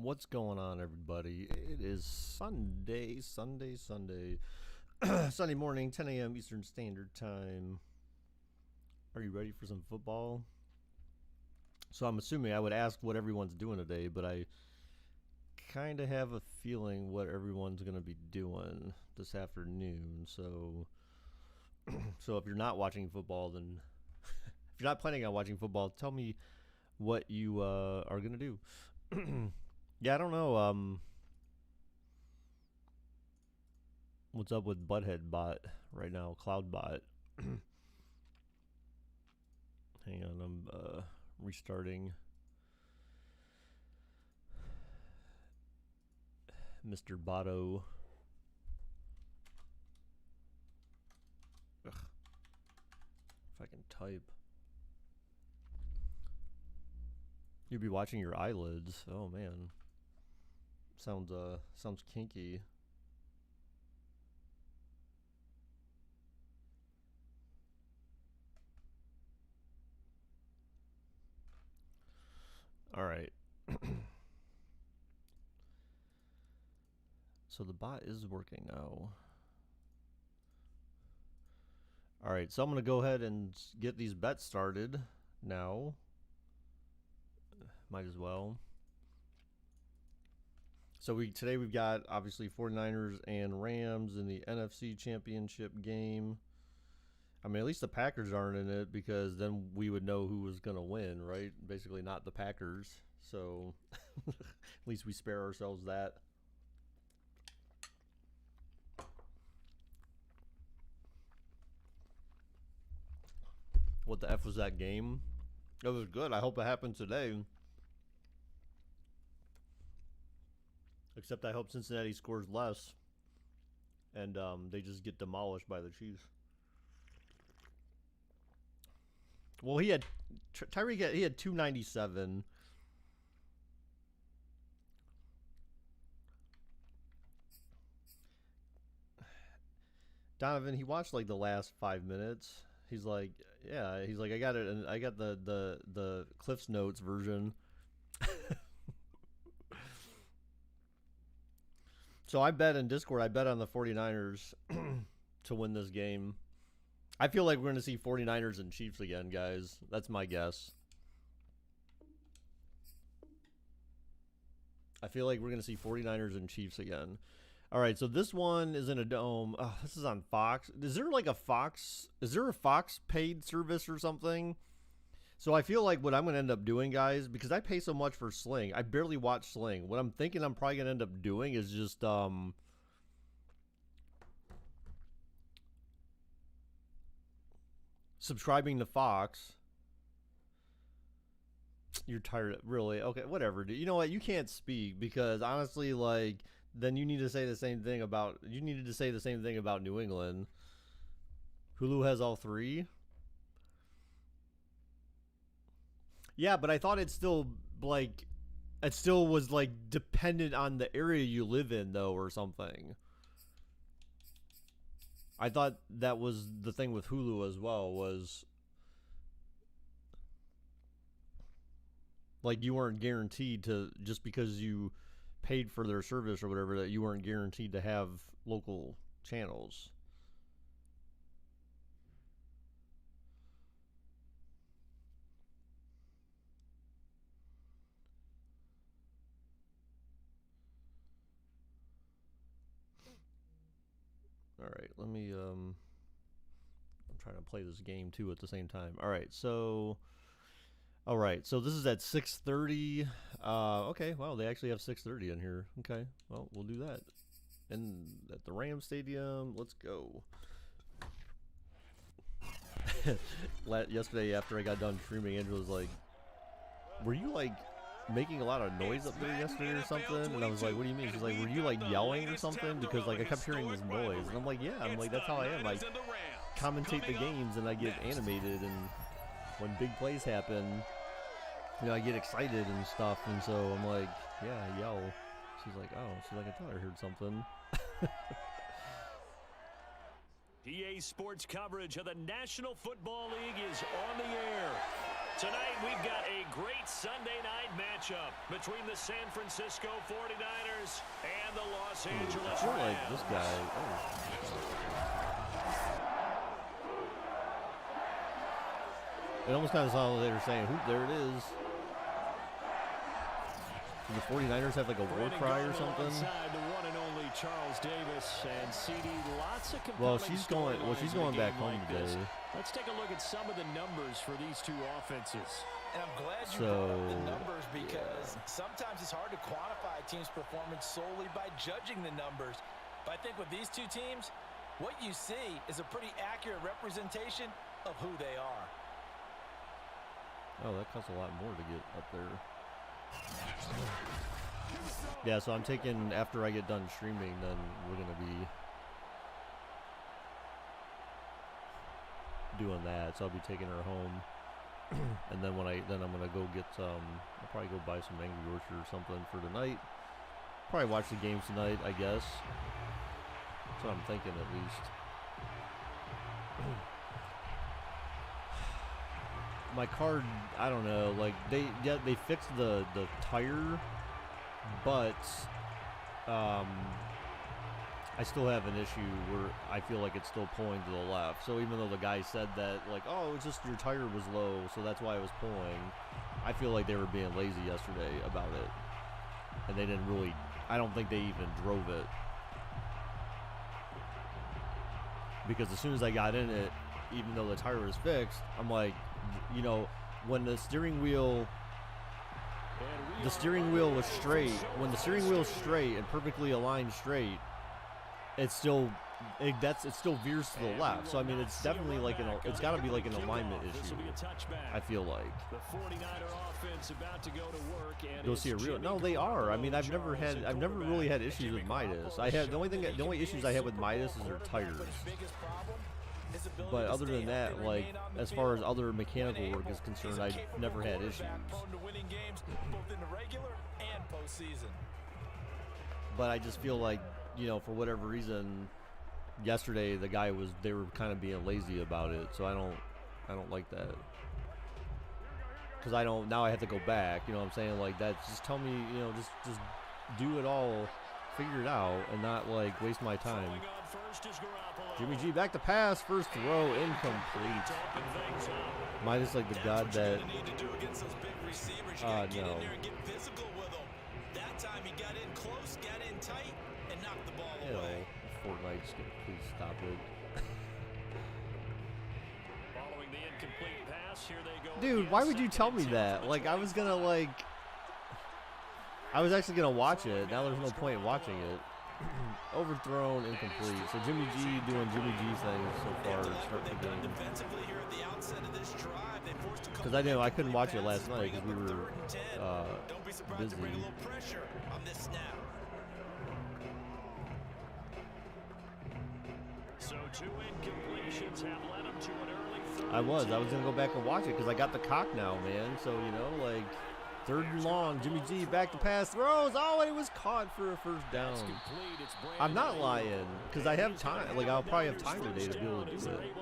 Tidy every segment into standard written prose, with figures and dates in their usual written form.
What's going on, everybody? It is Sunday, Sunday morning, 10 a.m. Eastern Standard Time. Are you ready for some football? So I'm assuming I would ask what everyone's doing today, but I kind of have a feeling what everyone's going to be doing this afternoon. So if you're not watching football, then if you're not planning on watching football, tell me what you are going to do. Yeah, I don't know. What's up with Butthead Bot right now? Cloud Bot. Hang on, I'm restarting. Mr. Botto. Ugh. If I can type. You'd be watching your eyelids. Oh man. Sounds kinky. All right. So the bot is working now. All right, so I'm going to go ahead and get these bets started now. Might as well. So today we've got obviously 49ers and Rams in the NFC Championship game. I mean, at least the Packers aren't in it because then we would know who was going to win, right? Basically not the Packers. So at least we spare ourselves that. What the F was that game? It was good. I hope it happens today. Except I hope Cincinnati scores less and they just get demolished by the Chiefs. Well, he had Tyreek. He had 297. Donovan, he watched like the last 5 minutes. He's like, yeah. He's like, I got it, and I got the Cliff's Notes version. So I bet in Discord. I bet on the 49ers to win this game. I feel like we're going to see 49ers and Chiefs again, guys. That's my guess. I feel like we're going to see 49ers and Chiefs again. All right, so this one is in a dome. Oh, this is on Fox. Is there like a Fox? Is there a Fox paid service or something? So I feel like what I'm going to end up doing, guys, because I pay so much for Sling. I barely watch Sling. What I'm thinking I'm probably going to end up doing is just subscribing to Fox. You're tired of, really? Okay, whatever, dude. You know what? You can't speak because honestly, like, then you need to say the same thing about, you needed to say the same thing about New England. Hulu has all three. Yeah, but I thought it still, like, it still was, like, dependent on the area you live in, though, or something. I thought that was the thing with Hulu as well, was like you weren't guaranteed to, just because you paid for their service or whatever, that you weren't guaranteed to have local channels. All right, let me I'm trying to play this game too at the same time. All right, so this is at 6:30. Okay, wow, they actually have 6:30 in here. Okay, well, we'll do that. And at the Ram Stadium, let's go. Yesterday, after I got done streaming, Andrew was like, "Were you like making a lot of noise up there yesterday or something?" And I was like, "What do you mean?" She's like, "Were you like yelling or something?" Because like I kept hearing this noise, and I'm like, "Yeah." I'm like, "That's how I am. Like, commentate the games, and I get animated, and when big plays happen, you know, I get excited and stuff, and so I'm like, yeah, I yell." She's like, "Oh," she's like, "I thought I heard something." PA Sports coverage of the National Football League is on the air. Tonight, we've got a great Sunday night matchup between the San Francisco 49ers and the Los Angeles I feel like Rams. this guy. It almost kind of sounded like they were saying, there it is. Do the 49ers have like a war cry or something? The one and only Charles Davis and CD, lots of she's going back home today. Let's take a look at some of the numbers for these two offenses. And I'm glad you brought up the numbers because sometimes it's hard to quantify a team's performance solely by judging the numbers. But I think with these two teams, what you see is a pretty accurate representation of who they are. Oh, that costs a lot more to get up there. Yeah, so I'm taking, after I get done streaming, then we're going to be doing that. So I'll be taking her home. And then I'm going to go get I'll probably go buy some Angry Orchard or something for tonight. Probably watch the games tonight, I guess. That's what I'm thinking, at least. My card, I don't know, like they fixed the tire, but I still have an issue where I feel like it's still pulling to the left. So even though the guy said that, like, oh, it's just your tire was low, so that's why it was pulling, I feel like they were being lazy yesterday about it. And they didn't really, I don't think they even drove it. Because as soon as I got in it, even though the tire was fixed, I'm like, you know, when the steering wheel was straight, when the steering wheel is straight and perfectly aligned straight, it still veers to the left. So I mean, it's definitely like it's got to be like an alignment issue. I feel like. Go see a real. No, they are. I mean, I've never really had issues with Midas. The only issues I had with Midas is their tires. But other than that, like, as far as other mechanical work is concerned, I've never had issues. But I just feel like, you know, for whatever reason, yesterday they were kind of being lazy about it. So I don't like that. Because now I have to go back, you know what I'm saying? Like, that, just tell me, you know, just do it all, figure it out, and not, like, waste my time. Jimmy G back to pass, first throw, incomplete. Minus like the god that. No. You know, Fortnite's gonna please stop it. Dude, why would you tell me that? Like, I was actually gonna watch it. Now there's no point in watching it. Overthrown, incomplete. So Jimmy G doing Jimmy G things so far to start the game. Because I couldn't watch it last night because we were busy. I was gonna go back and watch it because I got the cock now, man. So you know, like. Third and long, Jimmy G back to pass, throws, oh, and it was caught for a first down. I'm not lying, because I have time, like I'll probably have time today to be able to do it.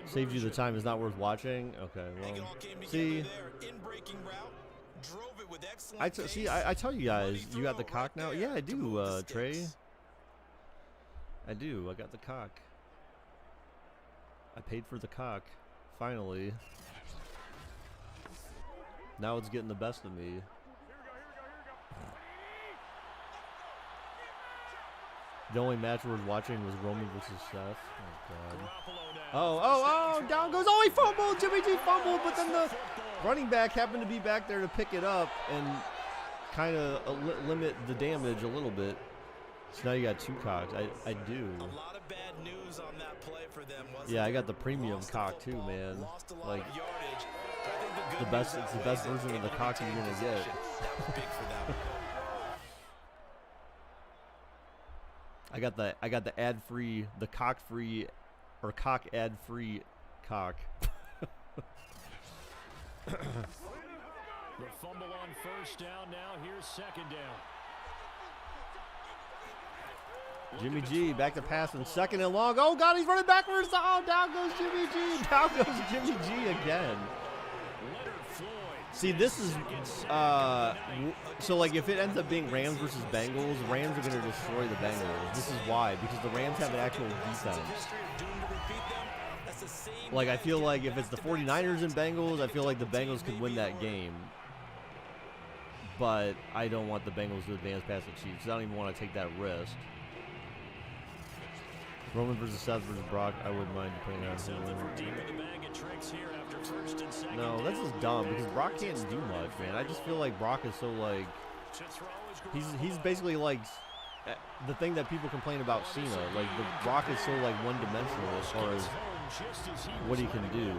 Saves you the time, is not worth watching? Okay, well, see, I tell you guys, you got the cock now? Yeah, I do, Trey. I do, I got the cock. I paid for the cock, finally. Now it's getting the best of me. The only match we were watching was Roman versus Seth. Oh, God. Oh, down goes. Oh, he fumbled. Jimmy G fumbled, but then the running back happened to be back there to pick it up and kind of limit the damage a little bit. So now you got two cocks. I do. A lot of bad news on that play for them. Yeah, I got the premium cock too, man. Like, it's the best version of the cock you're gonna get. I got the ad-free, the cock-free, or cock ad-free cock. The fumble on first down. Now here's second down. Jimmy G back to pass in second and long. Oh God, he's running backwards. Oh, down goes Jimmy G. Down goes Jimmy G again. See, this is so like if it ends up being Rams versus Bengals, Rams are going to destroy the Bengals. This is why, because the Rams have an actual defense. Like I feel like if it's the 49ers and Bengals, I feel like the Bengals could win that game. But I don't want the Bengals to advance past the Chiefs. I don't even want to take that risk. Roman versus Seth versus Brock, I wouldn't mind putting that on. No, that's just dumb because Brock can't do much, man. I just feel like Brock is so like he's basically like the thing that people complain about Cena. Like the Brock is so like one-dimensional as far as what he can do.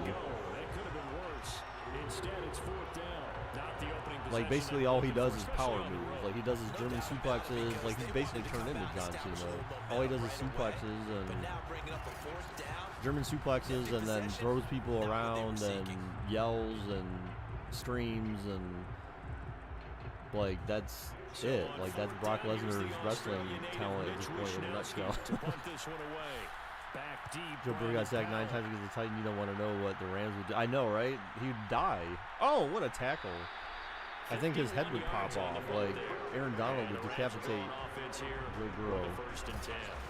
Like basically all he does is power moves. Like he does his German suplexes. Like he's basically turned into John Cena. All he does is suplexes and German suplexes, and then throws people around and yells and screams, and like that's it. Like that's Brock Lesnar's wrestling talent at this point in a nutshell. Joe Burrow got sacked 9 times against the Titans. You don't want to know what the Rams would do. I know, right? He'd die. Oh, what a tackle. I think his head would pop off. Like Aaron Donald would decapitate Joe Burrow.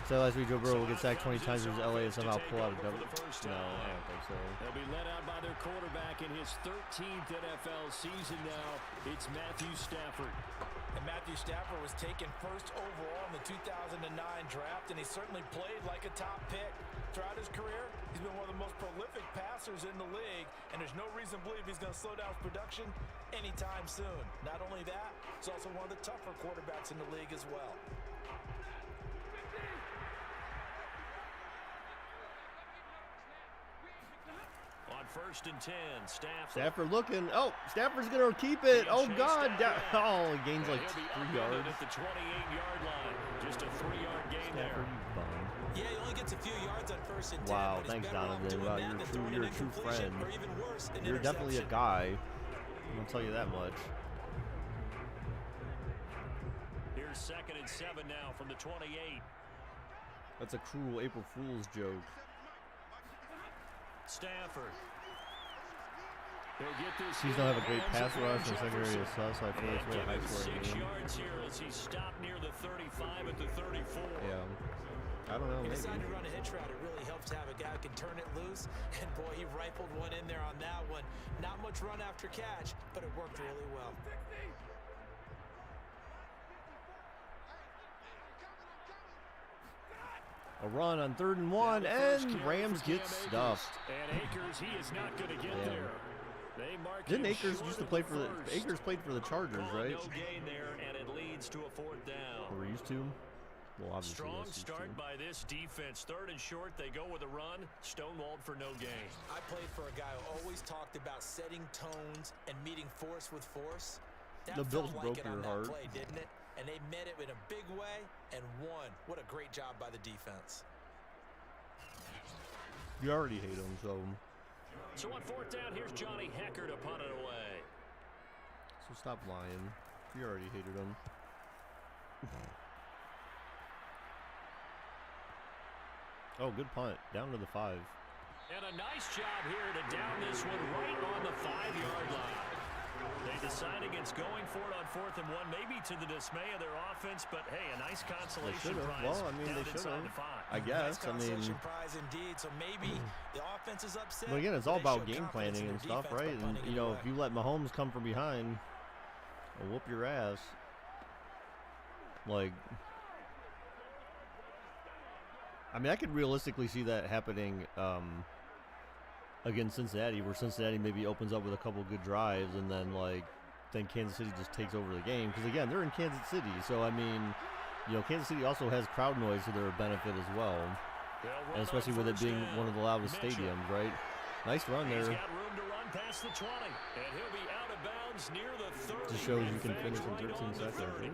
So last week Joe Burrow will get sacked 20 times versus LA and somehow pull out a double. No, I don't think so. They'll be led out by their quarterback in his 13th NFL season now. It's Matthew Stafford. And Matthew Stafford was taken first overall in the 2009 draft, and he certainly played like a top pick. Throughout his career, he's been one of the most prolific passers in the league, and there's no reason to believe he's going to slow down his production anytime soon. Not only that, he's also one of the tougher quarterbacks in the league as well. On 1st and 10, Stafford looking. Oh, Stafford's going to keep it. Oh, God. Oh, he gains like 3 yards. At the 28-yard line. Just a 3-yard gain there. Yeah, he only gets a few yards on 1st and 10. Wow, thanks, Donovan. Wow, you're a true friend. You're definitely a guy. I'm going to tell you that much. Here's 2nd and 7 now from the 28. That's a cruel April Fool's joke. Stafford. Chiefs don't have a great pass rush in the secondary of sus, so I feel it's really high scoring. 6 yards here as he stopped near the 35 at the 34. Yeah. I don't know, maybe. He decided to run a hitch route. It really helps to have a guy who can turn it loose. And boy, he rifled one in there on that one. Not much run after catch, but it worked really well. A run on 3rd and 1, and Rams get stuffed. And Akers, he is not going to get there. Didn't Akers used to play for the Akers played for the Chargers, right? No gain there, and it leads to a 4th down. We're used to. Well, obviously, strong start by this defense. 3rd and short, they go with a run. Stonewalled for no gain. I played for a guy who always talked about setting tones and meeting force with force. That the Bills broke like your heart, play, didn't it? And they met it in a big way and won. What a great job by the defense. You already hate them, so. So on 4th down, here's Johnny Hecker to punt it away. So stop lying. You already hated them. Oh, good punt. Down to the 5. And a nice job here to down this one right on the 5-yard line. They decide against going for it on 4th and 1, maybe to the dismay of their offense, but hey, a nice consolation prize. Well, I mean, they should have. I guess. Nice consolation prize indeed. So maybe the offense is upset. But again, it's all about game planning and stuff, right? And you know, if you let Mahomes come from behind, he'll whoop your ass. Like, I mean, I could realistically see that happening against Cincinnati, where Cincinnati maybe opens up with a couple good drives, and then then Kansas City just takes over the game. Because again, they're in Kansas City, so I mean, you know, Kansas City also has crowd noise to their benefit as well, and especially with it being one of the loudest stadiums, right? Nice run there. He's got room to run past the 20, and he'll be out of bounds near the 30. Just shows you can finish in 13 seconds.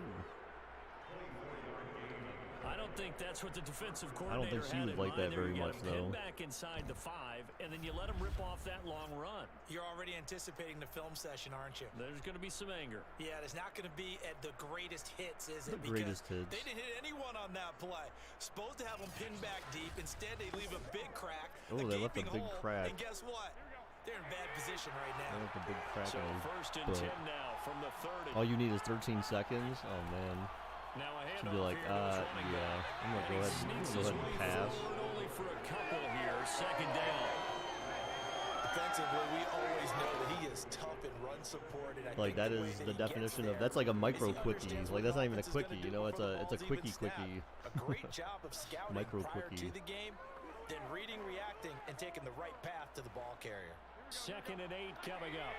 I don't think that's what the defensive I don't coordinator think she would like that very much, though. Back inside the 5, and then you let him rip off that long run. You're already anticipating the film session, aren't you? There's going to be some anger. Yeah, there's not going to be at the greatest hits, is it? The greatest hits. They didn't hit anyone on that play. Supposed to have them pinned back deep. Instead, they leave a big crack. Oh, they left a big crack. And guess what? They're in bad position right now. Like a big crack So in his first and butt. 10 now from the 30. All you need is 13 seconds. Oh man. Now a Should be handoff like, here to his running yeah. back. I'm gonna go And he ahead sneaks and his way pass. forward only for a couple here. Second down. Defensively, we always know that he is tough in run support. And I Like think that the way is that the he gets definition there of that's like a micro is he quickie. understands Like what that's not even a offense is gonna quickie, do you know. It's before a the quickie ball's even quickie. snapped. A great job of scouting Micro prior quickie. to the game, then reading, reacting, and taking the right path to the ball carrier. 2nd and 8 coming up.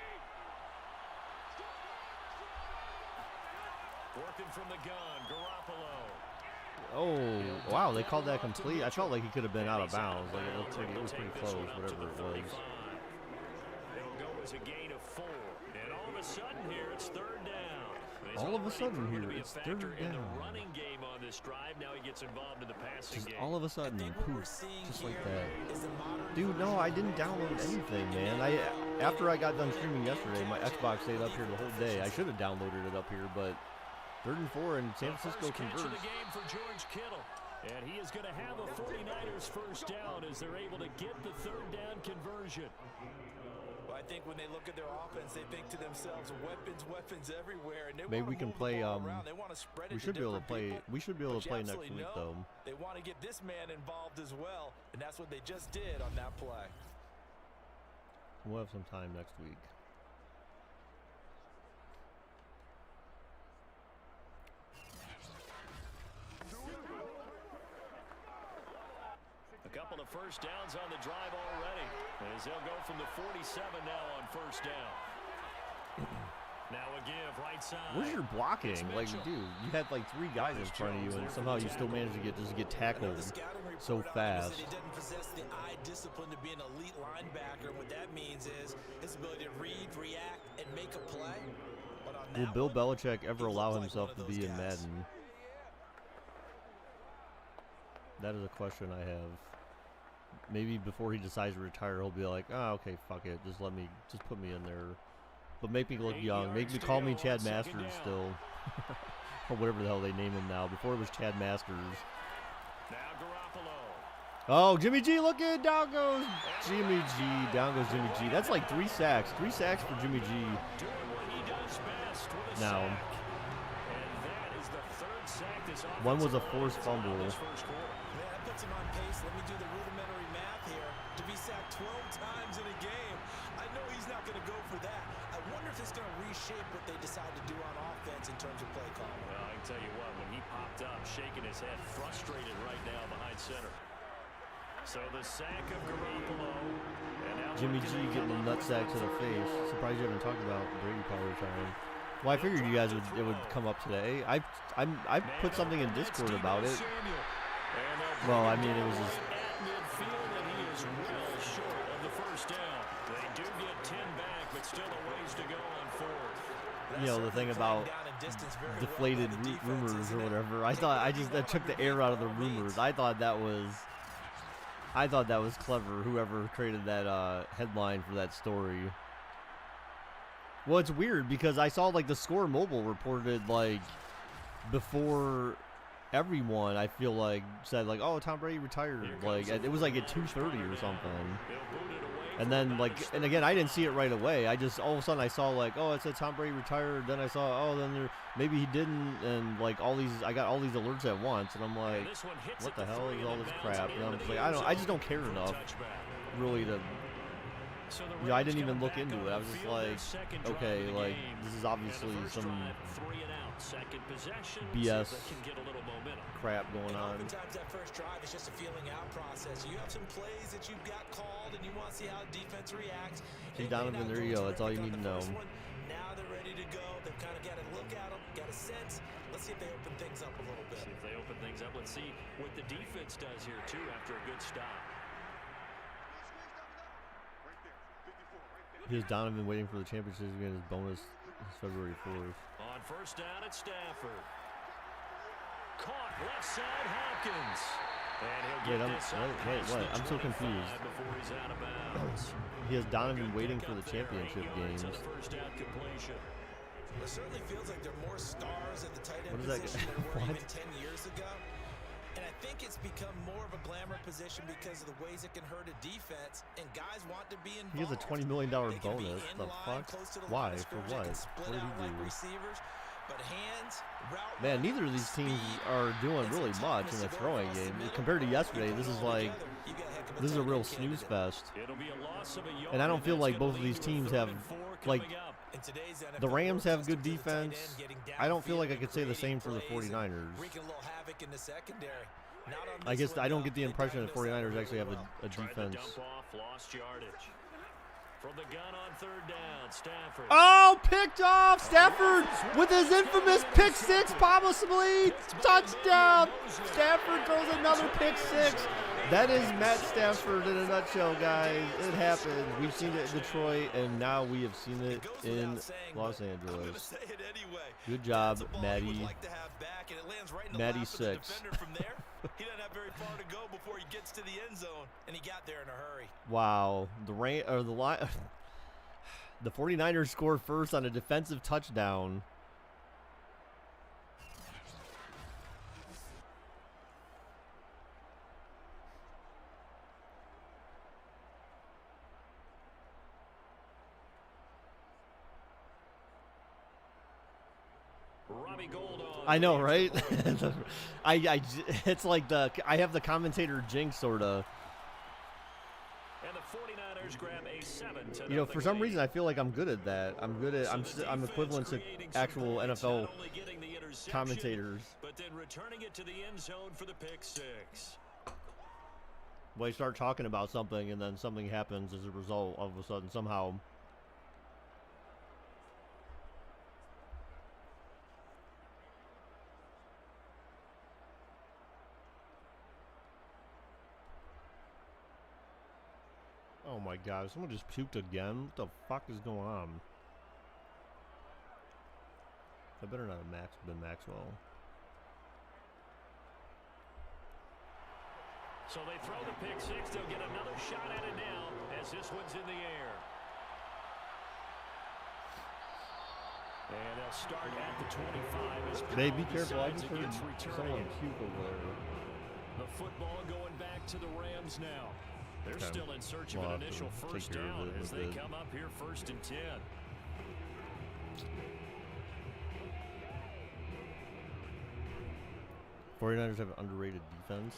Working from the gun, Garoppolo. Oh wow, they called that complete. I felt like he could have been out of bounds. Like it was pretty close, whatever it was. It'll go as a gain of 4. And all of a sudden here, it's 3rd down. All of a sudden here, it's 3rd in down. the running game on this drive. Now he gets involved in the passing Just game. all of a sudden, poof, just like that. Modern Dude, no, I didn't download anything, man. After I got done streaming yesterday, my Xbox stayed up here the whole day. I should have downloaded it up here, but 3rd and 4 and San Francisco First catch of converts. the game for George Kittle. And he is going to have a 49ers first down as they're able to get the 3rd down conversion. Well, I think when they look at their offense, they think to themselves, weapons everywhere. And they Maybe wanna we can move the play. ball around. They wanna spread it We to should be able to different play. people. We should be able But to you play next absolutely week, know though. They want to get this man involved as well, and that's what they just did on that play. We'll have some time next week. A couple of first downs on the drive already, as they'll go from the 47 now on first down. Now a give right side. Where's your blocking? Like, dude, you had like 3 guys in front of you, and somehow you still managed to get tackled so fast. He doesn't possess the eye discipline to be an elite linebacker. And what that means is his ability to read, react, and make a play. But on Will that Bill one, Belichick ever he allow looked like himself one to of be those in guys. Madden? That is a question I have. Maybe before he decides to retire, he'll be like, "Oh, okay, fuck it. Just put me in there. But make me look 8 young. Make yards me to call go me on Chad 2nd Masters down. still." Or whatever the hell they name him now. Before it was Chad Masters. Now Garoppolo. Oh, Jimmy G, look at down goes Jimmy G. Down goes Jimmy G. That's like 3 sacks. 3 sacks for Jimmy G. Doing what he does best with a Now. sack. And that is the 3rd sack this One was a offensive forced line has allowed fumble. this first quarter. Man, that puts him on pace. Let me do the rudimentary math here. To be sacked 12 times in a game, I know he's not going to go for that. I wonder if it's going to reshape what they decide to do on offense in terms of play calling. Well, I can tell you what, when he popped up, shaking his head, frustrated right now behind center. So the sack of Garoppolo. And now Jimmy G looking to getting a come up nutsack to the face. Surprised you haven't talked about Brady probably retiring. Well, I figured you guys would come up today. I put something in Discord about it. Well, I mean, it was just. At midfield, and he is well short of the first down. They do get 10 back, but still a ways to go on 4th. You know, the thing about deflated rumors or whatever. I took the air out of the rumors. I thought that was clever. Whoever created that headline for that story. Well, it's weird because I saw like the Score Mobile reported like before everyone. I feel like said like, oh, Tom Brady retired. Like it was like at 2:30 or something. And then, like, and again, I didn't see it right away. I just, all of a sudden, I saw, like, oh, it said Tom Brady retired. Then I saw, oh, then maybe he didn't. And, like, I got all these alerts at once. And I'm like, what the hell is all this crap? And I'm just like, I just don't care enough, really, to, you know, I didn't even look into it. I was just like, okay, like, this is obviously some BS crap going on. Oftentimes that first drive is just a feeling out process. You have some plays that you've got called, and you want to see how defense reacts. See, Donovan, there you go. That's all you need to know. Now they're ready to go. They've kind of got a look at them, got a sense. Let's see if they open things up a little bit. See if they open things up. Let's see what the defense does here, too, after a good stop. Here's Donovan waiting for the championship to get his bonus February 4th. On first down at Stafford. Caught left side Hopkins. And he'll get this wait, I'm so confused. Before he's out of bounds. He has Donovan waiting for the championship games. First down completion. It certainly feels like there are more stars at the tight end What is that? position than there were What? even 10 years ago. And I I think it's become more of a glamour position because of the ways it can hurt a defense, and guys want to be involved. He has a $20 million bonus. The fuck? Why? For what? What did he do? But hands, man, neither of these teams are doing really much in the throwing game. Compared to yesterday, this is a real snooze fest. And I don't feel like both of these teams have, like, the Rams have good defense. I don't feel like I could say the same for the 49ers. I guess I don't get the impression that 49ers actually have a defense. From the gun on third down, Stafford. Oh, picked off! Stafford with his infamous pick six, possibly touchdown. Stafford throws another pick six. That is Matt Stafford in a nutshell, guys. It happened. We've seen it in Detroit, and now we have seen it in Los Angeles. Good job, Matty. Matty 6. He doesn't have very far to go before he gets to the end zone, and he got there in a hurry. Wow, the 49ers score first on a defensive touchdown. I know, right? It's like I have the commentator jinx sorta. And the 49ers grab a 7-0. You know, for some reason I feel like I'm good at that. I'm equivalent to actual NFL commentators. But then returning it to the end zone for the pick six. Well, you start talking about something and then something happens as a result all of a sudden somehow. Oh my god, someone just puked again? What the fuck is going on? I better not have been Maxwell. So they throw the pick six. They'll get another shot at it now as this one's in the air. And they'll start at the 25 as Hey, be careful. I just heard someone puke over there. The football going back to the Rams now. They're still in search of an initial first down as they come up here 1st and 10. Hmm. 49ers have an underrated defense.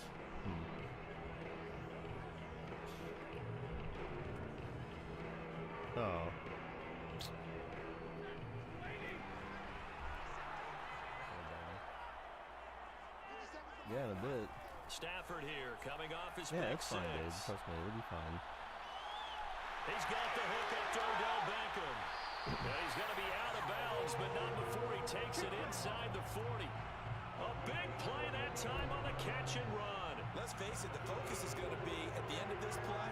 Oh. Yeah, in a bit. Stafford here, coming off his yeah, pick it's fine, Dave. six. Trust me, it'll be fine. He's got the hook up to Odell Beckham. And he's going to be out of bounds, but not before he takes it inside the 40. A big play that time on the catch and run. Let's face it, the focus is going to be, at the end of this play,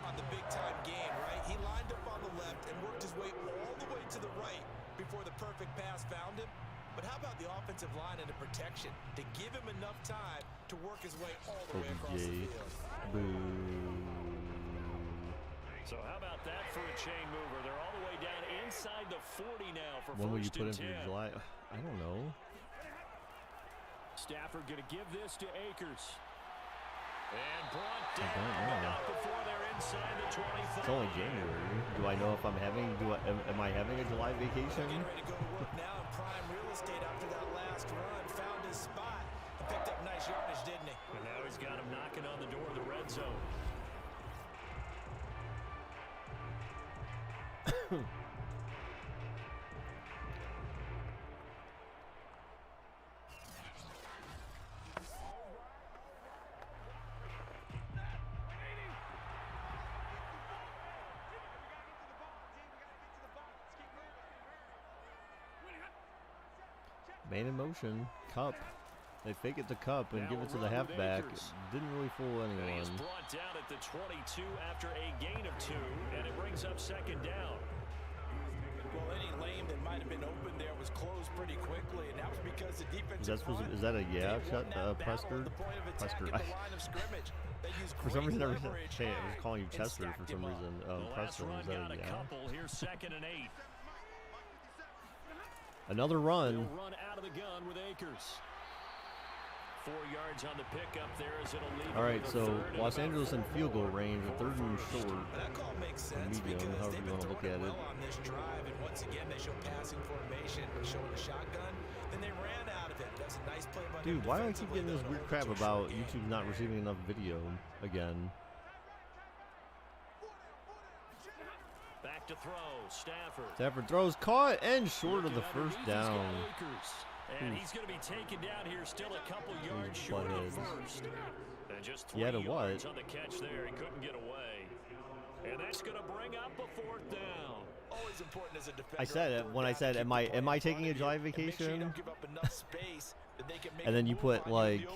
on the big-time game, right? He lined up on the left and worked his way all the way to the right before the perfect pass found him. But how about the offensive line and the protection to give him enough time to work his way all the way across the field? Boo. So how about that for a chain mover? They're all the way down inside the 40 now for when will you first put and him 10. for July? I don't know. Stafford going to give this to Akers. And brought I down, don't but know. not before they're inside the 25. It's only January. Do I know if I'm having? Am I having a July vacation? Getting ready to go to work now in prime real estate after that last run. Found his spot and picked up nice yardage, didn't he? And now he's got him knocking on the door of the red zone. Man in motion. Cup. They fake it to Cup and give it to the halfback. Didn't really fool And he's anyone. brought down at the 22 after a gain of 2, and it brings up 2nd down. Well, any lane that might have been open there was closed pretty quickly, and that was because the defensive front, Is that a yeah they shut won that battle Prescott? at the point of attack Prescott. at the line of scrimmage. They used For some great reason, I was leverage calling you and Chester stacked for some him up. reason. The last Preston, run is that got a a yeah? couple. Here's 2nd and 8. Another run. They'll run out of the gun with Akers. 4 yards on the pickup there as it'll leave. All right, so Los Angeles in field goal range, a 3rd and short. That call makes sense Medium, because however they've you been want to look throwing at it it. well on this drive, and once again they show passing formation, showing the shotgun. Then they ran out of it. That's a nice play by them Dude, why do I keep defensively, getting this though, to weird hold crap it to a about short gain. YouTube not receiving enough video again? Back to throw, Stafford. Stafford throws, caught, and short of the first down. And he's going to be taken down here, still a couple yards short of the first. And just 3 Yeah, to yards what? on the catch there. He couldn't get away. And that's going to bring up a 4th down. Always important as a defender. I said it when I said, am I taking a dry vacation? And then you put like,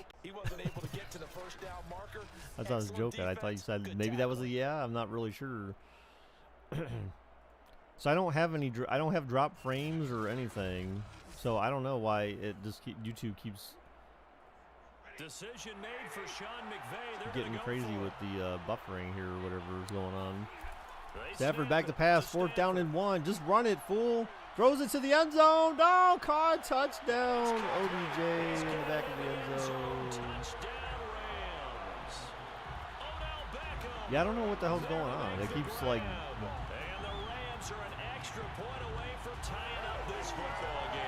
I thought I was joking. I thought you said maybe that was a yeah. I'm not really sure. So I don't have any. I don't have drop frames or anything. So I don't know why it just YouTube keeps Decision made for Sean McVay. They're getting go crazy for with the buffering here or whatever is going on. They Stafford snap back to it pass, 4th down Stafford. and 1. Just run it, fool. Throws it to the end zone. No, caught, touchdown. OBJ in the back of the end zone. Touchdown Rams. Odell Beckham. Yeah, I don't know what the hell's going on. It keeps like, And the Rams are an extra point away from tying up this football game.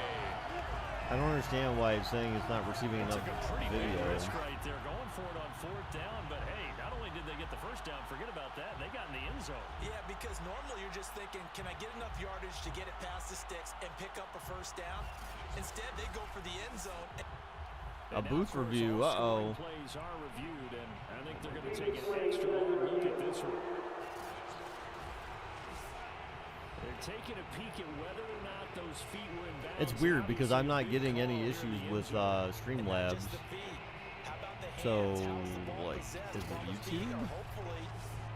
I don't understand why it's saying it's not receiving enough Took a pretty big video. risk right there, going for it on 4th down. But hey, not only did they get the first down, forget about that, they got in the end zone. Yeah, because normally you're just thinking, can I get enough yardage to get it past the sticks and pick up a first down? Instead, they go for the end zone. A booth review. Uh-oh. Plays are reviewed, and I think they're going to take an extra long look at this one. They're taking a peek at whether or not those feet were in bounds. It's weird because I'm not getting any issues with Streamlabs. So, like, is it YouTube?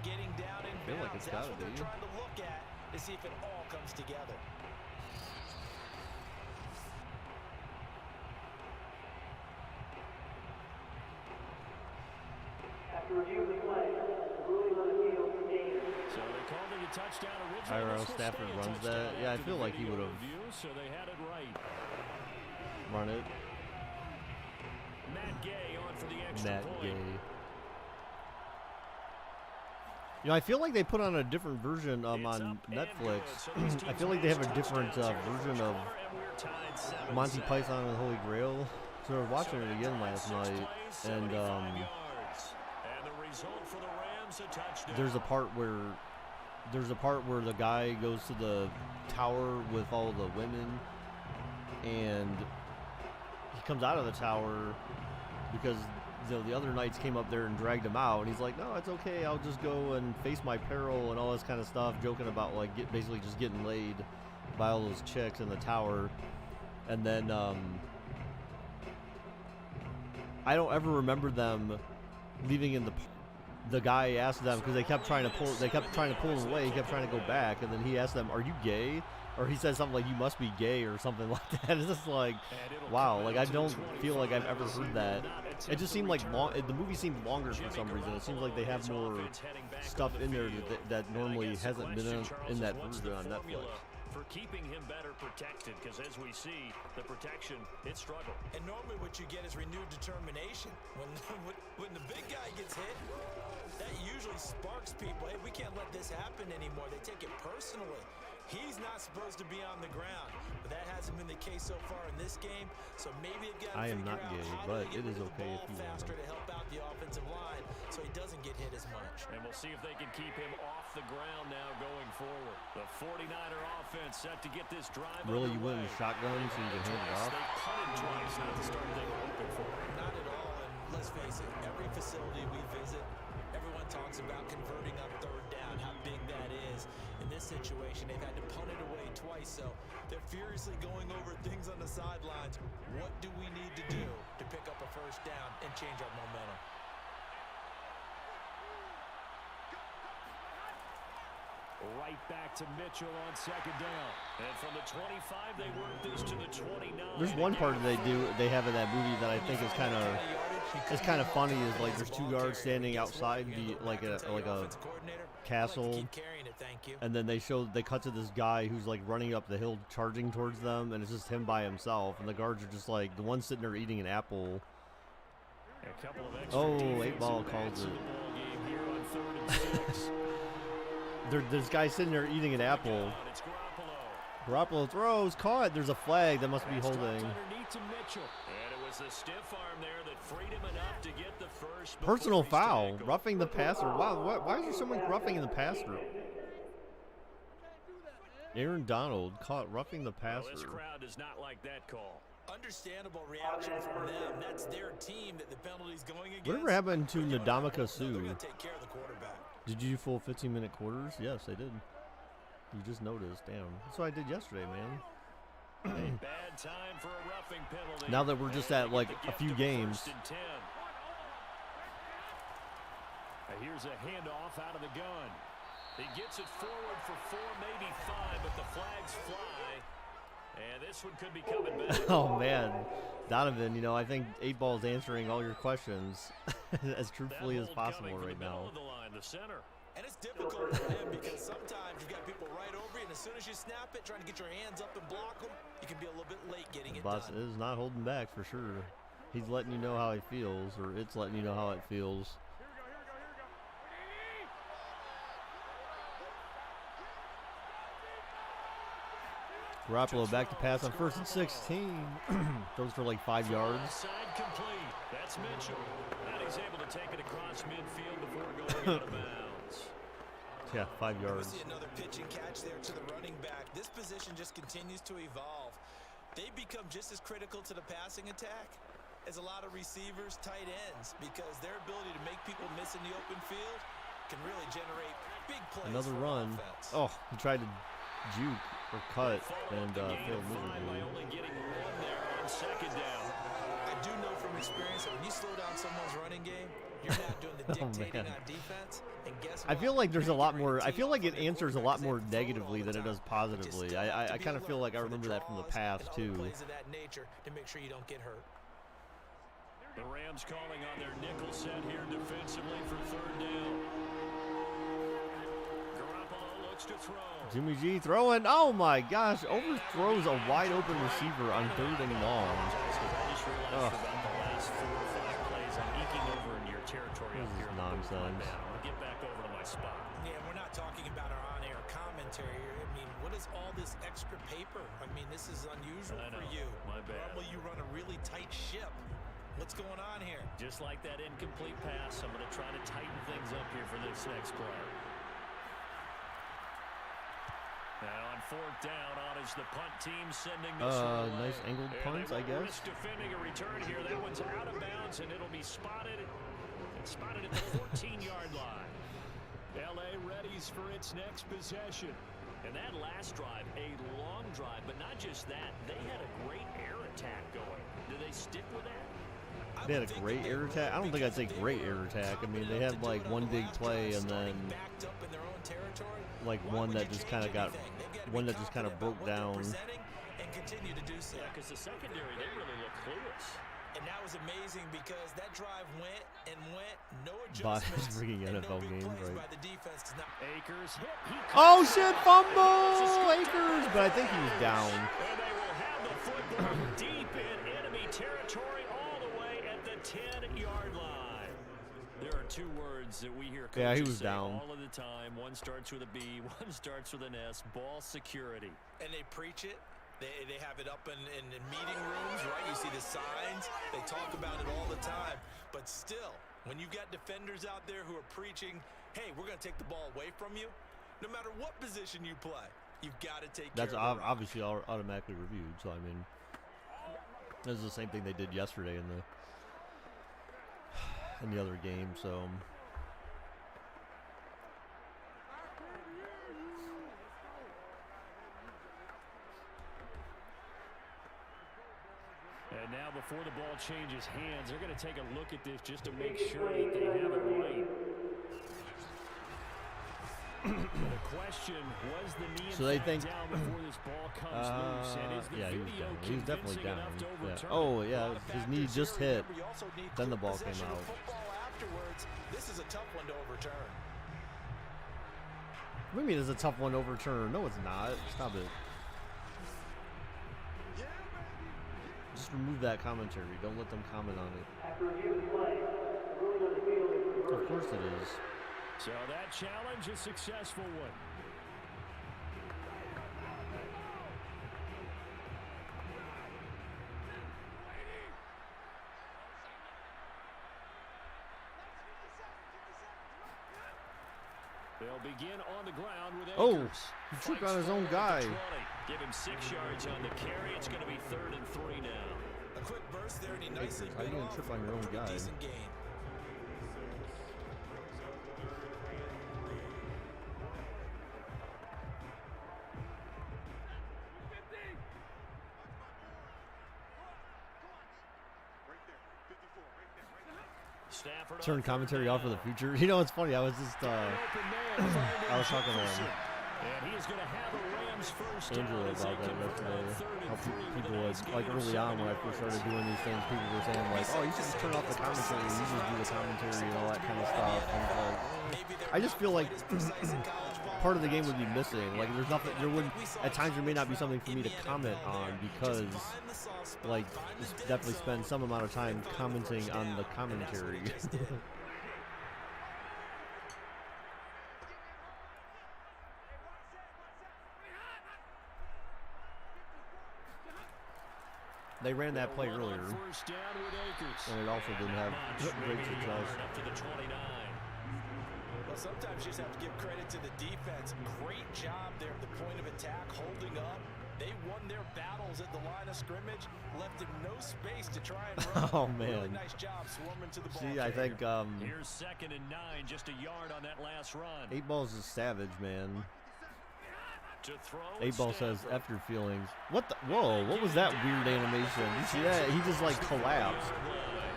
I feel like it's gotta be. Trying to look at to see if it all comes together. After reviewing the play, the ruling on the field stands. So they called it a touchdown originally. Iro This will Stafford stay a runs touchdown that. Yeah, I after feel the like he video would have review, so they had it right. run it. Matt Gay on for the extra Matt point. Gay. You know, I feel like they put on a different version It's on up and Netflix. good. So these I teams feel like they have a match different touchdowns here. version First of quarter, and we're tied 7-7. Monty Python and the Holy Grail. So I was watching So it they again tied last 6 night, plays, and 75 yards. And the result for the Rams, a touchdown. there's a part where the guy goes to the tower with all the women, and he comes out of the tower because the other knights came up there and dragged him out, and he's like, no, it's okay, I'll just go and face my peril and all this kind of stuff, joking about like basically just getting laid by all those chicks in the tower. And then I don't ever remember them leaving in the guy asked them, because they kept trying to pull him away, he kept trying to go back, and then he asked them, are you gay? Or he said something like, you must be gay or something like that. It's just like, wow, like I don't feel like I've ever heard that. It just seemed like the movie seemed longer for some reason. It seems like they have more stuff in there that normally hasn't been in that version on Netflix. For keeping him better protected, because as we see, the protection, it struggled. And normally what you get is renewed determination. When the big guy gets hit, that usually sparks people. Hey, we can't let this happen anymore. They take it personally. He's not supposed to be on the ground, but that hasn't been the case so far in this game. So maybe they've got to I am figure not out gay, how but to get it is rid of the okay if ball you want faster to. to help out the offensive line so he doesn't get hit as much. And we'll see if they can keep him off the ground now going forward. The 49er offense set to get this drive Really, you underway. went with shotgun so you can hand it off? They punted twice, not the start they were hoping for. Not at all, and let's face it, every facility we visit, everyone talks about converting on third down, how big that is. In this situation, they've had to punt it away twice, so they're furiously going over things on the sidelines. What do we need to do to pick up a first down and change our momentum? Right back to Mitchell on second down. And from the 25, they work this to the 29. There's one part they have in that movie that I think is kind of funny, is like there's 2 guards standing outside the like a castle, and then they cut to this guy who's like running up the hill charging towards them, and it's just him by himself, and the guards are just like, the one sitting there eating an apple, A couple of extra Oh, defensive 8-ball backs calls in it. the ball game here on 3rd and 6. There's guy sitting there eating an apple. It's Garoppolo. Garoppolo throws, caught. There's a flag that must be That's holding. dropped underneath to Mitchell. And it was the stiff arm there that freed him enough to get the first. Personal before he's foul, tackled. roughing the passer. Wow, why is there someone roughing in the passer? Aaron Donald caught roughing the Well, passer. this crowd does not like that call. Understandable reaction from them. That's their team that the penalty's going against. Whatever happened to Ndamukong They're Suh? going to take care of the quarterback. Did you do full 15-minute quarters? Yes, I did. You just noticed. Damn. That's what I did yesterday, man. A bad time for a roughing penalty. Now that we're just at, like, a few games. 1st and 10. Here's a handoff out of the gun. He gets it forward for 4, maybe 5, but the flags fly. And this one could be coming back. Oh, man. Donovan, you know, I think 8-Ball's answering all your questions as truthfully as possible right now. The line, the center. And it's difficult for him because sometimes you've got people right over you, and as soon as you snap it, trying to get your hands up and block them, you can be a little bit late getting it Boss done. is not holding back for sure. He's letting you know how he feels, or it's letting you know how it feels. Garoppolo back to pass on 1st and 16. Throws for like 5 yards. Side complete. That's Mitchell. And he's able to take it across midfield before going out of bounds. Yeah, 5 yards. We see another pitch and catch there to the running back. This position just continues to evolve. They become just as critical to the passing attack as a lot of receivers, tight ends, because their ability to make people miss in the open field can really generate big plays. Another for run. offense. Oh, he tried to juke or cut and Gain failed of 5 by miserably. only getting 1 there on 2nd down. I do know from experience that when you slow down someone's running game, you're not doing the dictating man. on defense. And guess I what? feel like there's a lot You're more. I gonna feel like it tee off on answers a their lot more quarterbacks that negatively throw than it all does the time. But you positively. still have to I be kind of feel like I alert for the remember that from the draws past and other too. plays of that nature to make sure you don't get hurt. The Rams calling on their nickel set here defensively for 3rd down. Garoppolo looks to throw. Jimmy G throwing. Oh my gosh! Overthrows a wide open receiver on 3rd and long. I just realized Ugh. about the last 4 or 5 plays, I'm eking over into your territory This up is here. nonsense. I want to get back over to my spot. Yeah, we're not talking about our on-air commentary here. I mean, what is all this extra paper? I mean, this is unusual I know. for you. My bad. Normally you run a really tight ship. What's going on here? Just like that incomplete pass, I'm going to try to tighten things up here for this next play. Now on 4th down, on is the punt team sending this one away. Nice angled And punts, they I will guess. risk defending a return here. That one's out of bounds, and it'll be spotted. It's spotted at the 14-yard line. L.A. readies for its next possession. And that last drive, a long drive, but not just that. They had a great air attack going. Do they stick with that? They had a great air attack. I don't think I'd say great air attack. I mean, they had like one big play and then like one that just kind of broke down. And continue to do so. Yeah, because the secondary, they really look clueless. And that was amazing because that drive went and went, no But adjustments. it's freaking and NFL no big games, plays right? by the defense. Akers hit. Oh shit! Fumble, Lakers. But I think he was down. And they will have the football deep in enemy territory all the way at the 10-yard line. There are 2 words that we hear coaches Yeah, he was say down. all of the time. One starts with a B, one starts with an S. Ball security. And they preach it. They have it up in meeting rooms, right? You see the signs. They talk about it all the time. But still, when you've got defenders out there who are preaching, hey, we're going to take the ball away from you, no matter what position you play, you've got to take That's care of the rock. obviously automatically reviewed. So I mean, this is the same thing they did yesterday in the other game. So. And now before the ball changes hands, they're going to take a look at this just to make sure that they have it right. The question was the knee So they think down before this ball comes loose, and is the yeah, he was video down. He was definitely convincing down. enough to Yeah. overturn Oh it? yeah, his knee just hit. We also need Then the quick ball came possession of out. football afterwards. This is a tough one to overturn. What do you mean it's a tough one to overturn? No, it's not. Stop it. Just remove that commentary. Don't let them comment on it. After review of the play, the ruling on the field is reversed. Of course it is. So that challenge, a successful one. They'll begin on the ground with Akers. He tripped on his own guy. Give him 6 yards on the carry. It's going to be 3rd and 3 now. A quick burst there, and he nicely How you bit gonna off trip on your a own pretty guy? decent gain. Stafford Turn commentary off for the future. You know, it's funny. I was just I was talking to and he is going to have a Rams first Angela down as they about that convert on yesterday. 3rd How and 3 with people a would, nice like gain of early on when I 7 first started yards. doing these things, people were saying like, oh, you should just turn off the commentary. You just do the commentary and all that kind of stuff. And it's like, I just feel like part of the game would be missing. Like there's nothing. There would at times there may not be something for me to comment on because like just definitely spend some amount of time commenting on the commentary. They ran that play earlier, and it also didn't have great success. Up to the 29. Well, sometimes you just have to give credit to the defense. Great job there at the point of attack, holding up. They won their battles at the line of scrimmage, left him no space to try and run. Oh man! Really nice job swarming to the ball. See, I think Here's 2nd and 9, just a yard on that last run. 8 Balls is savage, man. To throw 8 Ball says, Stafford. "F your feelings." What the? Whoa! What was that weird animation? You see that? He just like collapsed.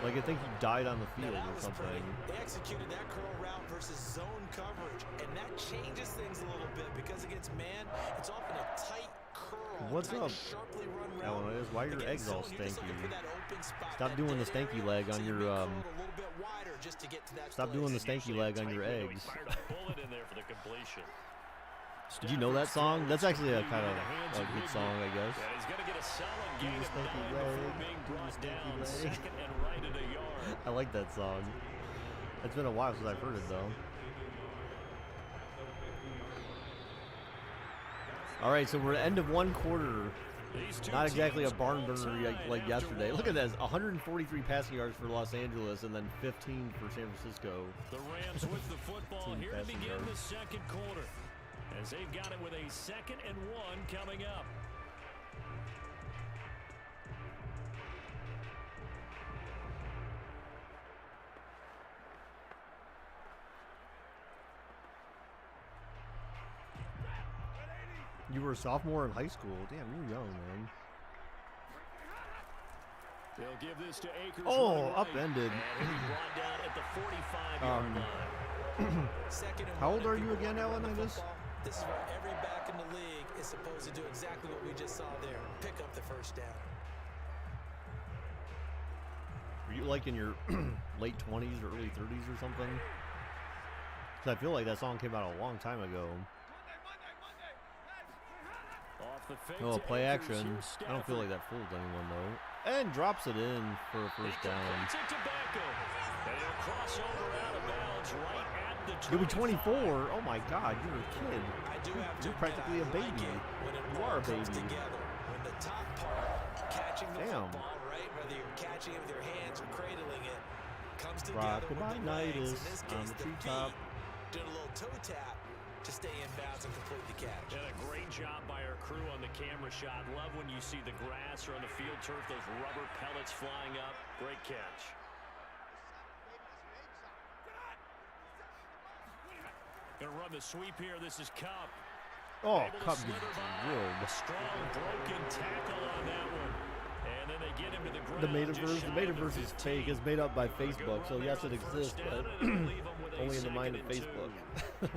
Like I think he died on the field Now, that or was something. pretty. They executed that curl route versus zone coverage, and that changes things a little bit because against man, it's often a tight curl. What's tight, up, sharply run route. Illinois? Why are your Against eggs all zone, you're just stanky? looking for that open spot, Stop that doing the dead stanky area, leg on so you your may curl it a little bit wider just to get to that Stop place. doing the stanky leg on your Tight window. He eggs. fired a bullet in there for the completion. Did you know that song? That's actually a kind of Hands a of good Ridley. song, I guess. And he's going to get a solid Do gain the of stanky 9 before leg. being Do the brought stanky down leg. 2nd and right at a yard. I like that song. It's been a while since I've heard it though. All right, so we're at the end of one quarter. These two Not exactly a teams barn all burner tied like after yesterday. one. Look at this, 143 passing yards for Los Angeles and then 15 for San Francisco. The Rams with the football 15 here to passing begin yards. the 2nd quarter. As they've got it with a 2nd and 1 coming up. You were a sophomore in high school. Damn, you're young, man. They'll give this to Akers. Oh, running right. upended. And he'll be brought down at the 45-yard line. Second and How one, old are if you people again, wanna run Alan, the I guess? football, this is where every back in the league is supposed to do exactly what we just saw there. Pick up the first down. Were you like in your late 20s or early 30s or something? Because I feel like that song came out a long time ago. Off the fake Oh, to play Akers. action. Here's I don't feel like Stafford. that fooled anyone though. And drops it in for a first He down. completes it to Beckham. And he'll cross over out of bounds right at the You'll be 25. 24. Oh my God, you're a kid. I do have to You're admit, practically a I like baby. it when it You all are a comes baby. together. When the top part, catching the Damn. football, right, whether you're catching it with your hands or cradling it, comes together with Rockabye the night legs. is In this on case, the the treetop. feet, doing a little toe tap to stay in bounds and complete the catch. And a great job by our crew on the camera shot. Love when you see the grass or on the field turf, those rubber pellets flying up. Great catch. Gonna run the sweep here. This is Cup. Oh, Able to Cup slither gets by. drilled. A strong broken tackle on that one. And then they get him to the ground. The metaverse, just the shy of metaverse is 15. fake. It's made up by A good Facebook, so run yes, there it on first exists, down, but and it'll leave 'em with a only in the mind of 2nd and 2. Facebook.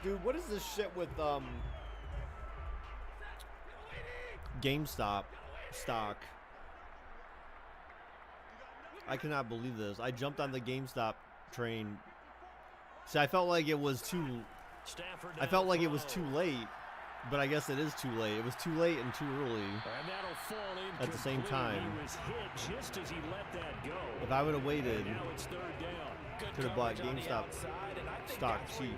Dude, what is this shit with GameStop stock? I cannot believe this. I jumped on the GameStop train. See, I felt like it was too. Stafford I down felt like it throw. was too late But I guess it is too late. It was too late and too early And that'll fall in at the same time. He was hit just as he let that go. If I would have waited, Now it's third down. could have bought GameStop stock cheap.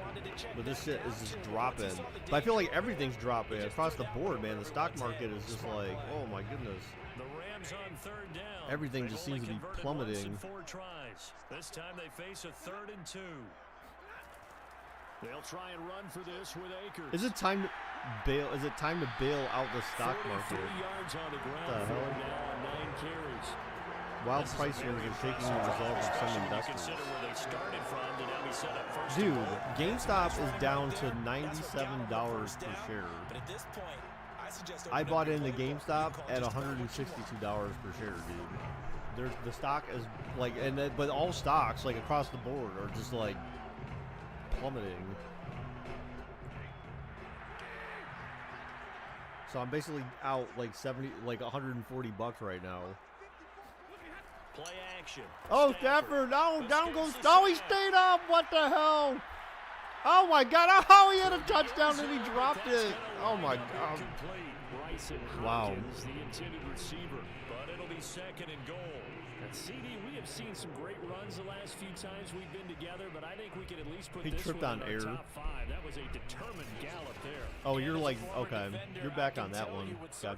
But this shit is just dropping. But I feel like everything's dropping across the board, man. The stock market is just like, oh my goodness. The Rams on third down. Everything They've just only seems to be converted plummeting. once in 4 tries. This time they face a 3rd and 2. They'll try and run for this with Akers. Is it time to bail? Is it time to bail out the stock 43 market? yards on the ground The for hell? him now on 9 carries. Wild price swings are shaking the resolve of some investors. Consider where they started from to now be set up first. Dude, GameStop is down to $97 per share. But at this point, I suggest I bought opening into the playbook GameStop and at call just $162 per share, dude. The stock is like, but all stocks like across the board are just like plummeting. So I'm basically out like $140 right now. Play action. Oh, Stafford! No, down goes. No, he stayed up. What the hell? Oh my God! Oh, he had a touchdown and he dropped it. Oh my God! Wow. The intended receiver, but it'll be 2nd and goal. And CD, we have seen some great runs the last few times we've been together, but I think we could at least put He this tripped one on in our air. top 5. That was a determined gallop there. Oh, you're like, okay. You're back on that one. Gotcha.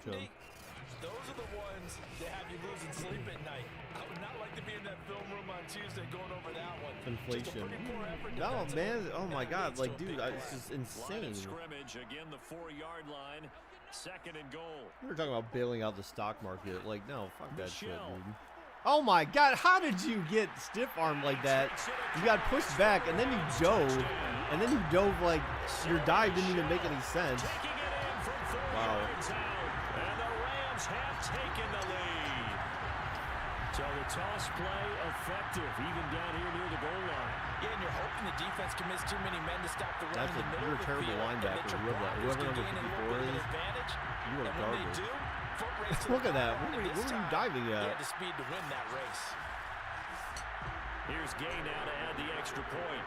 Those are the ones that have you losing sleep at night. I would not like to be in that film room on Tuesday going over that one. Inflation. No, man. Oh my God. Like, dude, it's just Line insane. of scrimmage, again the 4-yard line. 2nd and goal. We were talking about bailing out the stock market. Like, no, fuck that shit, Michelle. dude. Oh my God, how did you get stiff armed like that? You got pushed back and then you dove. And then you dove like your dive didn't even make any sense. Taking it in from 4 Wow. yards out. And the Rams have taken the lead. So the toss play effective, even down here near the goal line. Yeah, and you're hoping the defense commits too many men to stop the run in the middle You're of a the terrible field, linebacker. and that your Whoever blockers number can gain a 54 little bit is, of advantage. you are And when they garbage. do, foot race to the Look at that. ball, and What this were you time, diving He at? had the speed to win that race. Here's Gay now to add the extra point.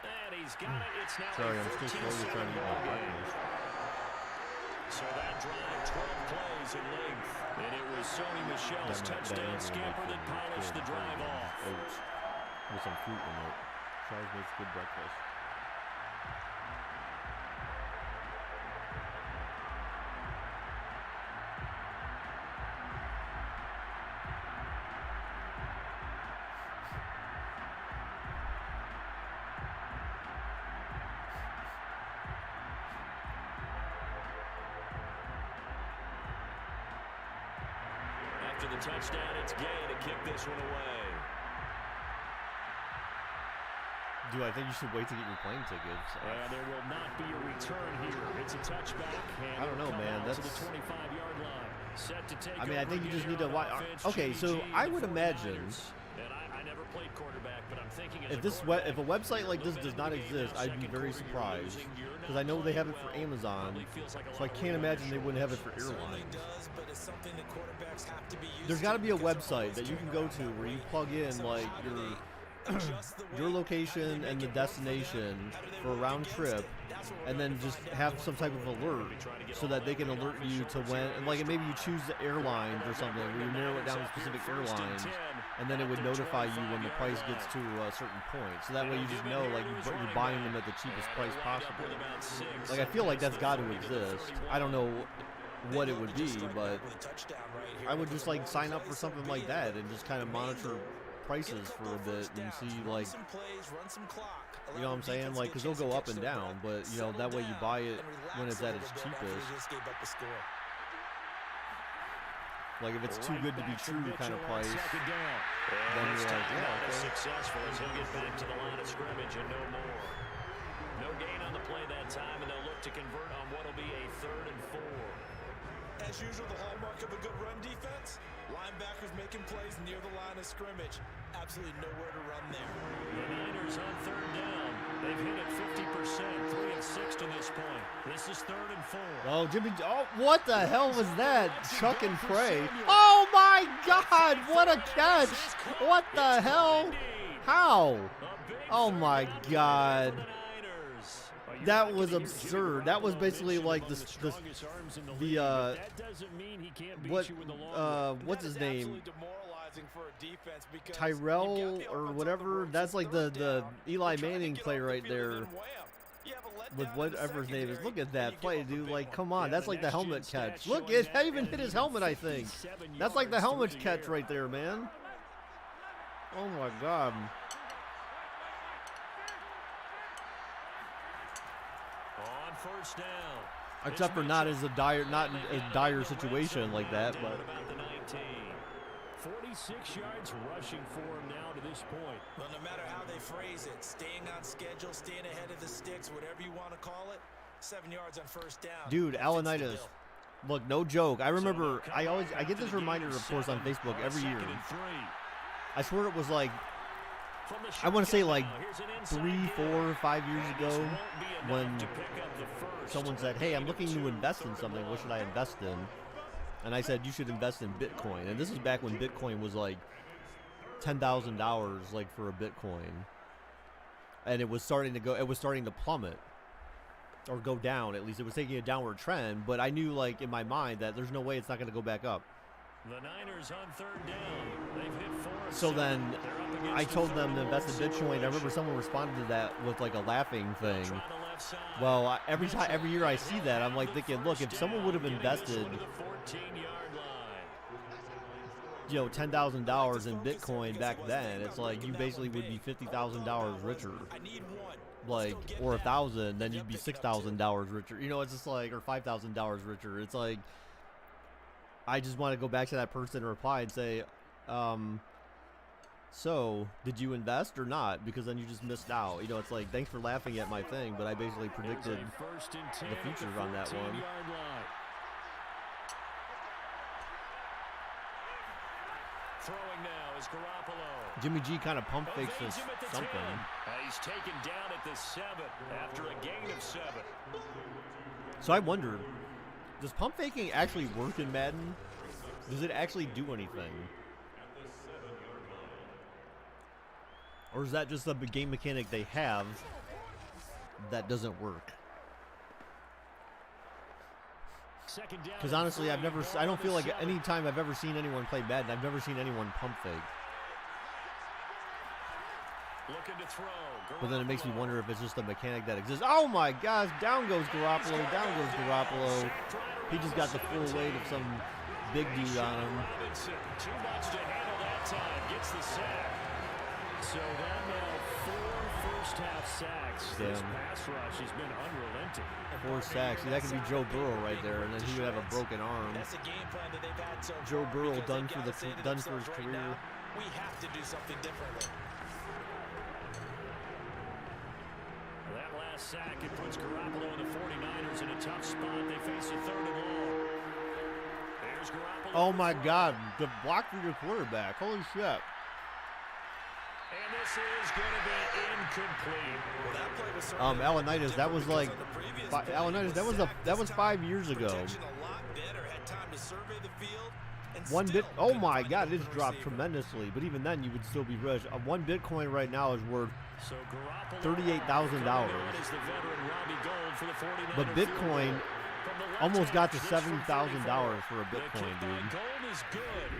And he's got it. It's now Sorry, a I'm still 14-7 slowly trying to eat ball my game. breakfast. So that drive, 12 plays in length. And it was Sony Michel's touchdown scamper that polished the drive off. Oats with some fruit in it. Charles makes good breakfast. After the touchdown, it's Gay to kick this one away. Dude, I think you should wait to get your plane tickets. And there will not be a return here. It's a touchback. And I don't know, it'll come man. out to That's- the 25-yard line. Set to take I mean, I over think you again just need here to on watch. offense, Okay, so Jimmy G, I the would imagine 49ers. And I never played quarterback, but I'm thinking as if a this quarterback, if a website like this look does at not the game exist, now, I'd be second very quarter, you're surprised losing, you're because not I know they have it playing for well. Amazon, Probably feels like a so I lot of can't weight on imagine your they wouldn't have it shoulders. for Certainly airlines. does, but it's something that quarterbacks have to be used There's to got to be a because website opponents that you can can go run to out where you weight. plug in So like how do your they adjust the your weight? location How do they and make the it work for them? destination How do they for a work round against trip, it? That's what we're and then gonna just find have out. some type of alert so that they can alert you to when, and like maybe you choose the airlines or something where you narrow it down to specific airlines, and then it would notify you when the price gets to a certain point. So that way you just know like you're buying them at the cheapest price possible. Like I feel like that's got to exist. I don't know what it would be, but I would just like sign up for something like that and just kind of monitor prices for a bit and see like, you know what I'm saying, like because they'll go up and down, but you know that way you buy it when it's at its cheapest. Like if it's too good to be true kind of price, then you're like, yeah, okay. Successful as he'll get back to the line of scrimmage and no more. No gain on the play that time, and they'll look to convert on what will be a 3rd and 4. As usual, the hallmark of a good run defense, linebackers making plays near the line of scrimmage. Absolutely nowhere to run there. The Niners on 3rd down. They've hit it 50%, 3 of 6 to this point. This is 3rd and 4. Oh, Jimmy! Oh, what the hell was that? Chuck and pray! Oh my God! What a catch! What the hell? How? Oh my God. That was absurd. That was basically like what's his name? Tyrell or whatever. That's like the Eli Manning play right there. With whatever his name is. Look at that play, dude. Like, come on. That's like the helmet catch. Look, it even hit his helmet, I think. That's like the helmet catch right there, man. Oh my God. On first down. Except for not in a dire situation like that, but 46 yards rushing for him now to this point. Well, no matter how they phrase it, staying on schedule, staying ahead of the sticks, whatever you want to call it, 7 yards on first down. Dude, Alanitis. Look, no joke. I remember I get this reminder, of course, on Facebook every year. I swear it was like, I want to say like 3, 4, 5 years ago when someone said, hey, I'm looking to invest in something. What should I invest in? And I said, you should invest in Bitcoin. And this is back when Bitcoin was like $10,000 like for a Bitcoin. And it was starting to plummet. Or go down, at least. It was taking a downward trend. But I knew, like, in my mind that there's no way it's not going to go back up. The Niners on third down. They've hit 4 of So 7. then I told them to invest in Bitcoin. I remember someone responded to that with, like, a laughing thing. Well, every year I see that, I'm like thinking, look, if someone would have invested, you know, $10,000 in Bitcoin back then, it's like you basically would be $50,000 richer. Like, or 1,000, then you'd be $6,000 richer. You know, it's just like, or $5,000 richer. It's like, I just want to go back to that person and reply and say, so, did you invest or not? Because then you just missed out. You know, it's like, thanks for laughing at my thing, but I basically predicted the future on that one. Throwing now is Garoppolo. Jimmy G kind of pump fakes this something. He's taken down at the 7 after a gain of 7. So I wonder, does pump faking actually work in Madden? Does it actually do anything? Or is that just a game mechanic they have that doesn't work? Because honestly, I don't feel like any time I've ever seen anyone play Madden, I've never seen anyone pump fake. Looking to throw. But then it makes me wonder if it's just a mechanic that exists. Oh my gosh, down goes Garoppolo, down goes Garoppolo. He just got the full weight of some big dude on him. Too much to handle that time. Gets the sack. So that now 4 first-half sacks. Damn. This pass rush has been unrelenting. 4 sacks. See, that could be Joe Burrow right there, and then he would have a broken arm. That's a game plan that they've had so Joe far, Burrow because done they've for got to say to his themselves right career. now, we have to do something differently. That last sack, it puts Garoppolo and the 49ers in a tough spot. They face a 3rd and long. There's Garoppolo. Oh my God, the block for your quarterback. Holy shit. And this is going to be incomplete. Well, that play was Alanitis, that was like, Alanitis, that was 5 years ago. a lot better, had time to survey the field, and One still bit, oh couldn't my find God, the it's dropped receiver. tremendously. But even then, you would still be rich. 1 Bitcoin right now is worth So Garoppolo $38,000. coming on is the veteran Robbie Gould for the 49ers. But Bitcoin From the left almost got to hash, this from $70,000 for a The Bitcoin, kick by dude. Gould is good.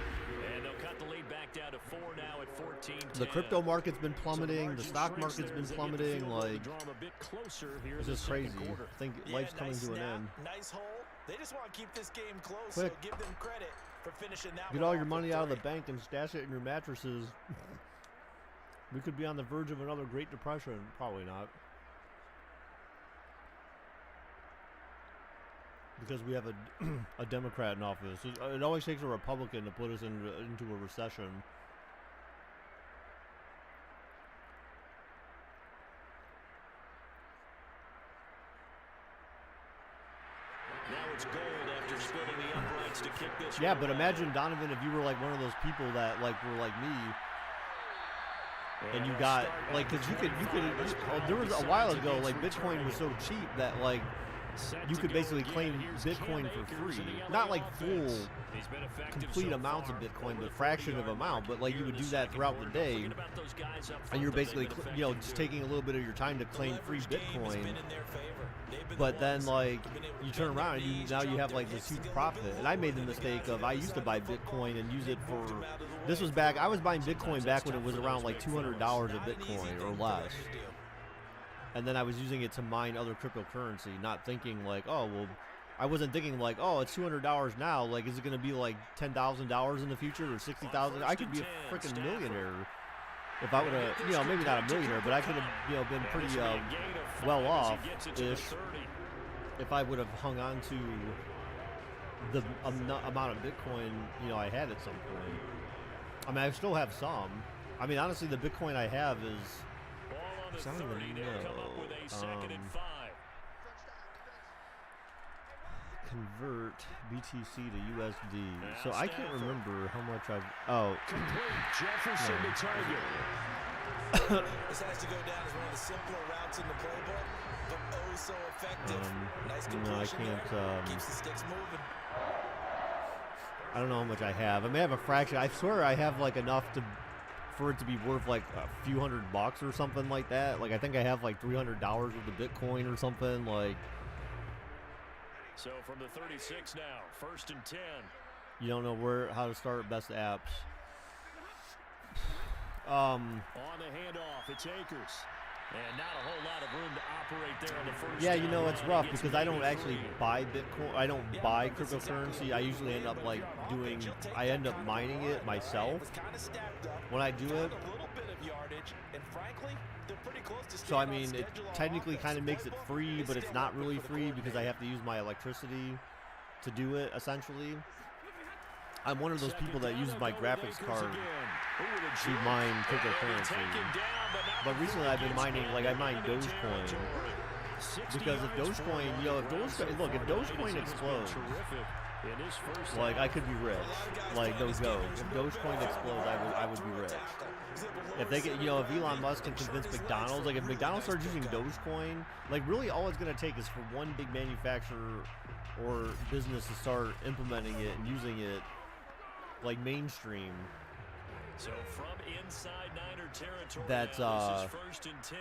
And they'll cut the lead back down to 4 now at 14-10. The crypto market's been plummeting. The margin stock shrinks market's there been as they get the plummeting. field goal to Like, draw 'em a bit closer here it's in the just second crazy. quarter. I think Yeah, life's coming nice to an snap, end. nice hole. They just want to keep this game close, Quick. so give them credit for finishing that Get one all your off money with out of the 3. bank and stash it in your mattresses. We could be on the verge of another Great Depression. Probably not. Because we have a Democrat in office. It always takes a Republican to put us into a recession. Now it's Gould after spilling the uprights to kick this Yeah, one but away. imagine, Donovan, if you were like one of those people that like were like me, and you they'll got start like, at because you the could 25 as there was a Crosby while signs ago against like the Bitcoin was so triangle. cheap that like you could basically claim Bitcoin for free. Not like full, complete amounts of Bitcoin, but fraction of amount. But like you would do that throughout the day, and you're basically, just taking a little bit of your time to claim free Bitcoin. But then like you turn around and now you have like this huge profit. And I made the mistake of, I used to buy Bitcoin and use it for, this was back, I was buying Bitcoin back when it was around like $200 a Bitcoin or less. And then I was using it to mine other cryptocurrency, not thinking like, oh, well, I wasn't thinking like, oh, it's $200 now. Like, is it going to be like $10,000 in the future or $60,000? I could be a freaking millionaire if I would have, maybe not a millionaire, but I could have, been pretty well off if I would have hung on to the amount of Bitcoin, I had at some point. I mean, I still have some. I mean, honestly, the Bitcoin I have is, I don't even know. Convert BTC to USD. So I can't remember how much I've. Oh. Jefferson to target. This has to go down as one of the simpler routes in the playbook, but oh so effective. Nice completion. No, I can't. Keeps the sticks moving. I don't know how much I have. I may have a fraction. I swear I have like enough for it to be worth like a few $100 or something like that. Like I think I have like $300 worth of Bitcoin or something. Like. So from the 36 now, 1st and 10. You don't know how to start best apps. On the handoff, it's Akers. And not a whole lot of room to operate there in the first. Yeah, it's rough because I don't actually buy Bitcoin. I don't buy cryptocurrency. I usually end up I end up mining it myself when I do it. So I mean, it technically kind of makes it free, but it's not really free because I have to use my electricity to do it, essentially. I'm one of those people that uses my graphics card to mine cryptocurrency. But recently I've been mining, I mine Dogecoin. Because if Dogecoin, if Dogecoin explodes, I could be rich. If Dogecoin explodes, I would be rich. If they get, if Elon Musk can convince McDonald's, if McDonald's starts using Dogecoin, really all it's going to take is for one big manufacturer or business to start implementing it and using it, mainstream. So from inside Niner territory, that's this is 1st and 10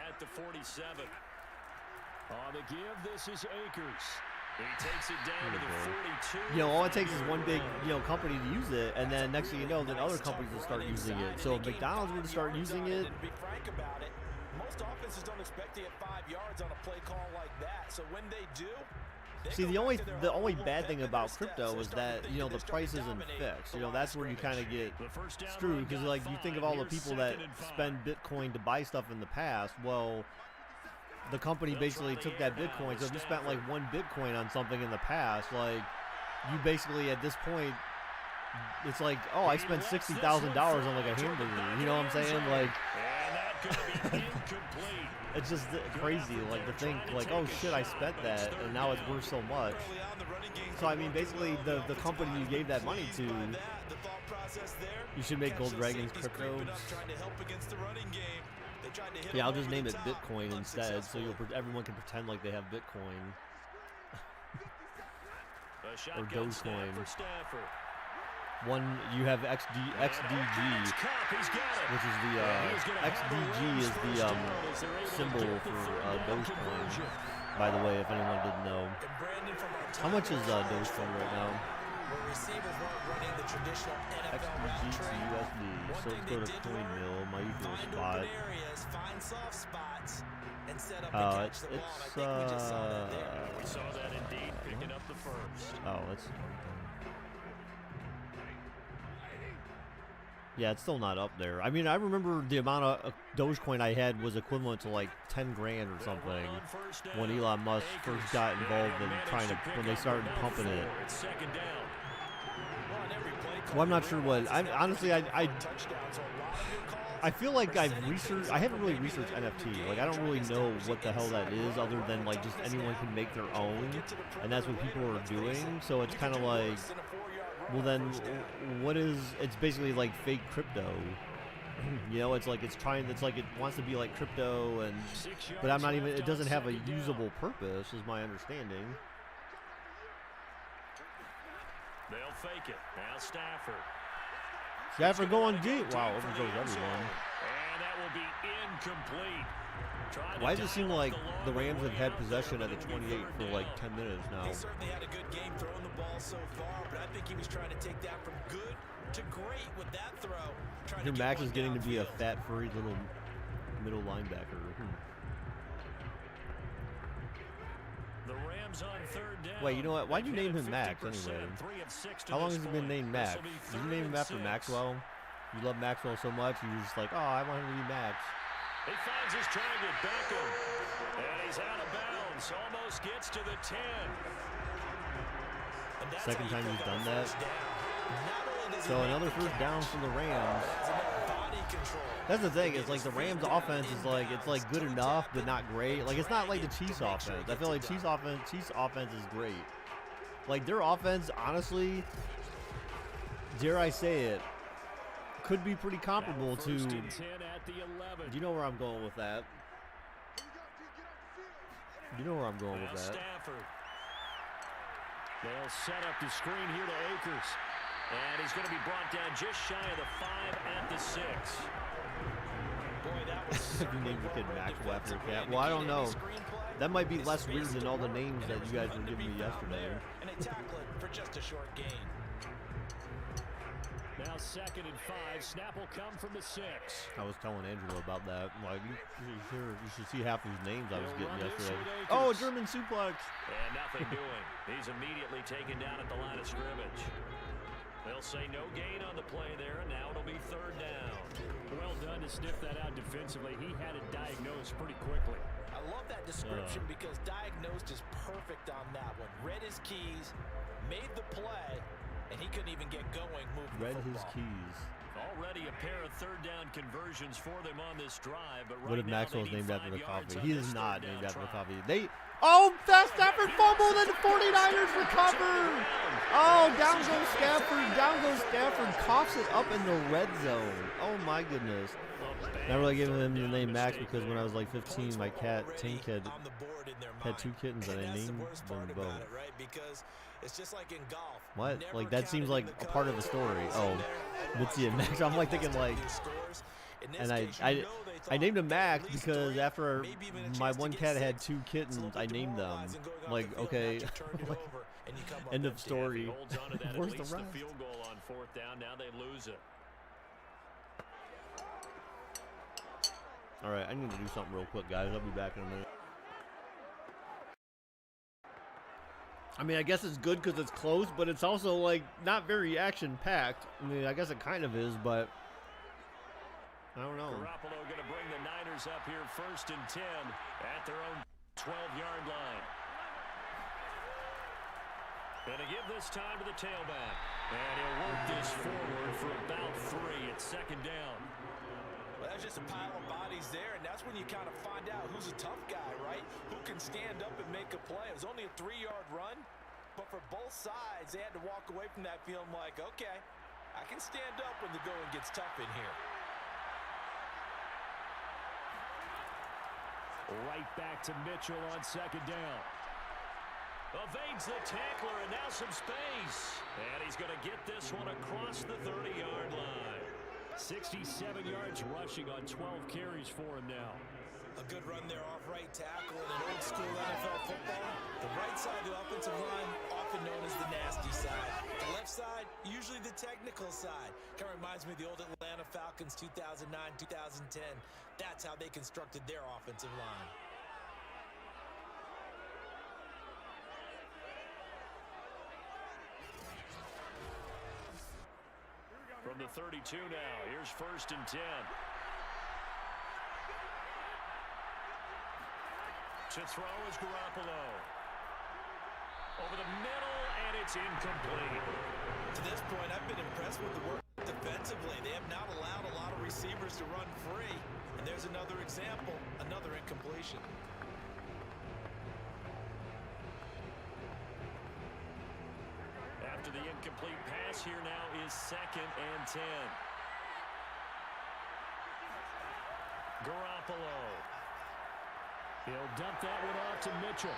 at the 47. On the give, this is Akers. He takes it down to the 42. All it takes is one big, company to use it, and then next thing you know, then other companies will start using it. So if McDonald's were to start using it, be frank about it, most offenses don't expect to get 5 yards on a play call like that. So when they do, see, the only bad thing about crypto is that, the price isn't fixed. That's where you kind of get screwed because, you think of all the people that spend Bitcoin to buy stuff in the past. Well, the company basically took that Bitcoin. So if you spent one Bitcoin on something in the past, you basically at this point, it's oh, I spent $60,000 on a hamburger. You know what I'm saying? It's just crazy, to think, oh shit, I spent that, and now it's worth so much. So I mean, basically, the company you gave that money to, you should make Gold Dragons crypto. Yeah, I'll just name it Bitcoin instead, so everyone can pretend like they have Bitcoin or Dogecoin. One, you have XDG, which is the XDG is the symbol for Dogecoin. By the way, if anyone didn't know, how much is Dogecoin right now? XDG to USD. So let's go to CoinMill, my usual spot. Yeah, it's still not up there. I mean, I remember the amount of Dogecoin I had was equivalent to 10 grand or something when Elon Musk first got involved in when they started pumping it. Well, I'm not sure what. Honestly, I feel like I haven't really researched NFT. I don't really know what the hell that is, other than just anyone can make their own, and that's what people are doing. So it's kind of well, then what is? It's basically fake crypto. You know, it's like it's like it wants to be like crypto, and but I'm not even. It doesn't have a usable purpose, is my understanding. They'll fake it. Now Stafford. Stafford going deep. Wow, overthrows everyone. And that will be incomplete. Why does it seem like the Rams have had possession at the 28 for like 10 minutes now? He certainly had a good game throwing the ball so far, but I think he was trying to take that from good to great with that throw. Your Max is getting to be a fat, furry little middle linebacker. The Rams on third down. Wait, you know what? Why'd you name him Max anyway? How long has he been named Max? Did you name him after Maxwell? You love Maxwell so much, you're just like, oh, I want him to be Max. He finds his target, Beckham. And he's out of bounds. Almost gets to the 10. Second time he's done that. So another first down for the Rams. That's the thing, it's like the Rams offense is like, it's like good enough, but not great. Like, it's not like the Chiefs offense. I feel like Chiefs offense is great. Like, their offense, honestly, dare I say it, could be pretty comparable to. You know where I'm going with that. You know where I'm going with that. Stafford. They'll set up the screen here to Akers. And he's going to be brought down just shy of the 5 at the 6. Boy, that was If you named your kid Maxwell after a cat. Well, I don't know. That might be less weird than all the names that you guys were giving me yesterday. And they tackle it for just a short gain. Now 2nd and 5. Snap will come from the 6. I was telling Angelo about that. Like, you should see half these names I was getting yesterday. Oh, German suplex. And nothing doing. He's immediately taken down at the line of scrimmage. They'll say no gain on the play there, and now it'll be 3rd down. Well done to sniff that out defensively. He had it diagnosed pretty quickly. I love that description because diagnosed is perfect on that one. Read his keys, made the play, and he couldn't even get going moving Read the his football. keys. Already a pair of 3rd down conversions for them on this drive. But right What if now Maxwell's they need named after the 5 yards coffee? on He this is not 3rd named down after the try. coffee. That Stafford fumbled and the 49ers recover. Oh, down goes Stafford. Down goes Stafford. Coughs it up in the red zone. Oh my goodness. Not really giving him the name Max because when I was like 15, my cat Tink had 2 kittens and I named them both. Because it's just like in golf. What? Like that seems like a part of the story. Oh, Mitzi and Max. I'm like thinking like, and I named him Max because after my one cat had 2 kittens, I named them. Like, okay, end of story. Where's the rest? Field goal on 4th down. Now they lose it. All right, I need to do something real quick, guys. I'll be back in a minute. I mean, I guess it's good because it's close, but it's also like not very action-packed. I mean, I guess it kind of is, but I don't know. Garoppolo going to bring the Niners up here 1st and 10 at their own 12-yard line. And to give this time to the tailback. And he'll work this forward for about 3 at 2nd down. Well, that's just a pile of bodies there, and that's when you kind of find out who's a tough guy, right? Who can stand up and make a play. It was only a 3-yard run, but for both sides, they had to walk away from that feeling like, okay, I can stand up when the going gets tough in here. Right back to Mitchell on 2nd down. Evades the tackler, and now some space. And he's going to get this one across the 30-yard line. 67 yards rushing on 12 carries for him now. A good run there off right tackle in an old school NFL football. The right side of the offensive line, often known as the nasty side. The left side, usually the technical side. Kind of reminds me of the old Atlanta Falcons 2009, 2010. That's how they constructed their offensive line. From the 32 now, here's 1st and 10. To throw is Garoppolo. Over the middle, and it's incomplete. To this point, I've been impressed with the work defensively. They have not allowed a lot of receivers to run free. And there's another example, another incompletion. After the incomplete pass, here now is 2nd and 10. He'll dump that one off to Mitchell.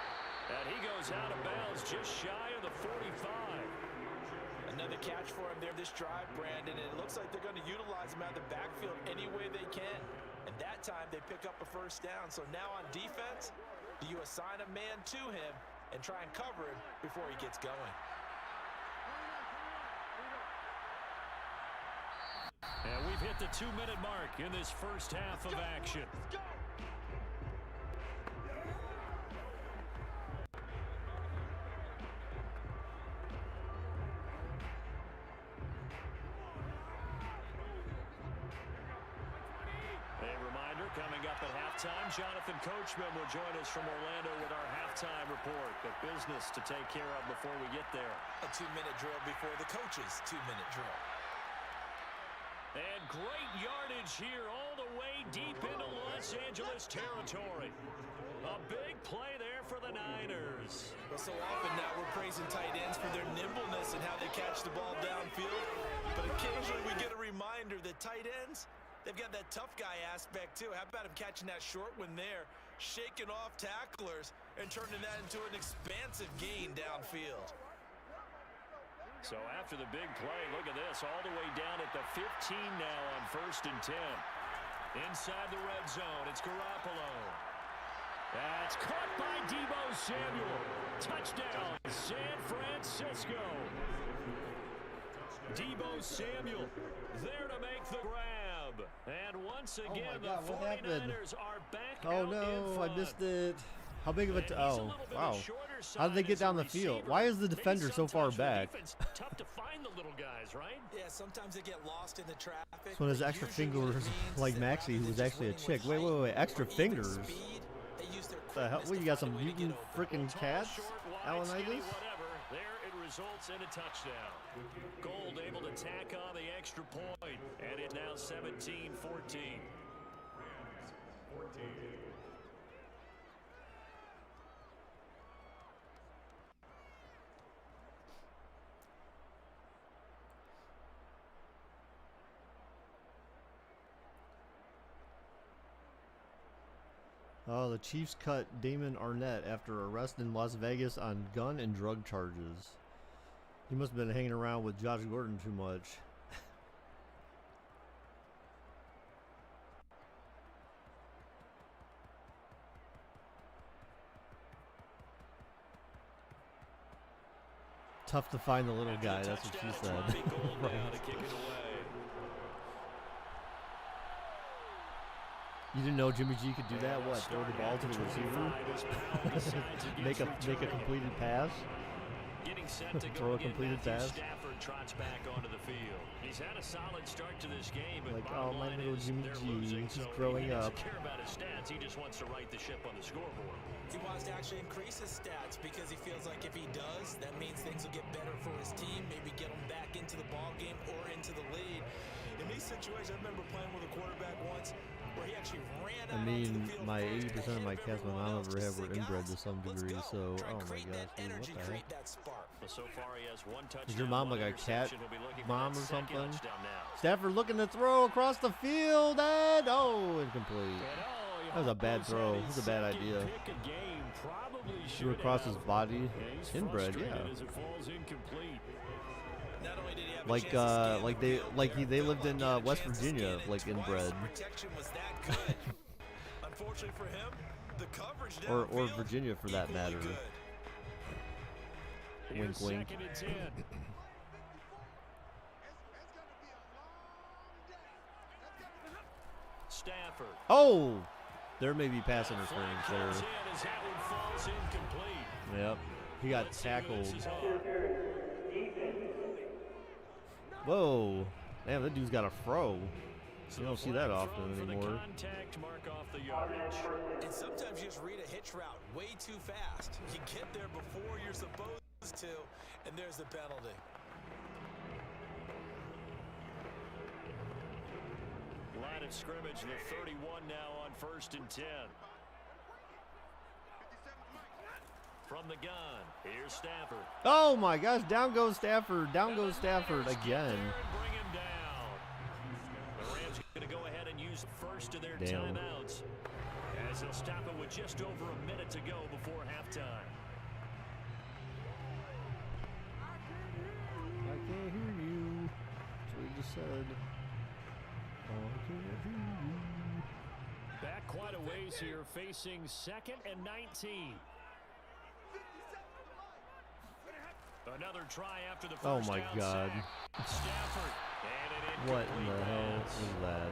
And he goes out of bounds just shy of the 45. Another catch for him there this drive, Brandon. And it looks like they're going to utilize him out of the backfield any way they can. And that time they pick up a first down. So now on defense, do you assign a man to him and try and cover him before he gets going? And we've hit the 2-minute mark in this first half of action. Coming up at halftime, Jonathan Coachman will join us from Orlando with our halftime report. But business to take care of before we get there. A 2-minute drill before the coach's 2-minute drill. And great yardage here all the way deep into Los Angeles territory. A big play there for the Niners. Well, so often now we're praising tight ends for their nimbleness and how they catch the ball downfield. But occasionally we get a reminder that tight ends, they've got that tough guy aspect, too. How about him catching that short one there, shaking off tacklers, and turning that into an expansive gain downfield? So after the big play, look at this, all the way down at the 15 now on 1st and 10. Inside the red zone, it's Garoppolo. That's caught by Deebo Samuel. Touchdown, San Francisco. Deebo Samuel there to make the grab. And once again, God, the 49ers are back out Oh in no, front. I missed it. How big of a... And he's a Oh, little bit wow. shorter How did they side get as a down the field? receiver. Why is the Maybe defender so far sometimes for back? defense, tough to find the little guys, right? Yeah, sometimes they get lost in the traffic. So when his but extra usually what it fingers, means like is that Maxie, rather who was than actually a just chick. winning Wait, with height extra or even fingers. speed, they use their The hell? quickness What, to you got find some a way to get mutant open. freaking Tall, cats? short, wide, Alanitis? skinny, whatever. There it results in a touchdown. Gold able to tack on the extra point, and it's now 17-14. Oh, the Chiefs cut Damon Arnett after arrest in Las Vegas on gun and drug charges. He must have been hanging around with Josh Gordon too much. Tough to find the little guy, that's what she said. Right. You didn't know Jimmy G could do that? What? Throw the ball to the receiver? make a completed pass? Throw a completed pass? Stafford trots back onto the field. He's had a solid start to this game, but Like, bottom oh, my line little is Jimmy they're G, losing, he's so growing he doesn't up. care about his stats. He just wants to right the ship on the scoreboard. He wants to actually increase his stats because he feels like if he does, that means things will get better for his team, maybe get him back into the ball game or into the lead. In these situations, I remember playing with a quarterback once where he actually ran out onto the field My first 80% of my ahead cats my everyone mom else, ever had just were to say, inbred "Guys, to some let's degree, go." so Try and oh my create gosh, that dude, energy, what the create heck? that spark. But so far, he has one touchdown. Is your mom like a cat He'll be looking for mom that or second something? touchdown now. Stafford looking to throw across the field and oh, incomplete. And, oh, he That was a bad almost throw. had It was his a bad second idea. pick a game. Probably Threw should across have. his body. And he's Inbred, frustrated yeah. as it falls incomplete. Not only did he have a Like chance to scan like the they field like there, they felt lived in he had a West chance to Virginia, scan it like twice. inbred. The protection was that good. Unfortunately for him, the coverage Or downfield, Virginia for that equally matter. good. Wink, Here's wink. 2nd and 10. Stafford. Oh, there may be pass interference Flag there. comes in as that one falls incomplete. Yep, he got Let's see who tackled. this is on. Whoa, damn, that dude's got a fro. So You don't the see that flag often thrown for the anymore. contact, mark off the yardage. And sometimes you just read a hitch route way too fast. You get there before you're supposed to, and there's the penalty. Line of scrimmage, the 31 now on 1st and 10. From the gun, here's Stafford. Oh my gosh, down goes Stafford. Down goes Stafford Niners get again. there and bring him down. The Rams are going to go ahead and use the first of their Damn. timeouts, as they'll stop it with with just over a minute to go before halftime. I can't hear you. That's what he just said. Oh, I can't hear you. Back quite a ways here, facing 2nd and 19. Another try after the first Oh my down God. sack. Stafford. And an What in the incomplete hell pass. is that?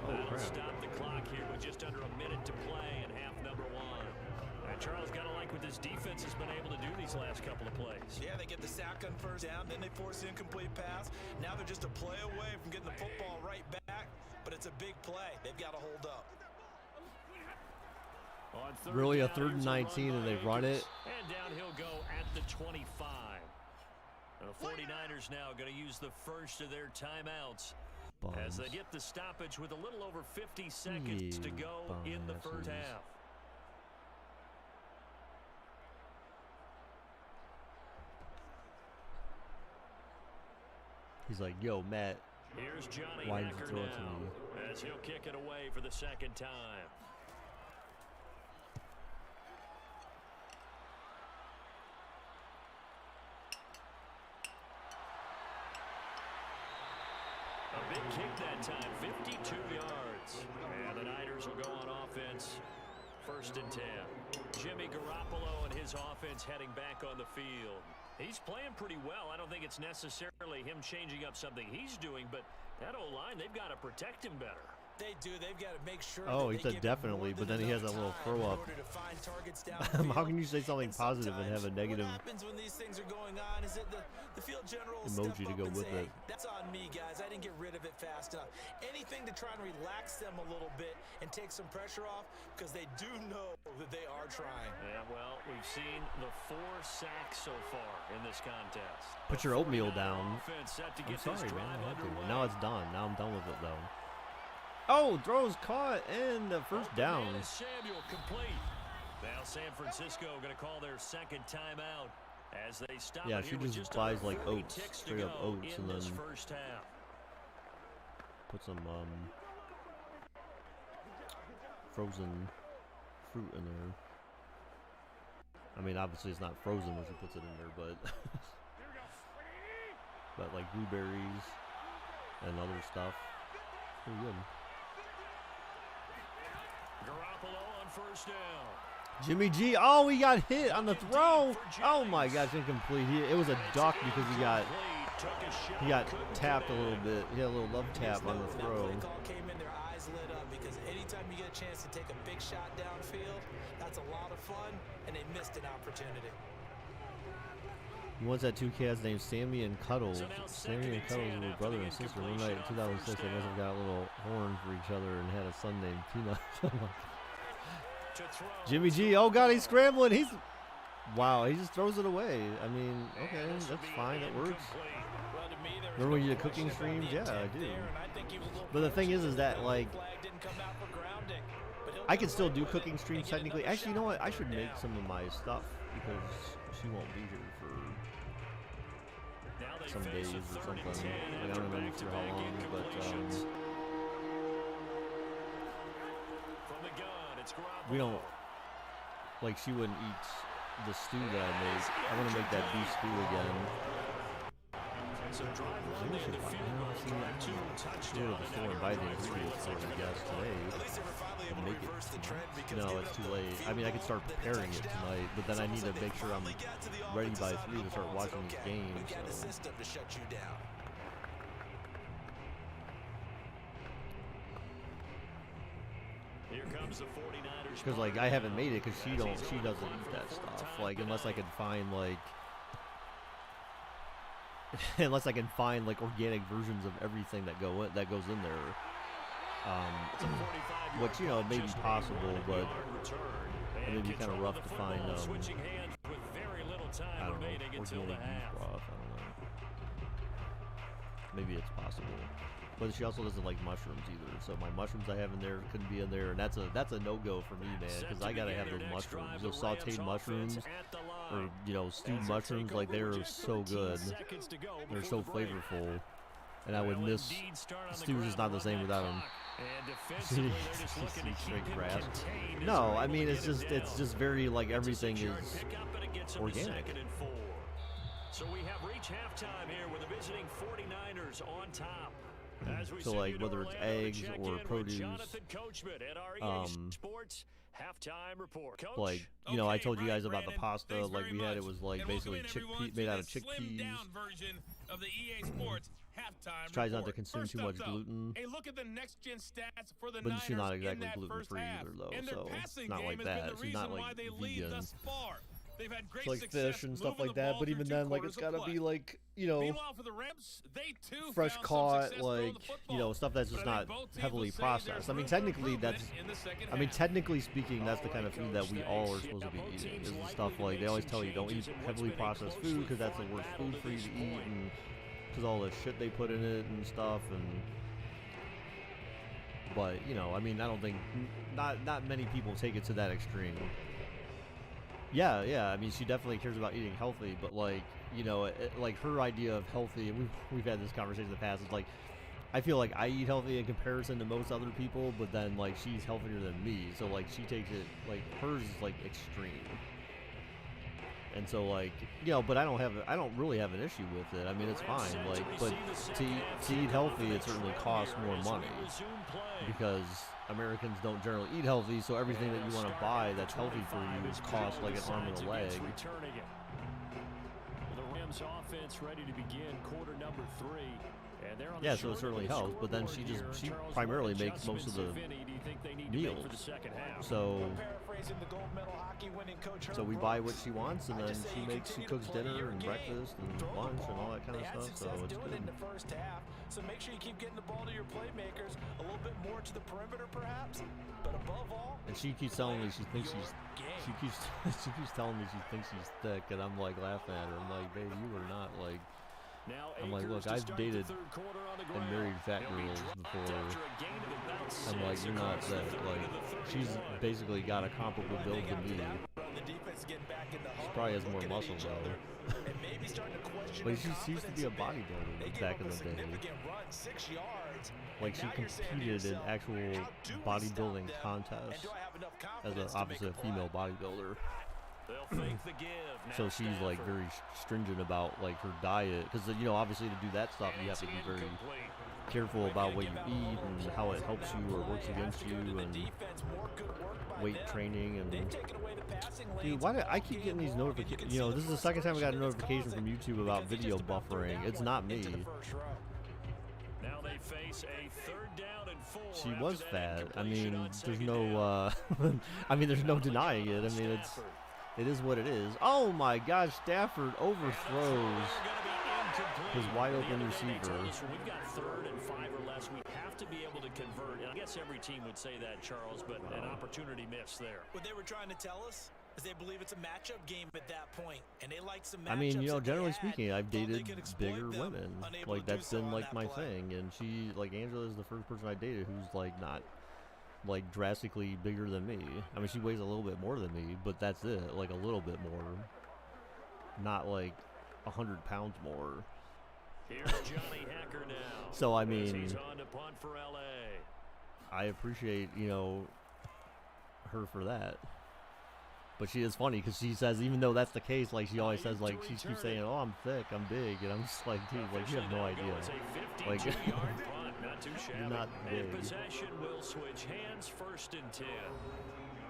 Oh That'll crap. stop the clock here with just under a minute to play in half number 1. And Charles, got to like what this defense has been able to do these last couple of plays. Yeah, they get the sack on first down, then they force the incomplete pass. Now they're just a play away from getting the football right back, but it's a big play. They've got to hold up. Really, a 3rd and 19 and they run it? And down he'll go at the 25. And the 49ers now going to use the first of their timeouts as they get the stoppage with a little over 50 seconds to go in the first half. He's like, yo, Matt, Here's Johnny why did you Hacker throw it to now me? as he'll kick it away for the 2nd time. A big kick that time, 52 yards. And the Niners will go on offense, 1st and 10. Jimmy Garoppolo and his offense heading back on the field. He's playing pretty well. I don't think it's necessarily him changing up something he's doing, but that O-line, they've got to protect him better. They do. They've got to make sure. Oh, he said definitely, but then he has that little throw up. How can you say something positive and have a negative what happens when these things are going on is that the field general emoji to go with it? That's on me, guys. I didn't get rid of it fast enough. Anything to try and relax them a little bit and take some pressure off, because they do know that they are trying. Yeah, well, we've seen the 4 sacks so far in this contest. Put your oatmeal down. Set to I'm get sorry, this man. drive I had to. underway. Now it's done. Now I'm done with it, though. Oh, throws caught and the first down. Man is Samuel complete. Now San Francisco going to call their 2nd timeout as they stop. Yeah, it she here with just under buys like 40 oats, ticks to straight up go oats, in and this then first half. put some frozen fruit in there. I mean, obviously it's not frozen when she puts it in there, but but like blueberries and other stuff. Pretty good. Garoppolo on first down. Jimmy G. Oh, he got hit on the throw. Oh my gosh, incomplete. It was a duck because he got tapped a little bit. He had a little love tap on the throw. That play call came in, their eyes lit up, because anytime you get a chance to take a big shot downfield, that's a lot of fun, and they missed an opportunity. He once had 2 cats named Sammy and Cuddles. Sammy and Cuddles were brother and sister. One night in 2006, they must have got a little horn for each other and had a son named Peanut. Jimmy G. Oh God, he's scrambling. Wow, he just throws it away. I mean, okay, that's fine. That works. Remember when you did cooking streams? Yeah, I do. But the thing is that like, I can still do cooking streams technically. Actually, you know what? I should make some of my stuff because she won't be here for some days or something. Like, I don't remember for how long, but we don't, like, she wouldn't eat the stew that I made. I want to make that beef stew again. So drive one Maybe I there, should the buy field it. goal See, drive, 2 go to touchdowns. the store and buy the ingredients for it, I guess, today. At least they were finally able to Make it reverse the trend, tonight. because No, giving it's up too the late. I field mean, I could goal start and then the preparing it touchdown. tonight, but then I need to It's almost make sure I'm like they finally got to the ready offensive by side of 3 to the start ball and watching said, this okay, game. we've got a So. system to shut you down. Here comes the 49ers. Because like I haven't made it because she doesn't eat that stuff. Like unless I can find like unless I can find like organic versions of everything that goes in there. Which, you know, it may be possible, but it may be kind of rough to find. I don't know, organic beef broth. I don't know. Maybe it's possible. But she also doesn't like mushrooms either, so my mushrooms I have in there couldn't be in there, and that's a no-go for me, man, because I gotta have those mushrooms, those sautéed mushrooms, or stewed mushrooms. Like, they're so good, they're so flavorful, and I would miss stews is not the same without them. And defensively, they're just looking to keep him contained. No, I mean it's just very like everything is organic. So we have reached halftime here with the visiting 49ers on top. So like whether it's eggs or produce, Sports halftime report. Coach, like you know, I told you guys about the pasta. Like we had, it was like basically chickpea, made out of chickpeas. Of the EA Sports halftime Tries not to report. consume First too up, much though, gluten. a look at the next gen stats for the But Niners she's not in exactly that gluten first free half. either, though. And their So passing it's not game like has that. been the She's not reason like why they lead vegan. thus far. They've had great It's like success fish and stuff moving like the that. ball But through even two then, like quarters it's gotta of be play. like you know, Meanwhile, for the Rams, they too fresh found some caught, success throwing like the football. you know, stuff that's just But I not think both teams heavily will say processed. there's I mean, room for technically improvement that's. in the second I mean, half. technically speaking, that's the kind of food that we all are Thanks. supposed to be Both eating. teams Is the likely stuff to like make they always some tell you don't eat changes in what's heavily been a processed closely food because that's the fought worst battle food to for you this to eat, point. and because all the shit they put in it and stuff. And but you know, I mean, I don't think not many people take it to that extreme. Yeah. I mean, she definitely cares about eating healthy, but like, you know, like her idea of healthy, and we've had this conversation in the past. It's like, I feel like I eat healthy in comparison to most other people, but then like she's healthier than me, so like she takes it like hers is like extreme. And so like, you know, but I don't really have an issue with it. I mean, it's fine. Like, but to eat healthy, it certainly costs more money because Americans don't generally eat healthy. So everything that you want to buy that's healthy for you costs like an arm and a leg. The Rams offense ready to begin quarter number 3. And they're on Yeah, the so it certainly helps. But then she primarily makes most of the meals. So we buy what she wants, and then she cooks dinner and breakfast and lunch and all that kind of stuff. So it's good. In the first half, so make sure you keep getting the ball to your playmakers a little bit more to the perimeter, perhaps. But above all, And she keeps telling me she keeps telling me she thinks she's thick, and I'm like laughing at her. I'm like, baby, you are not like. I'm like, look, I've dated and married fat girls before. I'm like, you're not that. Like, she's basically got a comparable build to me. She probably has more muscle though. But she used to be a bodybuilder back in the day. Like she competed in actual bodybuilding contests as obviously a female bodybuilder. So she's like very stringent about like her diet because you know obviously to do that stuff you have to be very careful about what you eat and how it helps you or works against you and weight training and dude, why do I keep getting these notifications? You know, this is the second time I got a notification from YouTube about video buffering. It's not me. Now they face a 3rd down and 4. She was fat. I mean, there's no I mean there's no denying it. I mean it is what it is. Oh my gosh, Stafford overthrows his wide open receiver. We've got 3rd and 5 or less. We have to be able to convert. And I guess every team would say that, Charles, but an opportunity missed there. What they were trying to tell us is they believe it's a matchup game at that point, and they like some matchups. I mean, you know, that they generally had, speaking, I've thought they dated could exploit bigger them, women. unable Like to do that's so been on like that my play. thing, and she like Angela is the first person I dated who's like not like drastically bigger than me. I mean, she weighs a little bit more than me, but that's it, like a little bit more. Not like 100 pounds more. Here's Johnny Hacker now. So I mean, He's on to punt for LA. I appreciate, you know, her for that. But she is funny because she says, even though that's the case, like she always says, like she keeps saying, "Oh, I'm thick, I'm big," and I'm just like, dude, like you have no idea. Like you're not big. And possession will switch hands, 1st and 10.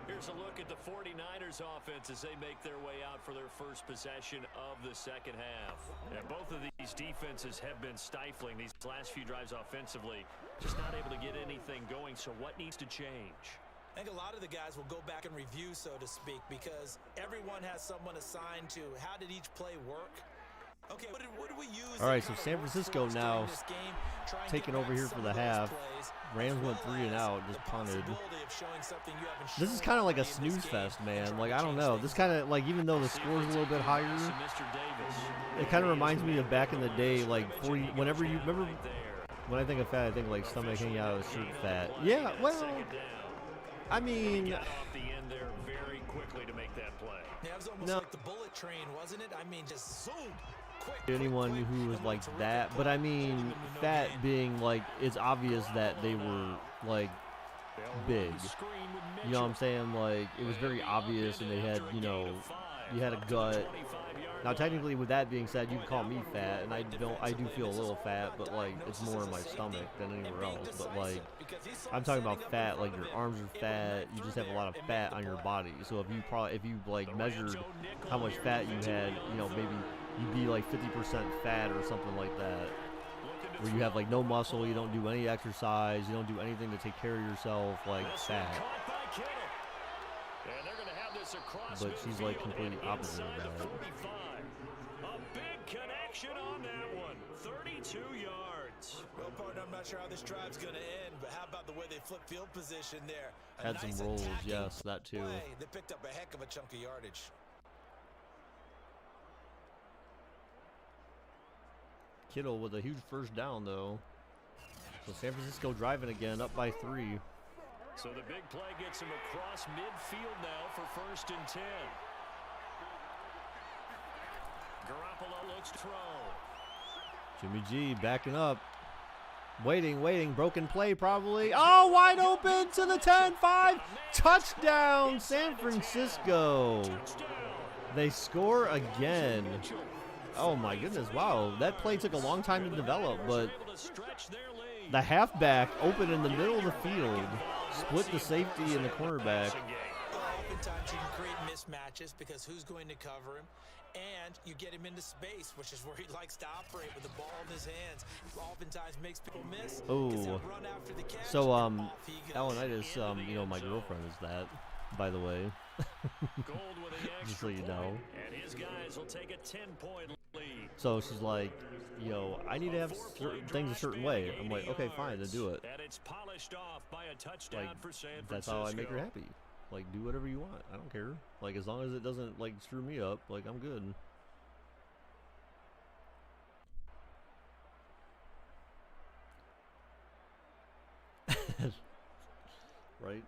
Here's a look at the 49ers offense as they make their way out for their first possession of the second half. And both of these defenses have been stifling these last few drives offensively. Just not able to get anything going, so what needs to change? I think a lot of the guys will go back and review, so to speak, because everyone has someone assigned to how did each play work. Okay, what did we use? All right, so San Francisco now taking over here for the half. Rams went 3 and out, just punted. This is kind of like a snooze fest, man. Like, I don't know. This kind of, like, even though the score's a little bit higher, it kind of reminds me of back in the day, like, whenever you remember, when I think of fat, I think, like, stomach hanging out of his shirt fat. Yeah, well, I mean, Got off the end there very quickly to make that play. Yeah, it was almost like the bullet train, wasn't it? I mean, just zoom. anyone who was like that, but I mean, fat being like, it's obvious that they were like big. You know what I'm saying? Like, it was very obvious, and they had, you know, you had a gut. Now, technically, with that being said, you can call me fat, and I do feel a little fat, but like, it's more in my stomach than anywhere else. But like, I'm talking about fat, like your arms are fat, you just have a lot of fat on your body. So if you like measured how much fat you had, you know, maybe you'd be like 50% fat or something like that. Where you have like no muscle, you don't do any exercise, you don't do anything to take care of yourself, like fat. But she's like completely opposite of that. A big connection on that one. 32 yards. Well, partner, I'm not sure how this drive's going to end, but how about the way they flip field position there? Had some rolls, yes, that too. They picked up a heck of a chunk of yardage. Kittle with a huge first down, though. So San Francisco driving again, up by 3. So the big play gets him across midfield now for 1st and 10. Garoppolo looks to throw. Jimmy G backing up. Waiting. Broken play probably. Oh, wide open to the 10-5. Touchdown, San Francisco. They score again. Oh, my goodness. Wow. That play took a long time to develop, but the halfback open in the middle of the field, split the safety and the cornerback. Oftentimes you can create mismatches because who's going to cover him, and you get him into space, which is where he likes to operate with the ball in his hands. Oftentimes makes people miss. Oh, so Alanitis, you know, my girlfriend is that, by the way. Just so you know. And his guys will take a 10-point lead. So she's like, yo, I need to have certain things a certain way. I'm like, okay, fine, then do it. And it's polished off by a touchdown for San Francisco. That's how I make her happy. Like, do whatever you want. I don't care. Like, as long as it doesn't like screw me up, like I'm good. Right?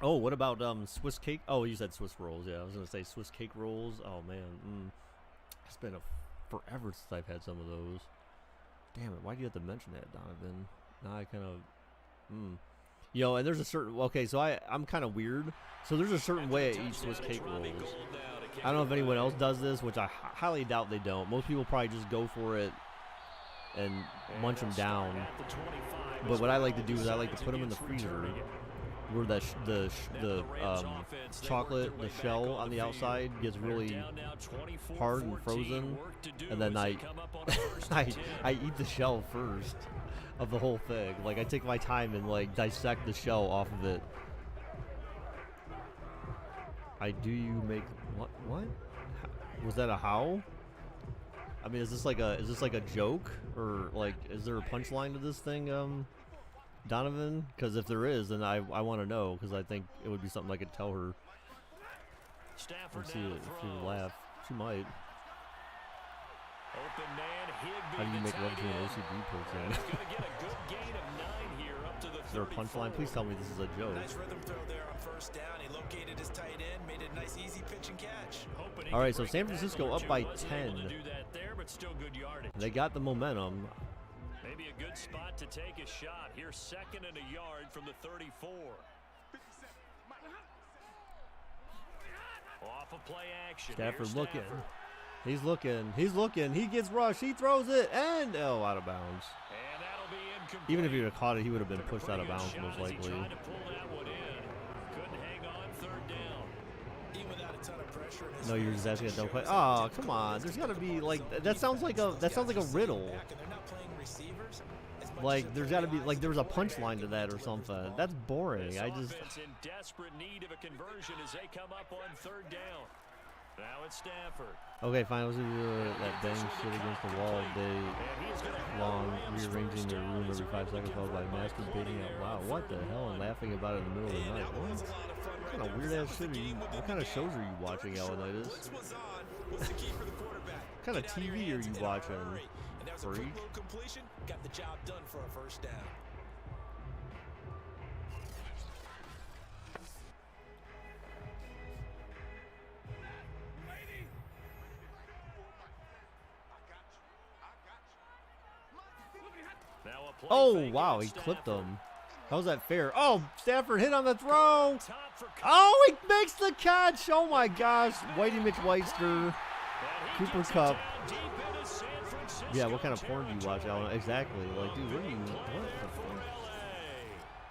Oh, what about Swiss cake? Oh, you said Swiss rolls. Yeah, I was gonna say Swiss cake rolls. Oh man, it's been forever since I've had some of those. Damn it! Why do you have to mention that, Donovan? Now I kind of, you know. And there's a certain. Okay, so I'm kind of weird. So there's a certain way I eat Swiss cake rolls. I don't know if anyone else does this, which I highly doubt they don't. Most people probably just go for it and munch them down. But what I like to do is I like to put them in the freezer, where the chocolate, the shell on the outside gets really hard and frozen, and then I eat the shell first of the whole thing. Like, I take my time and like dissect the shell off of it. Do you make what? Was that a how? I mean, is this like a joke, or like is there a punchline to this thing, Donovan? Because if there is, then I want to know, because I think it would be something I could tell her. Stafford See it, if she would laugh. She might. Open man, How do you make love to an OCD person? Is there a punchline? Please tell me this is a joke. Nice rhythm throw there on 1st down. He located his tight end, made a nice easy pitch and catch. All right, so San Francisco up by 10. They got the momentum. Maybe a good spot to take a shot. Here's 2nd and a yard from the 34. Off of play action. Stafford looking. He's looking. He gets rushed. He throws it, and out of bounds. And that'll be incomplete. Even if he would have caught it, he would have been pushed out of bounds most likely. Couldn't hang on 3rd down. Even without a ton of pressure in his No, you're just asking a dumb question. Oh, come on. There's got to be like that sounds like a riddle. They're not playing receivers. Like there's got to be like there was a punchline to that or something. That's boring. I just in desperate need of a conversion as they come up on 3rd down. Now it's Stafford. Okay, fine. Let's do that bang shit against the wall all day long, rearranging their room every 5 seconds, followed by masturbating out loud. What the hell? And laughing about it in the middle of the night. What kind of weird ass shit are you? What kind of shows are you watching, Alanitis? What kind of TV are you watching? Freak. Got the job done for a 1st down. play Oh, fake wow, on he clipped Stafford. him. How's that fair? Oh, Stafford hit on the throw. Top for Oh, he makes the catch. Oh, my gosh. Whitey McWeister. And he Cooper gets it Kupp. down deep into San Francisco Yeah, what kind of porn do you watch, territory. Alan? Exactly. Like, dude, what are you... What the fuck?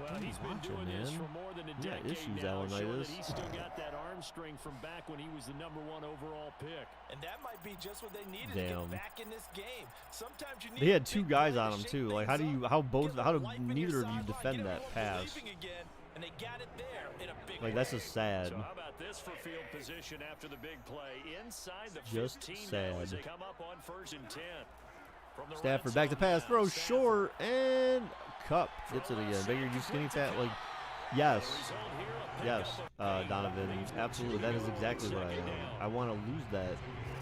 Well, What are you he's been watching, doing this man? for more than a You got decade issues, now, showing that Alanitis. he's still got that arm strength from back when he was the #1 overall pick. And that might be just what they needed to Damn. get back in this game. Sometimes you need They had a two big guys play on to him, shake too. Like, things how do you... up, How both... get How do life in your neither of you sideline, defend get that everyone pass? believing again, and they got it there in a big Like, way. that's just sad. So how about this for field position after the big play? Inside the Just 15 now as sad. they come up on 1st and 10. From the Stafford red back to zone pass, now, throws Stafford. short, and Kupp gets it again. Bigger, you skinny fat, like, yes, Result here, a yes, pickup of 9 Donovan, yards. absolutely. That is exactly what I Second am. down. I want to lose that.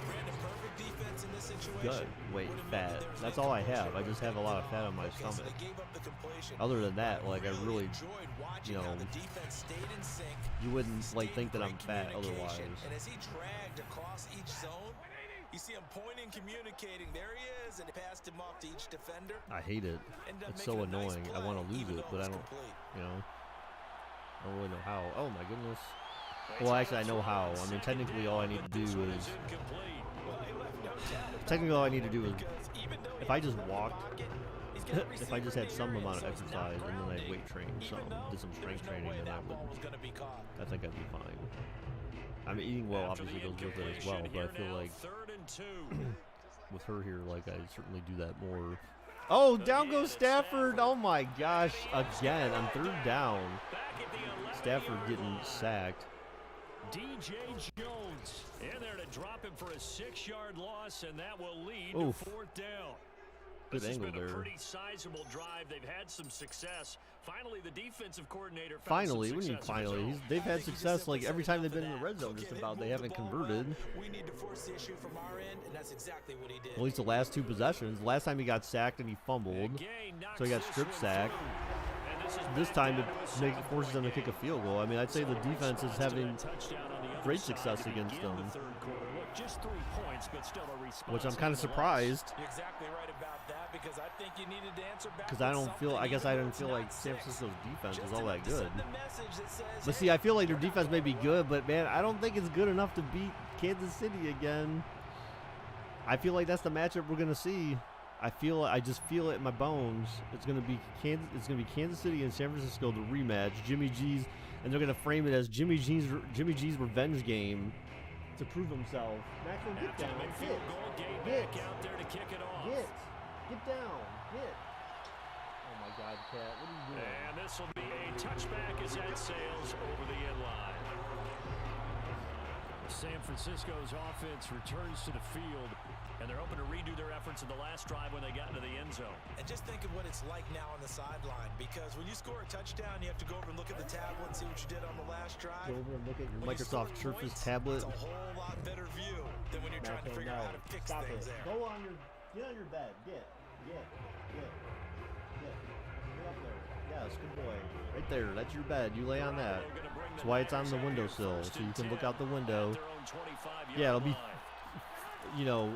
Brandon, perfect defense in this situation Good. Wait, would have fat. meant that there was That's no all I have. I conversion. just have a lot of fat on my Okay, so stomach. they gave up the completion. Other than that, like, I really, enjoyed watching you know, how the defense stayed in sync, you wouldn't, like, stayed think that in I'm great fat communication. otherwise. And as he dragged across each zone, you see him pointing, communicating. There he is, and he passed him off to each defender. I hate it. Ended up It's so making a nice annoying. I play, want to lose even it, though but I was don't, complete. you know, I don't really know how. Oh, my goodness. Well, actually, I know how. I mean, technically, all I need to do is, Well, he left no doubt about technically, all I need to do is, because even though he if I was just in the walked, pocket, he's got a if I just receiver had some in the amount of area, so he's not exercise and then I grounding, weight trained even some, though did some there strength was no training, way then I that ball would, was gonna be caught. I think I'd be fine. I mean, eating well obviously goes with it as well, but I feel like 3rd and 2. with her here, like, I certainly do that more. Oh, down goes Stafford. Oh my gosh, again on 3rd down. Back at the 11 Stafford yard getting line. sacked. DJ Jones in there to drop him for a 6-yard loss, and that will lead Oof. to 4th down. Good This has angle been a there. pretty sizable drive. They've had some success. Finally, the defensive coordinator found Finally, some what do you mean success of his finally? own. They've I had think you just success simply like every said time they've enough been in of the red that. zone. Just Okay, about they moved haven't the ball converted. well. We need to force the issue from our end, and that's exactly what he did. At least the last 2 possessions. Last time he got sacked and he fumbled. Gay knocks So he got this strip one sacked. through. And this is This back time down it to a second forces them to point kick a game. field goal. I mean, I'd say the defense is Response to having, that touchdown on the other great side success to against begin them. the 3rd quarter. Look, just 3 points, but still a response. which I'm kind of nonetheless. surprised. You're exactly right about that because I think you needed to answer back. Because I with don't feel, something, I guess even I though didn't it's feel not like San six. Francisco's defense Just was all that enough to good. send a message that says, But hey, see, I feel like their defense may be good, but man, I don't think it's good enough to beat Kansas City again. I feel like that's the matchup we're gonna see. I just feel it in my bones. It's gonna be Kansas City and San Francisco, the rematch. Jimmy G's, and they're gonna frame it as Jimmy G's revenge game to prove himself. Maxwell, get After down, the get, midfield goal, Gay get, back out there to kick it off. get down, get. Oh my God, Cat, what are you doing? And this will be a touchback as that sails over the end line. San Francisco's offense returns to the field, and they're hoping to redo their efforts in the last drive when they got into the end zone. And just think of what it's like now on the sideline because when you score a touchdown, you have to go over and look at the tablet and see what you did on the last drive. Go over and look at your When you score Microsoft Surface points, tablet. It's a whole lot better view than when you're trying to figure out how to fix Stop things it. there. Go on get on your bed. Get up there. Yes, good boy. Right there. That's your bed. You lay on that. That's why it's on the windowsill, so you can look out the window. Yeah, it'll be, you know,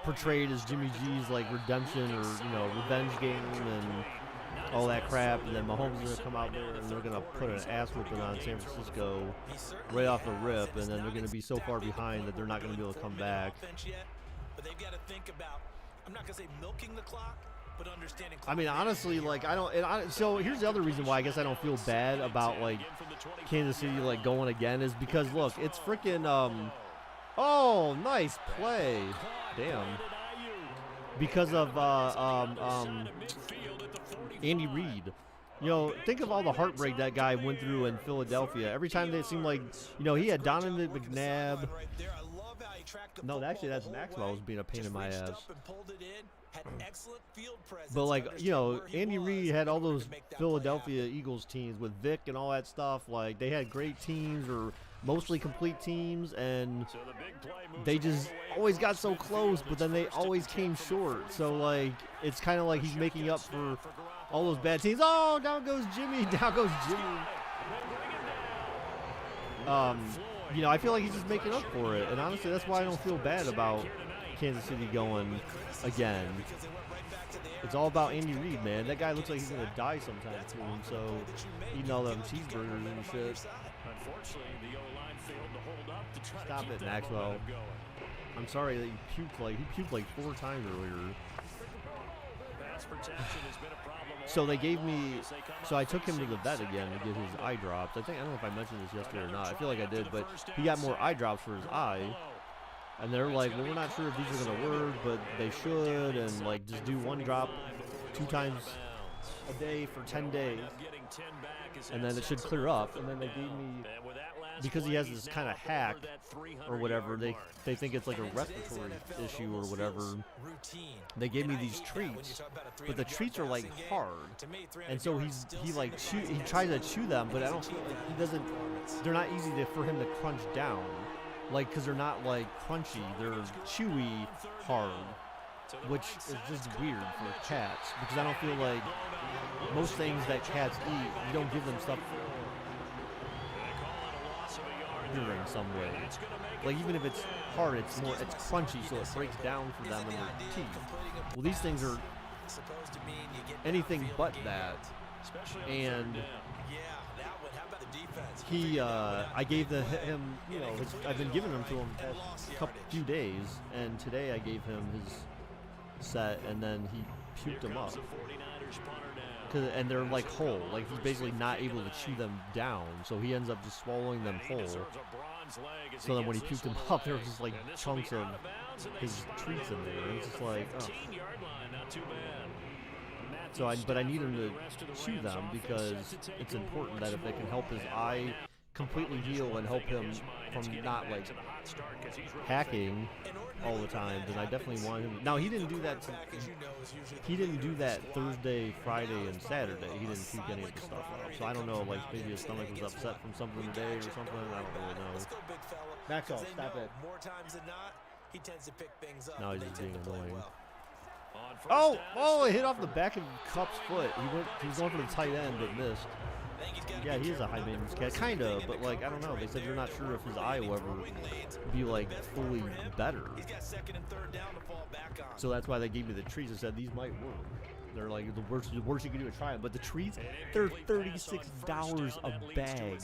portrayed as Jimmy G's like redemption or, you know, revenge game and all that crap, and then Mahomes is gonna come out there and they're gonna put an ass whooping on San Francisco right off the rip, and then they're gonna be so far behind that they're not gonna be able to come back. But they've got to think about, I'm not gonna say milking the clock, but understanding. I mean, honestly, like so here's the other reason why I guess I don't feel bad about like Kansas City like going again is because look, it's freaking oh, nice play. Damn. Because of Andy Reid. You know, think of all the heartbreak that guy went through in Philadelphia. Every time they seemed like, you know, he had Donovan McNabb. No, actually, that's Maxwell was being a pain in my ass. But like, you know, Andy Reid had all those Philadelphia Eagles teams with Vic and all that stuff. Like, they had great teams or mostly complete teams, and they just always got so close, but then they always came short. So like, it's kind of like he's making up for all those bad teams. Oh, down goes Jimmy. Down goes Jimmy. You know, I feel like he's just making up for it, and honestly, that's why I don't feel bad about Kansas City going again. Because they went right back to the air. It's all about Andy Reid, man. That guy looks like he's gonna die sometime soon. So eating all them cheeseburgers and shit. Unfortunately, the O-line failed to hold up to try Stop to keep it, that Maxwell. momentum going. I'm sorry that he puked like 4 times earlier. Pass protection has been a problem all So they night gave long me, as they come so out I took him to the facing vet second again to get and his long. eye drops. I don't know if I mentioned this yesterday or not. I feel like I did, but he got more eye drops for his eye. And they're like, well, we're not sure if these are gonna work, but they should, and like just do 1 drop 2 times a day for 10 days, and then it should clear up. And then they gave me, because he has this kind of hack or whatever, they think it's like a respiratory issue or whatever. They gave me these treats, but the treats are like hard, and so he tries to chew them, but I don't feel like he doesn't. They're not easy for him to crunch down, like because they're not like crunchy. They're chewy, hard, which is just weird for cats because I don't feel like most things that cats eat, you don't give them stuff in some way. Like even if it's hard, it's crunchy, so it breaks down for them in their teeth. Well, these things are anything but that. And I gave him, I've been giving them to him the past few days, and today I gave him his set, and then he puked them up. And they're like whole, like he's basically not able to chew them down, so he ends up just swallowing them whole. So then when he puked them up, there was just like chunks of his treats in there, and it's just like, oh. So but I need him to chew them because it's important that if they can help his eye completely heal and help him from not like hacking all the time, then I definitely want him. Now he didn't do that. He didn't do that Thursday, Friday, and Saturday. He didn't puke any of the stuff up. So I don't know. Like maybe his stomach was upset from something today or something. I don't really know. Maxwell, stop it. Now he's just being annoying. Oh! It hit off the back of Cup's foot. He was going for the tight end, but missed. Yeah, he is a high maintenance cat, kinda, but like I don't know. They said they're not sure if his eye will ever be like fully better. So that's why they gave me the treats. They said these might work. They're like the worst you can do is try it. But the treats, they're $36 a bag,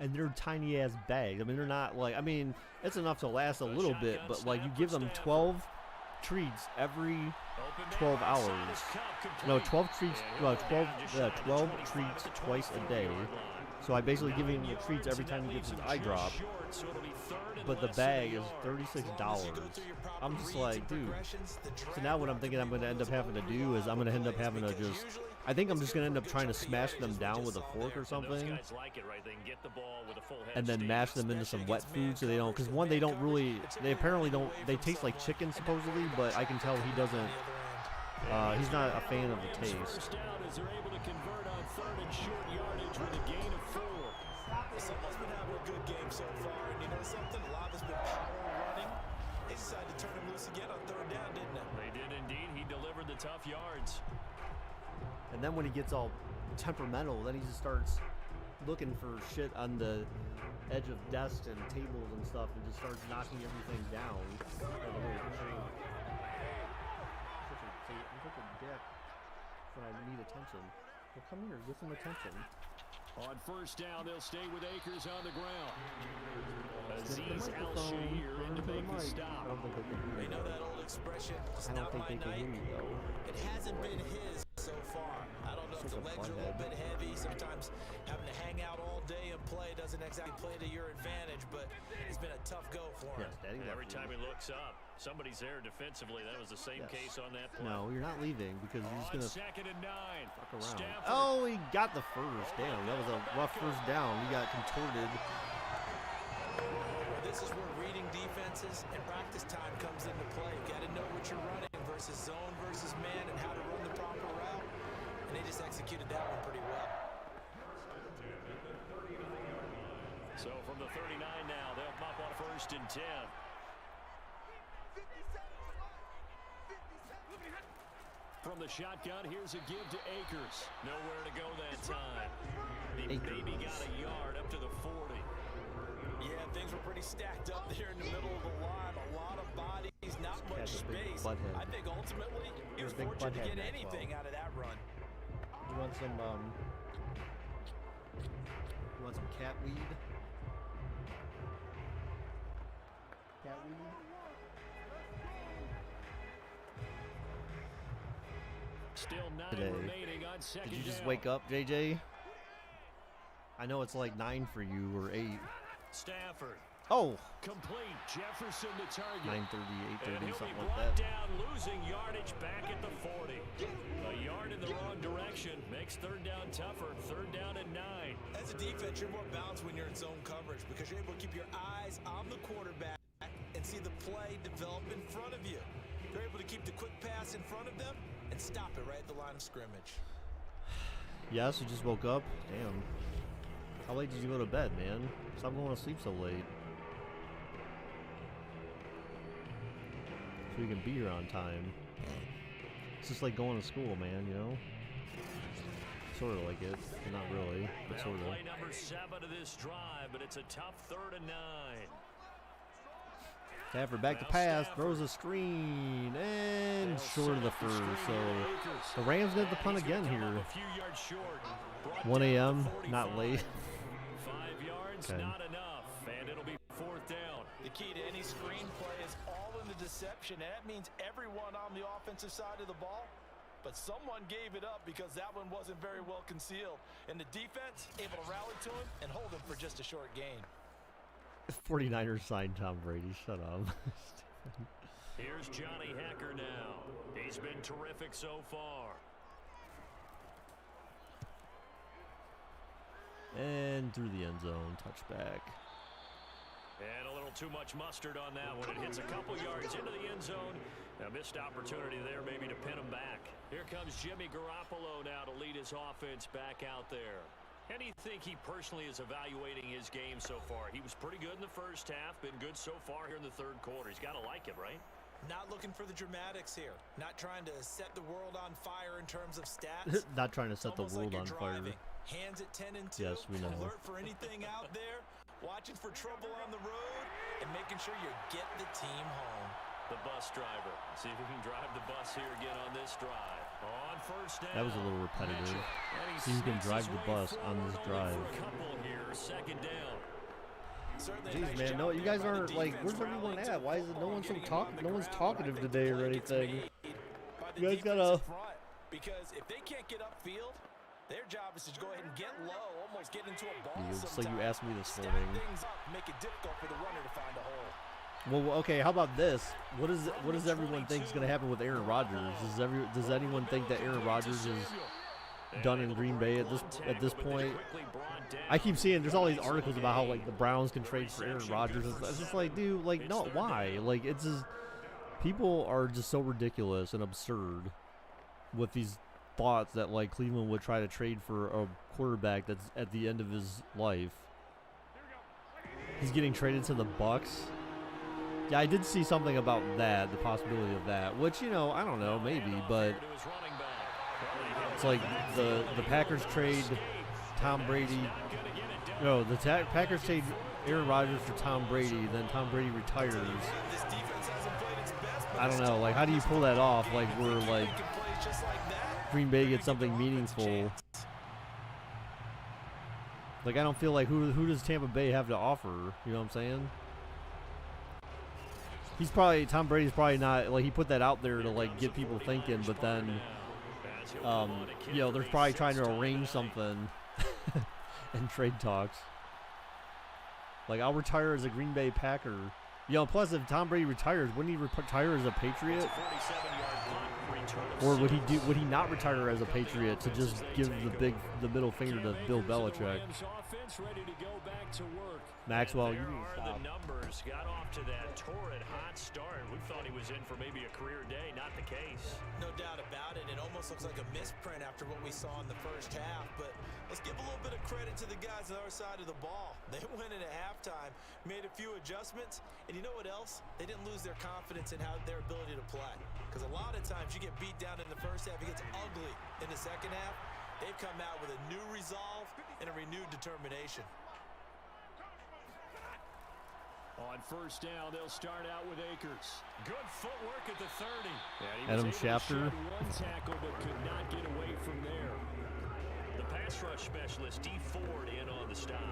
and they're tiny ass bags. I mean, they're not like it's enough to last a little bit, but like you give them 12 treats every 12 hours. No, 12 treats. No, 12 treats twice a day. So I basically give him the treats every time he gets his eye drop. But the bag is $36. I'm just like, dude. So now what I'm thinking I'm going to end up having to do is I'm going to end up having to just. I think I'm just going to end up trying to smash them down with a fork or something, and then mash them into some wet food so they don't. Because one, they apparently don't. They taste like chicken supposedly, but I can tell he doesn't. He's not a fan of the taste. Someone's been having a good game so far, and you know something? A lot has been power running. They decided to turn him loose again on 3rd down, didn't they? They did indeed. He delivered the tough yards. And then when he gets all temperamental, then he just starts looking for shit on the edge of desks and tables and stuff, and just starts knocking everything down. I'm such a dick when I need attention. Well, come here, get some attention. On 1st down, they'll stay with Akers on the ground. Aziz Al-Shahir in to make the stop. I don't think they can hear You you, know though. that old expression, it's I don't not think my they can night. hear you, though. It hasn't been his so far. I don't know if the Such a legs are a little butthead. bit heavy. Sometimes having to hang out all day and play doesn't exactly play to your advantage, but it's been a tough go for him. Yes, Daddy left Every you. time he looks up, somebody's there defensively. That was the same Yes. case on that play. No, you're not leaving because you're just On gonna 2nd and 9. fuck around. Stafford. Oh, he got the first. Damn, that was a rough first down. He got contorted. This is where reading defenses and practice time comes into play. You've got to know what you're running versus zone versus man and how to run the proper route. And they just executed that one pretty well. So from the 39 now, they'll pop on 1st and 10. From the shotgun, here's a give to Akers. Nowhere to go that time. He maybe got a yard up to the 40. Yeah, things were pretty stacked up there in the middle of the line. A lot of bodies, not much Cat's a big space. butthead. I think ultimately it was big fortunate to butthead get Maxwell. anything out of that run. You want some cat weed? Cat weed? Still 9 Today. remaining on second Did you just down. wake up, JJ? I know it's like 9 for you or 8. Stafford. Oh, Complete. Jefferson the target. 9:30, And 8:30, he'll something be like brought that. down, losing yardage back at the 40. A yard in the wrong direction makes third down tougher. Third down and 9. As a defense, you're more balanced when you're in zone coverage because you're able to keep your eyes on the quarterback and see the play develop in front of you. You're able to keep the quick pass in front of them and stop it right at the line of scrimmage. Yes, you just woke up? Damn. How late did you go to bed, man? Stop going to sleep so late. So you can be here on time. It's just like going to school, man, you know? Sort of like it, but not really, but Now sort of. play number 7 of this drive, but it's a tough 3rd and 9. Stafford back to pass, throws a screen, and short of the first. So the Rams get the punt again here. A few yards short. Brought 1 down a.m., to 45. not late. 5 yards, Okay. not enough, and it'll be 4th down. The key to any screenplay is all in the deception, and that means everyone on the offensive side of the ball. But someone gave it up because that one wasn't very well concealed. And the defense able to rally to him and hold him for just a short gain. 49ers signed Tom Brady. Shut up. Here's Johnny Hecker now. He's been terrific so far. And through the end zone, touchback. And a little too much mustard on that one. It hits a couple yards into the end zone. A missed opportunity there maybe to pin him back. Here comes Jimmy Garoppolo now to lead his offense back out there. How do you think he personally is evaluating his game so far? He was pretty good in the first half, been good so far here in the third quarter. He's got to like it, right? Not looking for the dramatics here. Not trying to set the world on fire in terms of stats. Not trying to set the Almost world like on you're fire. driving. Hands at 10 and 2. Yes, we know. Alert for anything out there. Watching for trouble on the road. And making sure you get the team home. The bus driver. See if he can drive the bus here again on this drive. On first down. That was a little repetitive. And he See who can sneaks drive his the way bus on forward this only drive. for a couple here. Second down. Certainly a Jeez, nice man, job no, you there guys by the aren't like. defense Where's everyone rallying to at? the Why is it no football, one's so getting him on the no one's ground. talkative I think today the or play gets anything? made by the You guys defense gotta- up front, because if they can't get upfield, their job is to go ahead and get low, almost get into a ball. It's like you sometimes. asked me this Stack morning. things up, make it difficult for the runner to find a hole. Well, okay. How about this? What does everyone think is going to happen with Aaron Rodgers? Does anyone think that Aaron Rodgers is done in Green Bay at this point? I keep seeing there's all these articles about how like the Browns can trade for Aaron Rodgers. It's just like, dude, like no, why? Like it's just people are just so ridiculous and absurd with these thoughts that like Cleveland would try to trade for a quarterback that's at the end of his life. He's getting traded to the Bucks. Yeah, I did see something about that, the possibility of that, which, you know, I don't know, maybe, but it's like the Packers trade Tom Brady. No, the Packers trade Aaron Rodgers for Tom Brady, then Tom Brady retires. This defense hasn't played its best, but I don't know, like, how do you pull that off? Like, we're like, making plays just like that. Green Bay gets something meaningful. Like, I don't feel like who does Tampa Bay have to offer? You know what I'm saying? Tom Brady's probably not, like, he put that out there to, like, get people thinking, but then, you know, they're probably trying to arrange something in trade talks. Like, I'll retire as a Green Bay Packer. You know, plus if Tom Brady retires, wouldn't he retire as a Patriot? Or would he not retire as a Patriot to just give the middle finger to Bill Belichick? Maxwell, you need to stop. The numbers got off to that torrid hot start. We thought he was in for maybe a career day. Not the case. No doubt about it. It almost looks like a misprint after what we saw in the first half. But let's give a little bit of credit to the guys on our side of the ball. They went in at halftime, made a few adjustments, and you know what else? They didn't lose their confidence in their ability to play. Because a lot of times you get beat down in the first half, it gets ugly in the second half. They've come out with a new resolve and a renewed determination. On first down, they'll start out with Akers. Good footwork at the 30. Adam Schefter. One tackle, but could not get away from there. The pass rush specialist, D. Ford, in on the stop.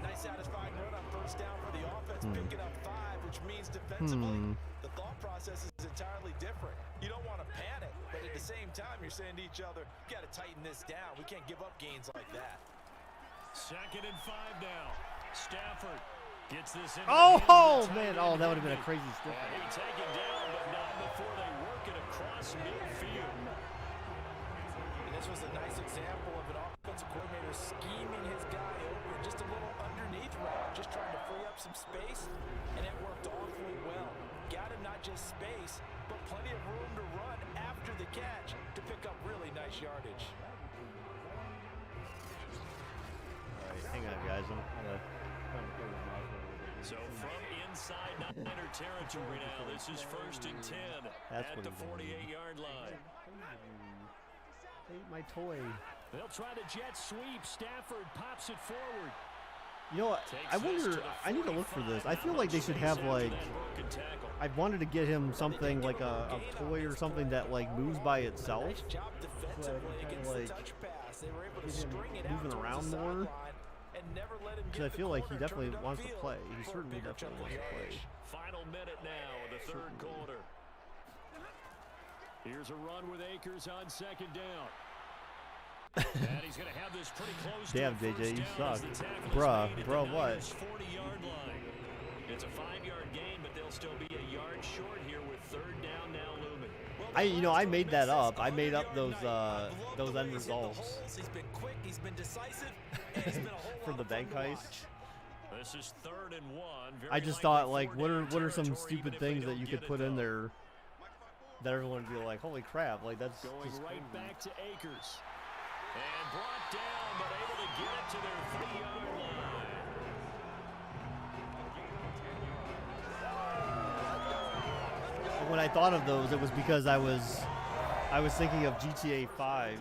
Nice satisfying run on first down for the offense, picking up 5, which means defensively, the thought process is entirely different. You don't want to panic, but at the same time, you're saying to each other, you got to tighten this down. We can't give up gains like that. 2nd and 5 now. Stafford gets this in. Man. Oh, that would have been a crazy stiff. He taken down, but not before they work it across midfield. And this was a nice example of an offensive coordinator scheming his guy open, just a little underneath route, just trying to free up some space, and it worked awfully well. Got him not just space, but plenty of room to run after the catch to pick up really nice yardage. All right, hang on, guys. I'm trying to play with my phone. So from inside Niner territory now, this is 1st and 10 That's at what the he did. 48-yard line. Take my toy. They'll try the jet sweep. Stafford pops it forward. You know what? I wonder. I need to look for this. I feel like they should have like. I wanted to get him something like a toy or something that like moves by itself. Nice job defensively against the touch pass. They were able to string it out moving around towards the more. sideline and never let him Because I get feel the like he corner definitely turned wants to upfield play. He for a certainly bigger definitely chunk of wants to play. yardage. Final minute now of the 3rd quarter. Here's a run with Akers on 2nd down. And he's going to have this pretty close. Damn, to a JJ, you first suck. down as the tackle is Bruh, made at bro, the what? Niners' 40-yard line. It's a 5-yard gain, but they'll still be a yard short here with 3rd down now looming. I made that up. I made up those end results. He's been quick, he's been decisive, and he's been a whole From lot the of fun bank to heist. watch. This is 3rd and 1. I just thought like, what are some stupid things that you could put in there that everyone would be like, holy crap, like that's Going just right crazy. back to Akers. And brought down, but able to get it to their 3-yard line. When I thought of those, it was because I was thinking of GTA 5,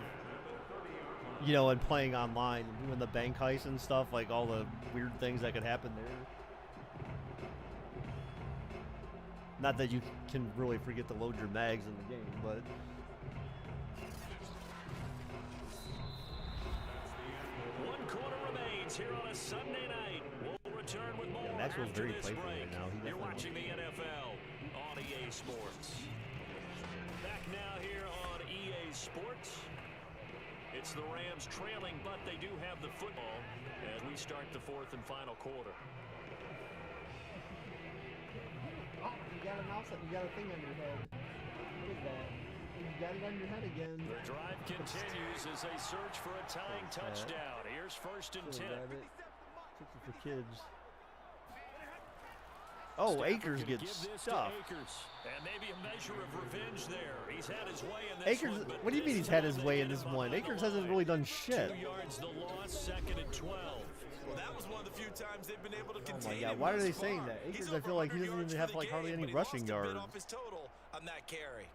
you know, and playing online and doing the bank heist and stuff, like all the weird things that could happen there. Not that you can really forget to load your mags in the game, but 1 quarter remains here on a Sunday night. We'll return with more Maxwell's after very this playful break. right now. He You're definitely watching the NFL on EA Sports. Back now here on EA Sports. It's the Rams trailing, but they do have the football as we start the 4th and final quarter. Oh, you got a mouse, you got a thing on your head. What is that? You got it on your head again. The drive continues as they search for a tying touchdown. Here's 1st and 10. Tips for kids. Oh, Stafford Akers gonna gets give this to stuffed. Akers. And maybe a measure of revenge there. He's had his way in this Akers, one, but what do you mean this he's had time his they way get in this him one? behind the Akers hasn't line. really done shit. 2 yards the loss, 2nd and 12. Well, that was one of the few times they've been able to Oh my contain God, him why are thus they saying far. that? He's Akers, I over feel like he 100 doesn't yards even for have the like hardly game, any but he rushing lost a bit yards. off his total on that carry.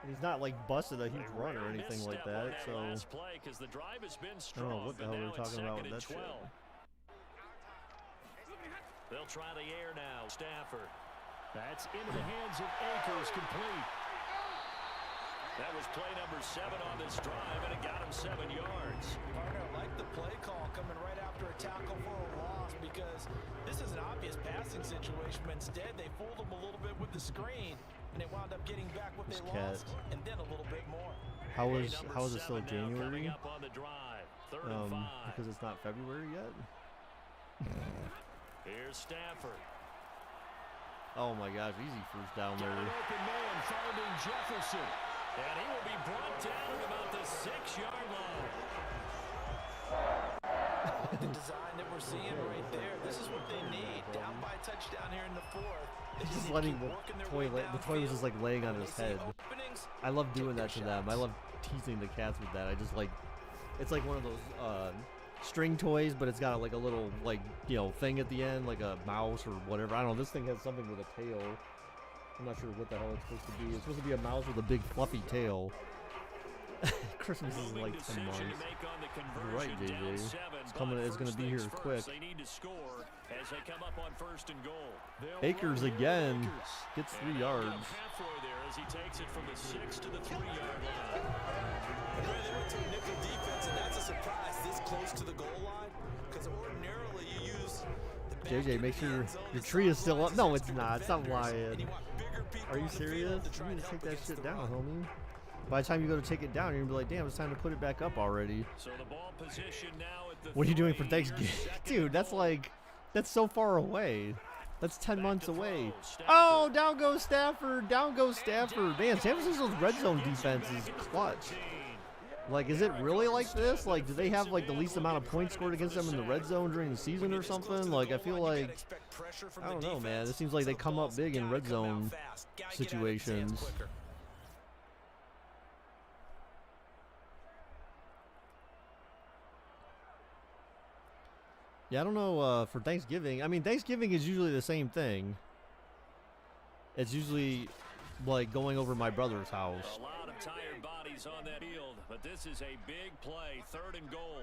He's not like busted a huge run or anything like that, so Last play, 'cause the drive has been I don't strong, know what the but hell now we're it's talking about 2nd with and that shit. 12. They'll try the air now. Stafford. That's into the hands of Akers, complete. That was play number 7 on this drive, and it got him 7 yards. Partner, I like the play call coming right after a tackle for a loss because this is an obvious passing situation, but instead they fooled him a little bit with the screen, and they wound up getting back what they This cat. lost, and then a little bit more. How Play is number how is it still 7 now coming January? up on the drive. 3rd and 5. Because it's not February yet. Here's Stafford. Oh my gosh, easy first down Got an there. open man finding Jefferson. And he will be brought down at about the 6-yard line. The design that we're seeing right there, this is what they need. Down by a touchdown here in the 4th. They He's just need to letting keep the working their toy. way The toy was downfield. just like laying on When his they see head. openings, I love doing take that to their them. I shots. love teasing the cats with that. I just like, it's like one of those string toys, but it's got like a little like thing at the end, like a mouse or whatever. I don't know. This thing has something with a tail. I'm not sure what the hell it's supposed to be. It's supposed to be a mouse with a big fluffy tail. Christmas is in like 10 Decision months. to make on the You're right, conversion, down JJ. 7, It's but coming. It's gonna first be here things quick. first, they need to score as they come up on 1st and goal. They'll Akers run here, again Akers. gets 3 And they'll get yards. halfway there as he takes it from the 6 to the 3-yard line. They went to a nickel defense, and that's a surprise this close to the goal line, because ordinarily you use the back JJ, end make of the sure end zone your to tree is still stop up. No, runs it's against not. Stop defenders, and lying. you want bigger people Are you on the field serious? to try You and need to help take that against shit the down, run. homie. By the time you go to take it down, you're gonna be like, damn, it's time to put it back up already. So the ball position now at the What are you doing for 3, Thanksgiving? your second Dude, that's goal. like, that's so far away. That's 10 Back months to away. throw, Stafford. Oh, down goes Stafford. Down goes Stafford. Man, San Francisco's red zone defense is clutch. Like, is it really like this? Like, do they have like the least amount of points scored against them in the red zone during the season or something? Like, I feel like, I don't know, man. It seems like they come up big in red zone situations. Yeah, I don't know for Thanksgiving. I mean, Thanksgiving is usually the same thing. It's usually like going over my brother's house. A lot of tired bodies on that field, but this is a big play, 3rd and goal.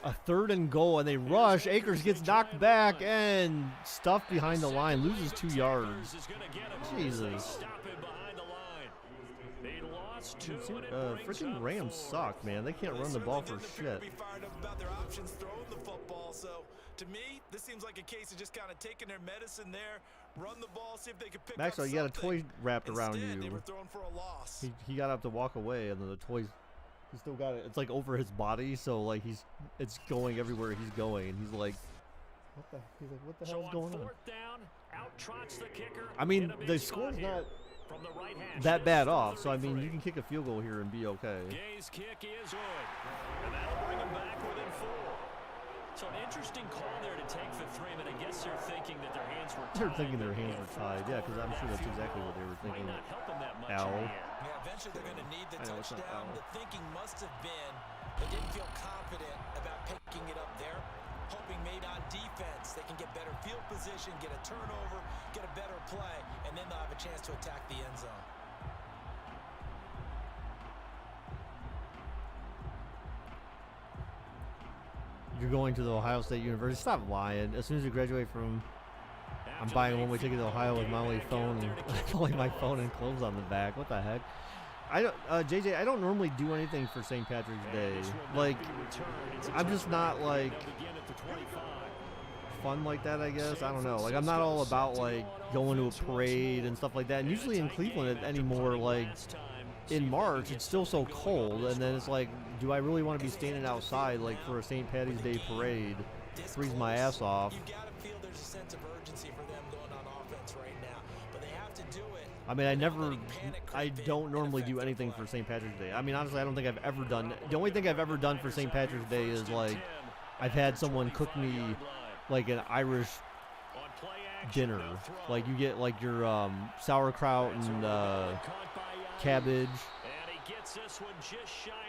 A 3rd and goal, and they rush. Akers gets knocked back and stuffed behind the line, loses 2 yards. Jesus. Stop him behind the line. They lost 2 and it brings Freaking up Rams 4. suck, man. They can't run the ball for shit. Be fired up about their options throwing the football. So to me, this seems like a case of just kind of taking their medicine there, run the ball, see if they can pick Maxwell, up you got a something. toy wrapped around Instead, they you. were thrown for a loss. He got up to walk away, and then the toy's. He still got it. It's like over his body, so like it's going everywhere he's going, and he's like, what the So hell is going on? 4th down, out trots the kicker. I mean, in a big the spot score's here. not From the right hash, that it bad is off, so I mean, 33. you can kick a field goal here and be okay. Gay's kick is good, and that'll bring him back within 4. So an interesting call there to take the 3, but I guess they're thinking that their hands were tied. They're thinking their hands were tied, yeah, because I'm sure that's exactly what they were Might thinking. not help them that much Ow. in the end. Yeah, eventually they're going to need the I know it's not touchdown. foul. The thinking must have been they didn't feel confident about picking it up there, hoping maybe on defense they can get better field position, get a turnover, get a better play, and then they'll have a chance to attack the end zone. You're going to the Ohio State University. Stop lying. As soon as you graduate from, I'm buying a one-way ticket to Ohio with my only phone, and only my phone and clothes on the back. What the heck? I don't, JJ. I don't normally do anything for St. Patrick's Day. Like, I'm just not like fun like that. I guess I don't know. Like, I'm not all about like going to a parade and stuff like that. And usually in Cleveland anymore, like in March, it's still so cold, and then it's like, do I really want to be standing outside like for a St. Patty's Day parade? Freeze my ass off. You've got to feel there's a sense of urgency for them going on offense right now, but they have to do it. I mean, I don't normally do anything for St. Patrick's Day. I mean, honestly, I don't think I've ever done. The only thing I've ever done for St. Patrick's Day is like, I've had someone cook me like an Irish dinner. Like you get like your sauerkraut and cabbage,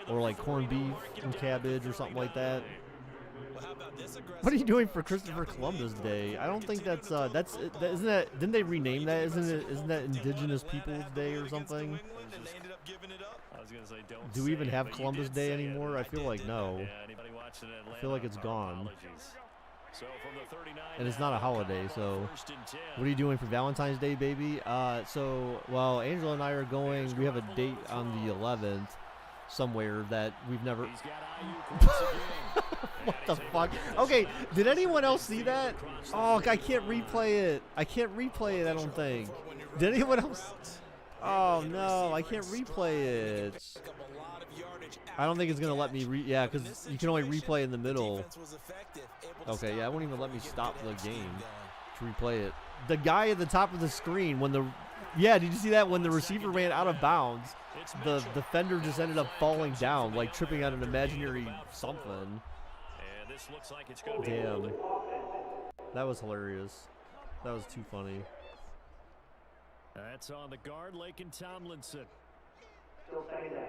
or like corned beef and cabbage or something like that. What are you doing for Christopher Columbus Day? I don't think that's isn't that, didn't they rename that? Isn't that Indigenous Peoples Day or something? Do we even have Columbus Day anymore? I feel like no. I feel like it's gone. And it's not a holiday, so what are you doing for Valentine's Day, baby? Well, Angela and I are going. We have a date on the 11th somewhere that we've never. What the fuck? Okay, did anyone else see that? Oh, I can't replay it. I don't think. Did anyone else? Oh no, I can't replay it. I don't think it's gonna let me yeah, because you can only replay in the middle. Okay, yeah, it won't even let me stop the game to replay it. The guy at the top of the screen when did you see that when the receiver ran out of bounds? The defender just ended up falling down, like tripping on an imaginary something. Damn. That was hilarious. That was too funny. That's on the guard, Laken Tomlinson. Still second down.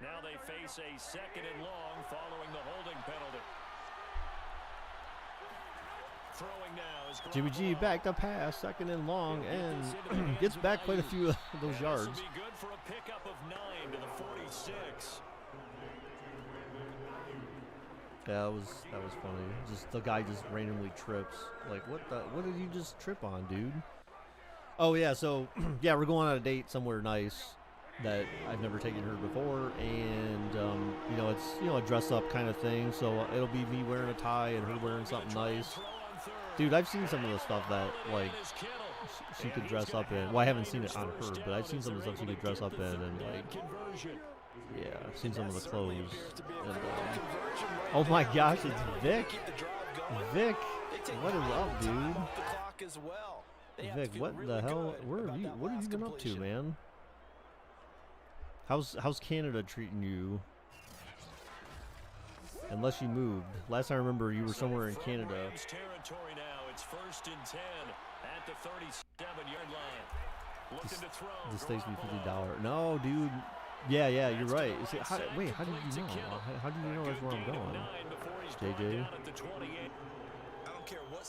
Now they face a 2nd and long following the holding penalty. Throwing now is Jimmy G back to pass, 2nd and long, and gets back quite a few of those yards. This will be good for a pickup of 9 to the 46. Yeah, that was funny. Just the guy just randomly trips. Like, what did you just trip on, dude? Oh yeah, so yeah, we're going on a date somewhere nice that I've never taken her before, and you know, it's, you know, a dress up kind of thing. So it'll be me wearing a tie and her wearing something nice. Dude, I've seen some of the stuff that, like, she could dress up in. Well, I haven't seen it on her, but I've seen some of the stuff she could dress up in, and, like, yeah, I've seen some of the clothes. And, oh my gosh, it's Vic. Vic, what is up, dude? Vic, what the hell? Where have you? What have you been up to, man? How's Canada treating you? Unless you moved. Last I remember, you were somewhere in Canada. Territory now. It's 1st and 10 at the 37-yard line. Looking to throw. This takes me $50. No, dude. Yeah, you're right. Wait, how did you know? How do you know that's where I'm going? JJ?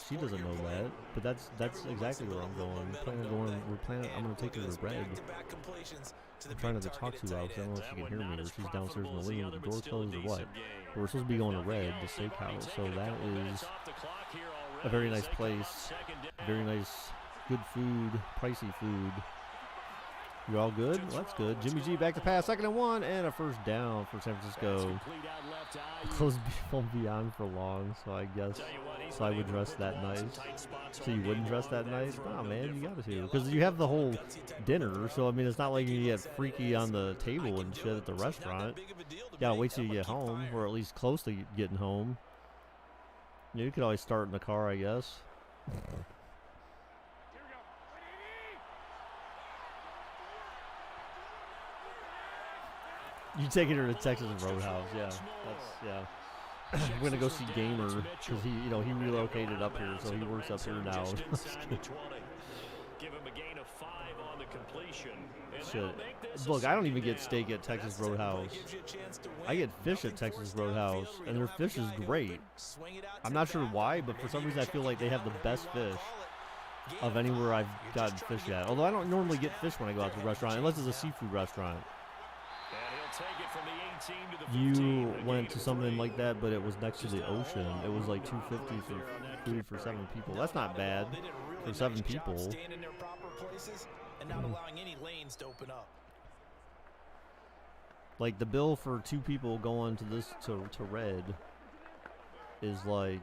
She doesn't know that, but that's exactly where I'm going. I'm gonna take her to Red. I'm trying not to talk too loud because I don't know if she can hear me, or she's downstairs in the living room with the door closed or what. But we're supposed to be going to Red, the steakhouse, so that is a very nice place, very nice, good food, pricey food. You all good? Well, that's good. Jimmy G back to pass, 2nd and 1, and a 1st down for San Francisco. Close won't be on for long, so I guess so I would dress that nice. So you wouldn't dress that nice? Nah, man, you got to. Because you have the whole dinner, so I mean, it's not like you get freaky on the table and shit at the restaurant. You gotta wait till you get home, or at least close to getting home. You could always start in the car, I guess. You taking her to Texas Roadhouse? Yeah, we're gonna go see Gamer because he relocated up here, so he works up here now. Give him a gain of 5 on the completion. Shit. Look, I don't even get steak at Texas Roadhouse. I get fish at Texas Roadhouse, and their fish is great. I'm not sure why, but for some reason I feel like they have the best fish of anywhere I've gotten fish at. Although I don't normally get fish when I go out to a restaurant, unless it's a seafood restaurant. You went to something like that, but it was next to the ocean. It was like $250 for food for 7 people. That's not bad for 7 people. Like, the bill for 2 people going to this to Red is like,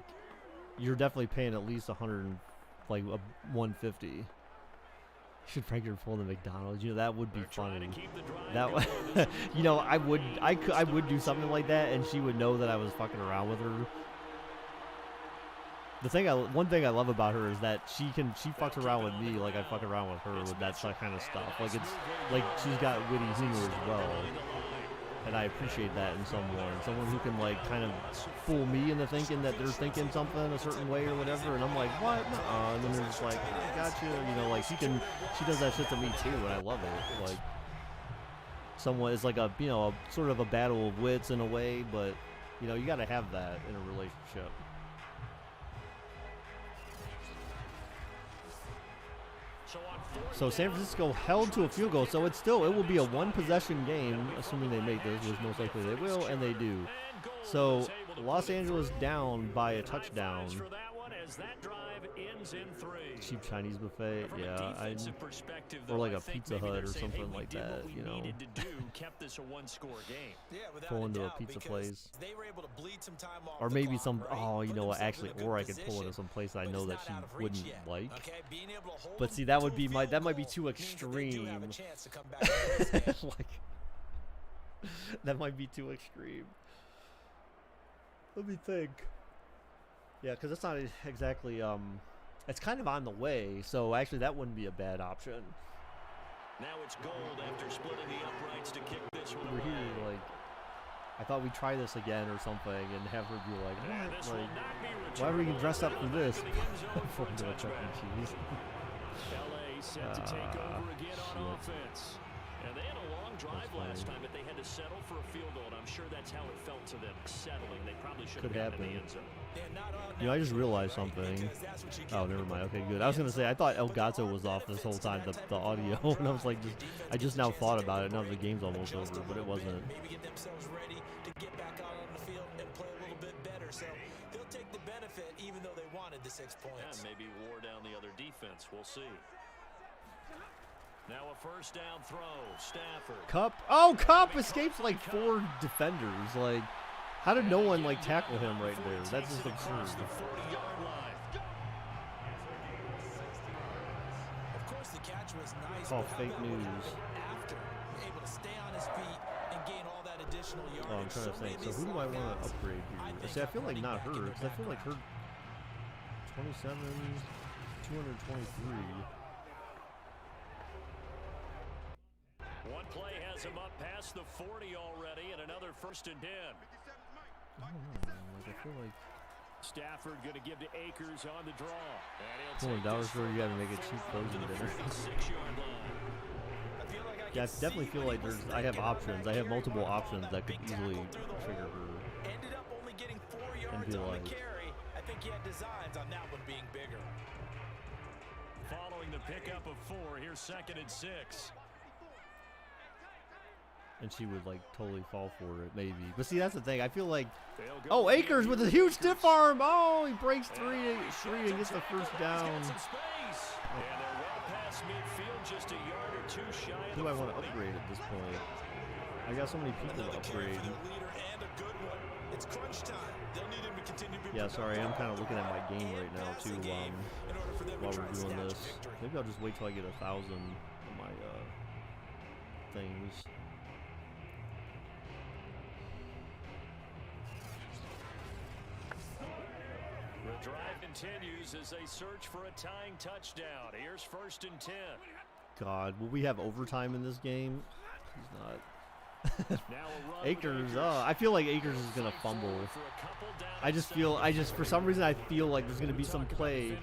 you're definitely paying at least $150. Should Franklin pull the McDonald's? You know, that would be funny. That, you know, I would do something like that, and she would know that I was fucking around with her. One thing I love about her is that she fucks around with me like I fuck around with her with that kind of stuff. Like, it's like she's got witty humor as well, and I appreciate that in someone who can, like, kind of fool me into thinking that they're thinking something a certain way or whatever, and I'm like, what? Nuh-uh. And then they're just like, I got you. You know, like, she does that shit to me too, and I love it. Like, someone is like a, you know, a sort of a battle of wits in a way, but, you know, you got to have that in a relationship. So San Francisco held to a field goal, so it will be a 1-possession game, assuming they make this, which most likely they will, and they do. So Los Angeles down by a touchdown. Cheap Chinese buffet, yeah, or like a Pizza Hut or something like that, you know. Pull into a pizza place, or maybe you know what? Actually, or I could pull into some place I know that she wouldn't like. But see, that might be too extreme. Like, that might be too extreme. Let me think. Yeah, because it's not exactly, it's kind of on the way, so actually that wouldn't be a bad option. Now it's Gold after splitting the uprights to kick this one. We're here, like, I thought we'd try this again or something, and have her be like, what? Like, why are we dressed up for this? For the Chuck E. Cheese. LA set to take over again on offense. And they had a long drive last time, but they had to settle for a field goal. And I'm sure that's how it felt to them, settling. They probably should have gotten in the end zone. You know, I just realized something. Oh, never mind. Okay, good. I was gonna say I thought El Gato was off this whole time, the audio, and I was like, I just now thought about it. Now the game's almost over, but it wasn't. Maybe get themselves ready to get back out on the field and play a little bit better. So they'll take the benefit, even though they wanted the 6 points. And maybe wore down the other defense. We'll see. Now a first down throw. Stafford. Cup. Oh, Cup escapes like 4 defenders. Like, how did no one like tackle him right there? That's just absurd. The 40-yard line. Of course, the catch was nice. Oh, fake news. After able to stay on his feet and gain all that additional yardage. Oh, I'm trying to think. So who do I want to upgrade here? See, I feel like not her, because I feel like her 27, 223. One play has him up past the 40 already, and another first and 10. I don't know. Like, I feel like Stafford going to give to Akers on the draw. $20 for you got to make it cheap closing dinner. 6-yard line. Yeah, I definitely feel like I have options. I have multiple options that could easily trigger her. Ended up only getting 4 yards on the carry. I think he had designs on that one being bigger. Following the pickup of 4, here's 2nd and 6. And she would like totally fall for it, maybe. But see, that's the thing. I feel like, oh, Akers with a huge stiff arm. Oh, he breaks three and gets the first down. And they're well past midfield, just a yard or 2 shy. Who do I want to upgrade at this point? I got so many people to upgrade. It's crunch time. They'll need him to continue to be Yeah, sorry, I'm kind of looking at my game right now too while we're doing this. Maybe I'll just wait till I get 1,000 on my things. The drive continues as they search for a tying touchdown. Here's 1st and 10. God, will we have overtime in this game? He's not. Akers, I feel like Akers is gonna fumble. For some reason I feel like there's gonna be some play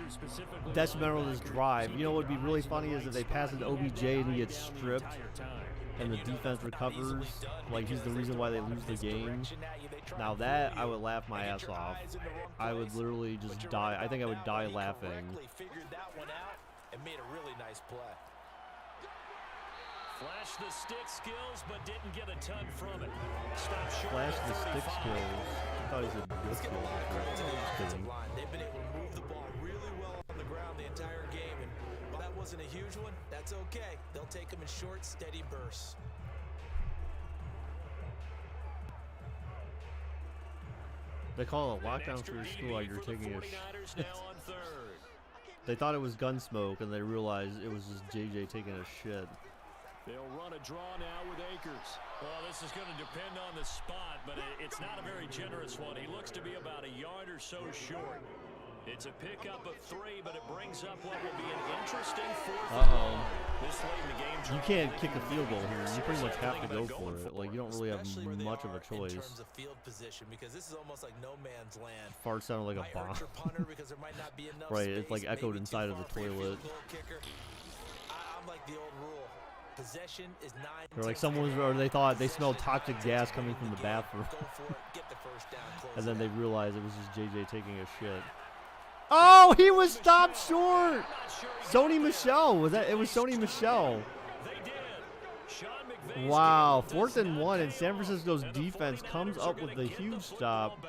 detrimental to this drive. You know what would be really funny is if they pass it to OBJ and he gets stripped and the defense recovers, like he's the reason why they lose the game. Now that I would laugh my ass off. I would literally just die. I think I would die laughing. Figured that one out and made a really nice play. Flash the stick skills, but didn't get a ton from it. Stop short. Flash the stick skills. I thought he said good skills. Just kidding. They've been able to move the ball really well on the ground the entire game, and while that wasn't a huge one, that's okay. They'll take them in short, steady bursts. They call it a lockdown for your school like you're taking a shit. They thought it was Gunsmoke, and they realized it was just JJ taking a shit. They'll run a draw now with Akers. Well, this is going to depend on the spot, but it's not a very generous one. He looks to be about a yard or so short. It's a pickup of 3, but it brings up what will be an interesting 4th. This late in the game, you can't kick a field goal here. You pretty much have to go for it. Like, you don't really have much of a choice. In terms of field position, because this is almost like no man's land. Fart sounded like a bomb. Right, it's like echoed inside of the toilet. I'm like the old rule. Possession is 9. Or like they thought they smelled toxic gas coming from the bathroom. And then they realized it was just JJ taking a shit. Oh, he was stopped short. Sony Michel it was Sony Michel. Wow, 4th and 1, and San Francisco's defense comes up with the huge stop.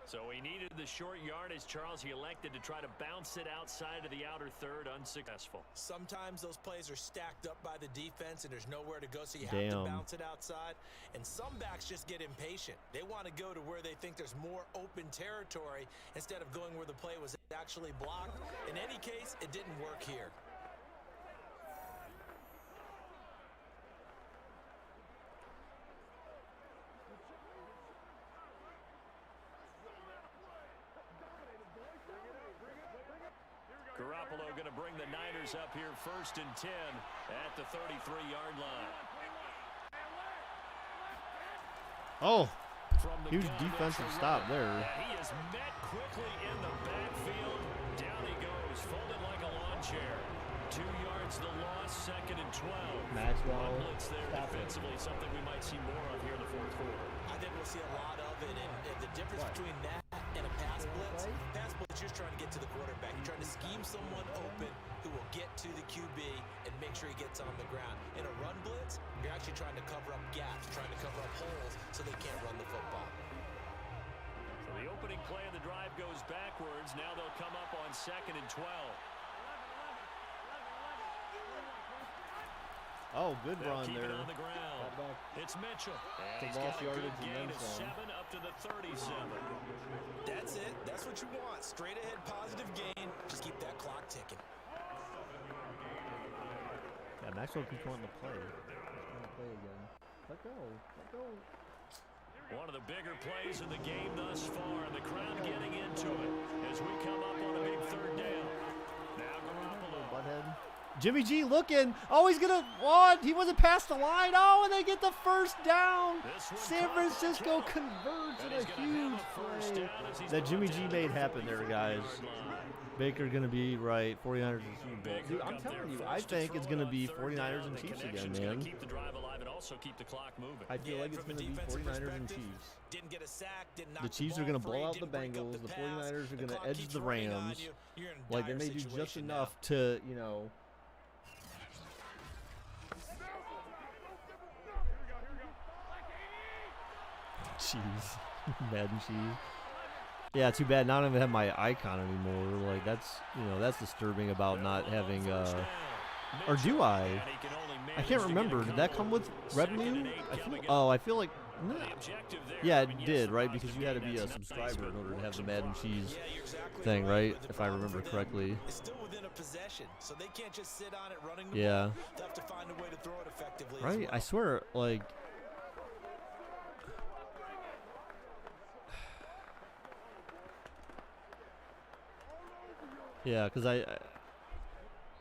So he needed the short yardage, Charles. He elected to try to bounce it outside of the outer third, unsuccessful. Sometimes those plays are stacked up by the defense and there's nowhere to go, so you have to bounce it outside. And some backs just get impatient. They want to go to where they think there's more open territory instead of going where the play was actually blocked. In any case, it didn't work here. Garoppolo going to bring the Niners up here 1st and 10 at the 33-yard line. Oh, huge defensive stop there. And he is met quickly in the backfield. Down he goes, folded like a lawn chair. 2 yards the loss, 2nd and 12. Maxwell, Blitz there Stafford. defensively, something we might see more of here in the fourth quarter. I think we'll see a lot of it, and the difference between that and a pass blitz, you're just trying to get to the quarterback. You're trying to scheme someone open who will get to the QB and make sure he gets on the ground. In a run blitz, you're actually trying to cover up gaps, trying to cover up holes so they can't run the football. So the opening play of the drive goes backwards. Now they'll come up on 2nd and 12. Oh, good They'll run keep there. it on the ground. It's Mitchell. And he's lost got a good yardage and gain then of some. 7 up to the 37. That's it. That's what you want. Straight ahead positive gain. Just keep that clock ticking. Yeah, Maxwell keeps wanting to play. He's trying to play again. Let go. Let go. One of the bigger plays in the game thus far, and the crowd getting into it as we come up on a big 3rd down. Now Garoppolo. Butthead. Jimmy G looking. Oh, he's going to. What? He wasn't past the line. Oh, and they get the first down. San Francisco converts in a huge play that Jimmy G made happen there, guys. Baker going to be right. 49ers and Super Bowl. Dude, I'm telling you, I think it's going to be 49ers and Chiefs again, man. Keep the drive alive and also keep the clock moving. I feel like it's going to be 49ers and Chiefs. Didn't get a sack, didn't knock The Chiefs are going to blow out the Bengals. The 49ers are going to edge the Rams. Like, they may do just enough to, you know. Cheese. Madden cheese. Yeah, too bad. Now I don't even have my icon anymore. Like, that's, you know, that's disturbing about not having, or do I? I can't remember. Did that come with revenue? I feel like, no. Yeah, it did, right? Because you had to be a subscriber in order to have the Madden cheese thing, right? If I remember correctly. It's still within a possession, so they can't just sit on it running the Yeah. ball. They have to find a way to throw it effectively. Right? I swear, like, yeah, because I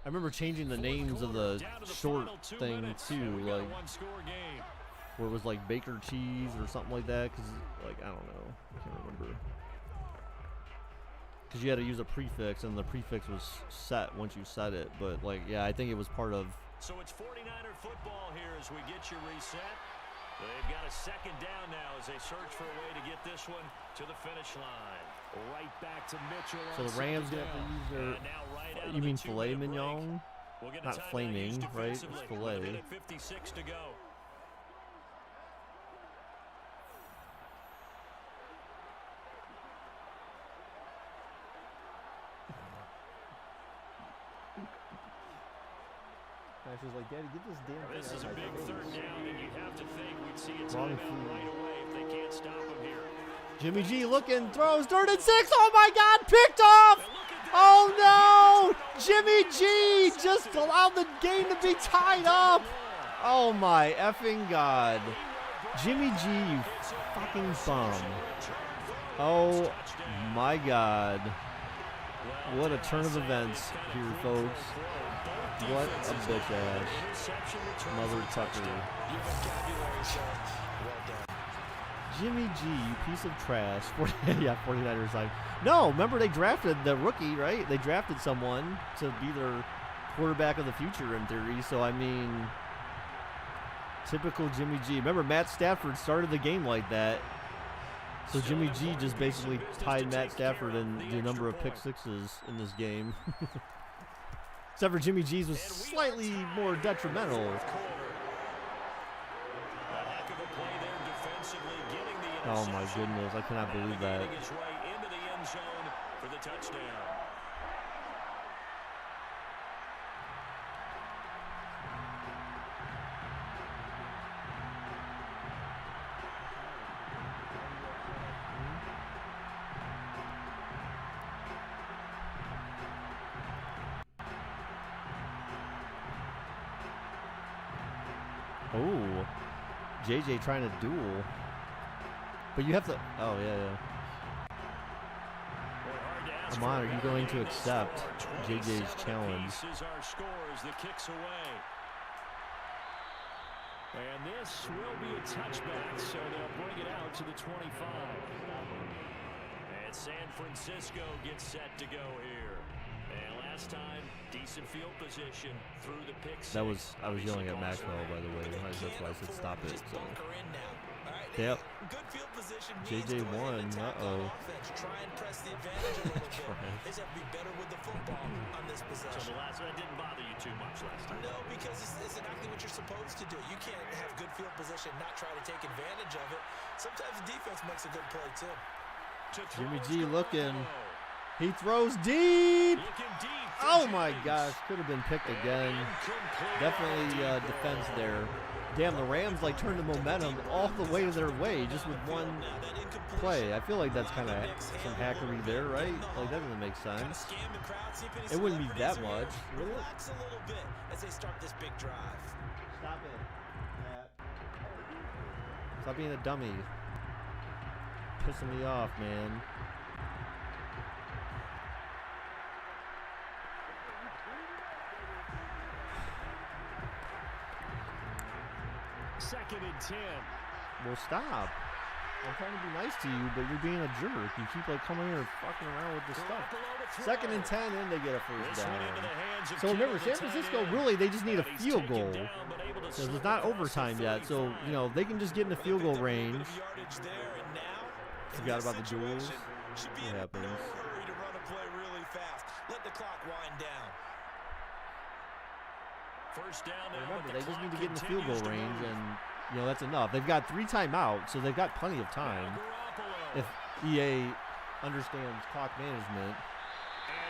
remember changing the names of the short thing too, like where it was like Baker cheese or something like that. Because like I don't know, I can't remember. Because you had to use a prefix, and the prefix was set once you set it. But like, yeah, I think it was part of. So it's 49er football here as we get you reset. They've got a 2nd down now as they search for a way to get this one to the finish line. Right back to Mitchell. So the Rams gonna have to use their. You mean filet mignon? Not flaming, right? It's filet. 56 to go. Max was like, Daddy, get this damn thing. This is a big 3rd down, and you have to think we'd see a Wrong timeout right away if they can't stop him here. Jimmy G looking, throws, 3rd and 6. Oh my God, picked off! Oh no! Jimmy G just allowed the game to be tied up. Oh my effing God. Jimmy G, you fucking bum. Oh my God. What a turn of events here, folks. What a bitch ass. Mother Tucker. Jimmy G, you piece of trash. Yeah, 49ers side. No, remember they drafted the rookie, right? They drafted someone to be their quarterback of the future in theory. So, I mean, typical Jimmy G. Remember, Matt Stafford started the game like that. So Jimmy G just basically tied Matt Stafford in the number of pick sixes in this game. Except for Jimmy G's was slightly more detrimental. Oh my goodness, I cannot believe that. Right into the end zone for the touchdown. Oh, JJ trying to duel. But you have to. Oh, yeah. Come on, are you going to accept JJ's challenge? Our score as the kicks away. And this will be a touchback, so they'll bring it out to the 25. And San Francisco gets set to go here. And last This time, decent field position through the pick. I was yelling at Maxwell, by the way. That's why I said stop it. So. Yep. Good field position JJ won. Try and press the advantage a little bit. They just have to be better with the football on this possession. So the last one didn't bother you too much last time. No, because it's exactly what you're supposed to do. You can't have good field position, not try to take advantage of it. Sometimes the defense makes a good play too. Jimmy G looking. He throws deep. Oh my gosh, could have been picked again. Definitely defense there. Damn, the Rams like turned the momentum all the way their way just with one play. I feel like that's kind of some hackery there, right? Like that doesn't make sense. It wouldn't be that much. Really? Relax a little bit as they start this big drive. Stop it. Stop being a dummy. Pissing me off, man. Second and 10. Well, stop. I'm trying to be nice to you, but you're being a jerk. You keep like coming here and fucking around with this stuff. Second and 10, and they get a first down. So remember, San Francisco really they just need a field goal. So it's not overtime yet. So you know they can just get in the field goal range. Forgot about the duels. What happens? Let the clock wind down. First down. Remember, they just need to get in the field goal range, and you know that's enough. They've got 3 timeouts, so they've got plenty of time. If EA understands clock management.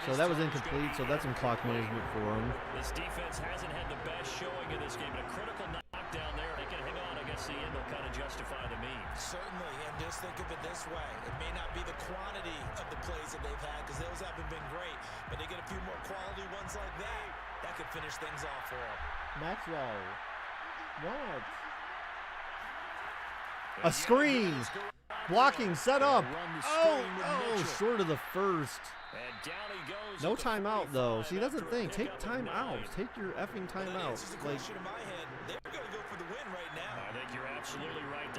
So that was incomplete, so that's some clock management for them. This defense hasn't had the best showing in this game, but a critical knockdown there. They can hang on. I guess the end will kind of justify the means. Certainly, and just think of it this way. It may not be the quantity of the plays that they've had, because those haven't been great, but they get a few more quality ones like that. That could finish things off for them. Maxwell. What? A screen. Blocking, set up. Oh, short of the first. No timeout, though. See, that's the thing. Take timeouts. Take your effing timeouts. Like,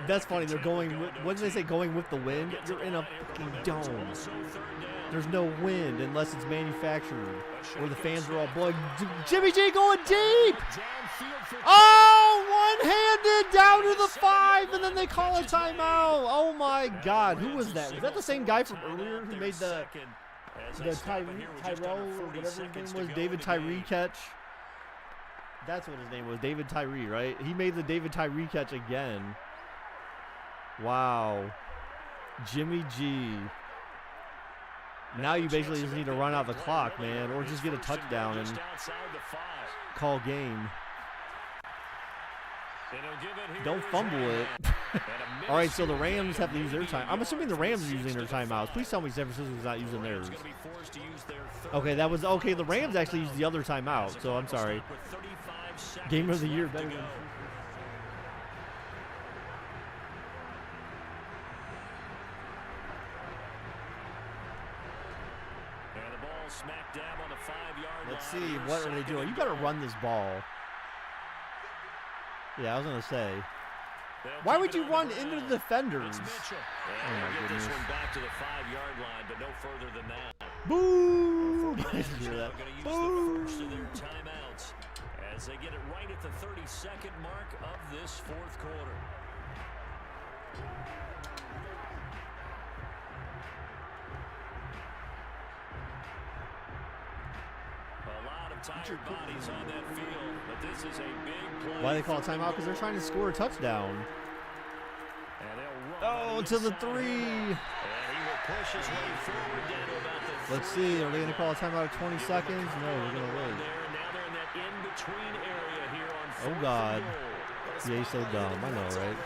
that's funny. They're going, what did they say, going with the wind? You're in a fucking dome. There's no wind unless it's manufactured. Or the fans are all blowing. Jimmy G going deep. Oh, one-handed down to the 5, and then they call a timeout. Oh, my God. Who was that? Was that the same guy from earlier who made the Tyrell or whatever his name was? David Tyree catch? That's what his name was. David Tyree, right? He made the David Tyree catch again. Wow. Jimmy G. Now you basically just need to run out the clock, man, or just get a touchdown and call game. Don't fumble it. All right, so the Rams have to use their time. I'm assuming the Rams are using their timeouts. Please tell me San Francisco's not using theirs. Okay, that was okay. The Rams actually used the other timeout, so I'm sorry. Game of the year better than. Smack dab on the 5-yard line. Let's see, what are they doing? You better run this ball. Yeah, I was going to say. Why would you run into the defenders? Oh, my goodness. This one back to the 5-yard line, but no further than that. Boo! Going to use the first of their timeouts as they get it right at the 32nd mark of this fourth quarter. Tired bodies on that field, but this is a big play. Why do they call it timeout? Because they're trying to score a touchdown. Oh, to the 3. And he will push his way forward down to about the Let's see. Are they going to call a timeout at 20 seconds? No, they're going to wait. Now they're in that in-between area here on oh, God. Yeah, he's so dumb. I know, right?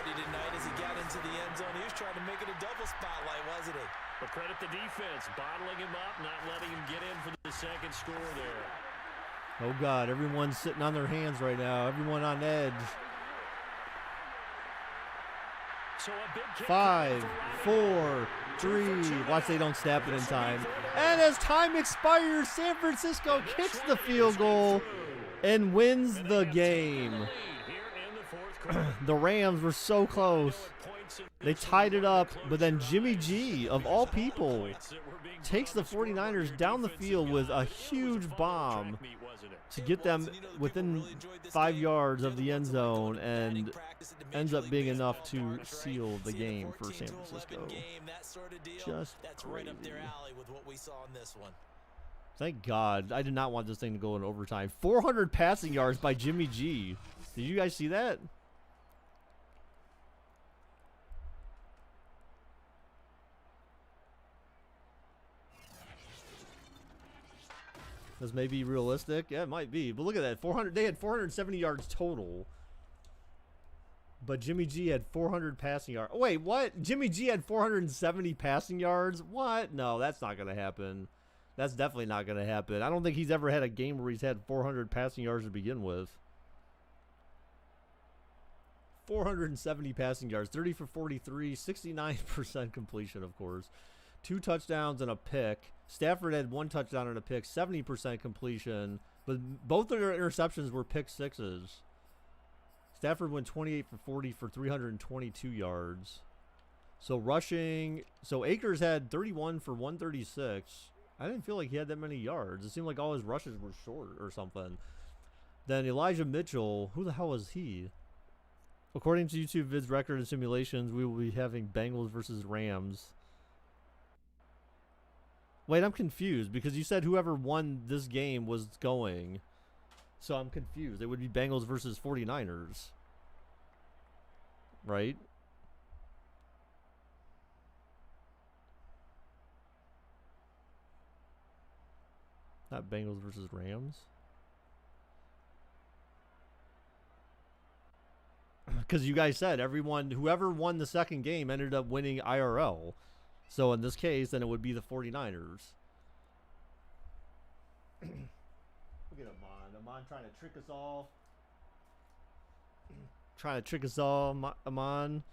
As he got into the end zone, he was trying to make it a double spotlight, wasn't he? But credit the defense, bottling him up, not letting him get in for the second score there. Oh, God, everyone's sitting on their hands right now. Everyone on edge. So a big 5, 4, 3. Watch they don't snap it in time. And as time expires, San Francisco kicks the field goal and wins the game. The Rams were so close. They tied it up, but then Jimmy G, of all people, takes the 49ers down the field with a huge bomb to get them within 5 yards of the end zone, and ends up being enough to seal the game for San Francisco. Just crazy. Thank God. I did not want this thing to go in overtime. 400 passing yards by Jimmy G. Did you guys see that? This may be realistic. Yeah, it might be. But look at that. 400. They had 470 yards total. But Jimmy G had 400 passing yards. Oh, wait, what? Jimmy G had 470 passing yards? What? No, that's not going to happen. That's definitely not going to happen. I don't think he's ever had a game where he's had 400 passing yards to begin with. 470 passing yards. 30 for 43. 69% completion, of course. 2 touchdowns and a pick. Stafford had 1 touchdown and a pick, 70% completion, but both of their interceptions were pick sixes. Stafford went 28 for 40 for 322 yards. So rushing, so Akers had 31 for 136. I didn't feel like he had that many yards. It seemed like all his rushes were short or something. Then Elijah Mitchell, who the hell is he? According to YouTube Vid's record and simulations, we will be having Bengals versus Rams. Wait, I'm confused because you said whoever won this game was going. So I'm confused. It would be Bengals versus 49ers. Right? Not Bengals versus Rams. Because you guys said whoever won the second game ended up winning IRL. So in this case, then it would be the 49ers. Look at Amon. Amon trying to trick us all. Amon.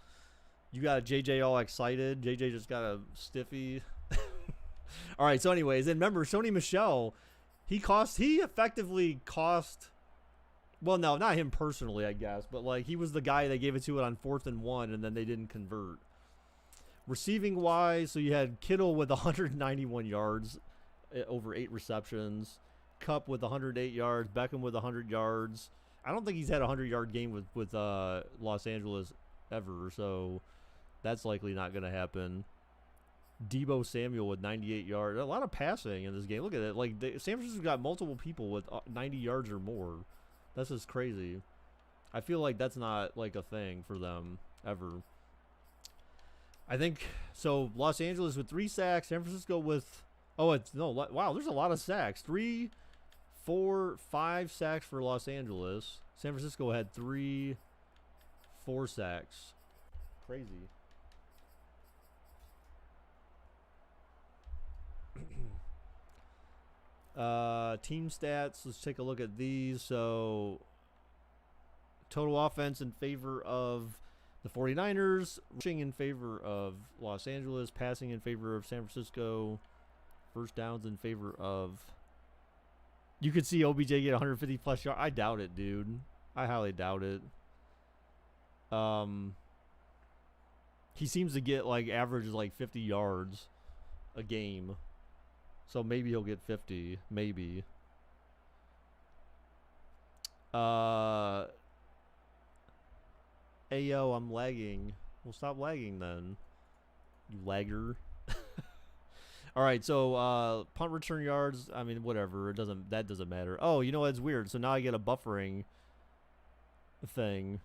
You got JJ all excited. JJ just got a stiffy. All right, so anyways, and remember, Sony Michel, he effectively cost, well, no, not him personally, I guess, but like he was the guy they gave it to it on 4th and 1, and then they didn't convert. Receiving wise, so you had Kittle with 191 yards over 8 receptions, Kupp with 108 yards, Beckham with 100 yards. I don't think he's had a 100-yard game with Los Angeles ever, so that's likely not going to happen. Deebo Samuel with 98 yards. A lot of passing in this game. Look at it. Like San Francisco got multiple people with 90 yards or more. That's just crazy. I feel like that's not like a thing for them ever. I think so. Los Angeles with 3 sacks. San Francisco with wow. There's a lot of sacks. 3, 4, 5 sacks for Los Angeles. San Francisco had 3, 4 sacks. Crazy. Team stats. Let's take a look at these. So total offense in favor of the 49ers, rushing in favor of Los Angeles, passing in favor of San Francisco, first downs in favor of. You could see OBJ get 150 plus yards. I doubt it, dude. I highly doubt it. He seems to get like averages like 50 yards a game. So maybe he'll get 50. Maybe. Ayo, I'm lagging. Well, stop lagging then. You lagger. All right, so punt return yards, I mean, whatever. That doesn't matter. Oh, you know what's weird? So now I get a buffering thing.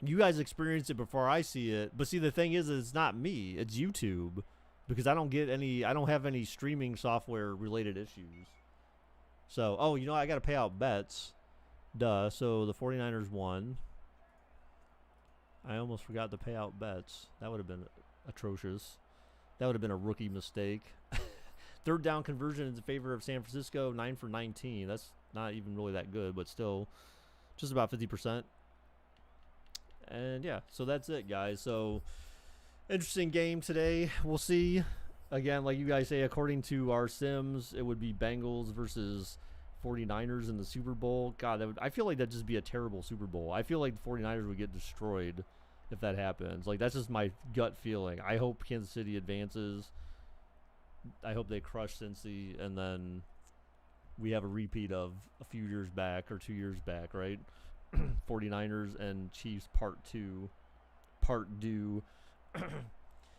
You guys experienced it before I see it. But see, the thing is it's not me. It's YouTube. Because I don't have any streaming software related issues. So, oh, you know, I got to pay out bets. Duh. So the 49ers won. I almost forgot to pay out bets. That would have been atrocious. That would have been a rookie mistake. Third down conversion in favor of San Francisco, 9 for 19. That's not even really that good, but still just about 50%. And yeah, so that's it, guys. So interesting game today. We'll see. Again, like you guys say, according to our sims, it would be Bengals versus 49ers in the Super Bowl. God, I feel like that'd just be a terrible Super Bowl. I feel like the 49ers would get destroyed if that happens. Like, that's just my gut feeling. I hope Kansas City advances. I hope they crush Cincy, and then we have a repeat of a few years back or 2 years back, right? 49ers and Chiefs part due.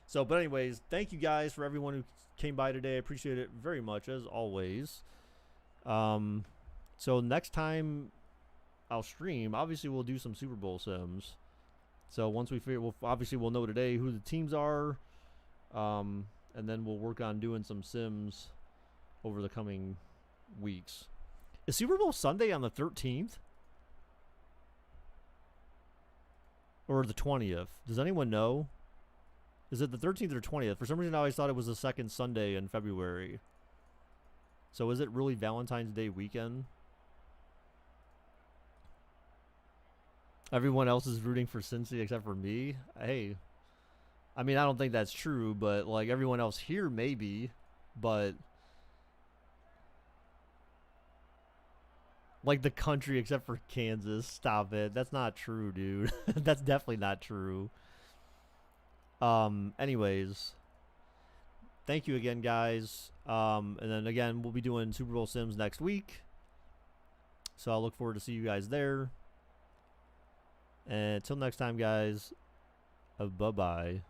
So, but anyways, thank you guys for everyone who came by today. I appreciate it very much, as always. So next time I'll stream, obviously we'll do some Super Bowl sims. So once we figure, we'll know today who the teams are, and then we'll work on doing some sims over the coming weeks. Is Super Bowl Sunday on the 13th? Or the 20th? Does anyone know? Is it the 13th or 20th? For some reason I always thought it was the second Sunday in February. So is it really Valentine's Day weekend? Everyone else is rooting for Cincy except for me? Hey. I mean, I don't think that's true, but like everyone else here maybe, but like the country except for Kansas. Stop it. That's not true, dude. That's definitely not true. Anyways, thank you again, guys. And then again, we'll be doing Super Bowl Sims next week. So I'll look forward to see you guys there. And until next time, guys, bye-bye.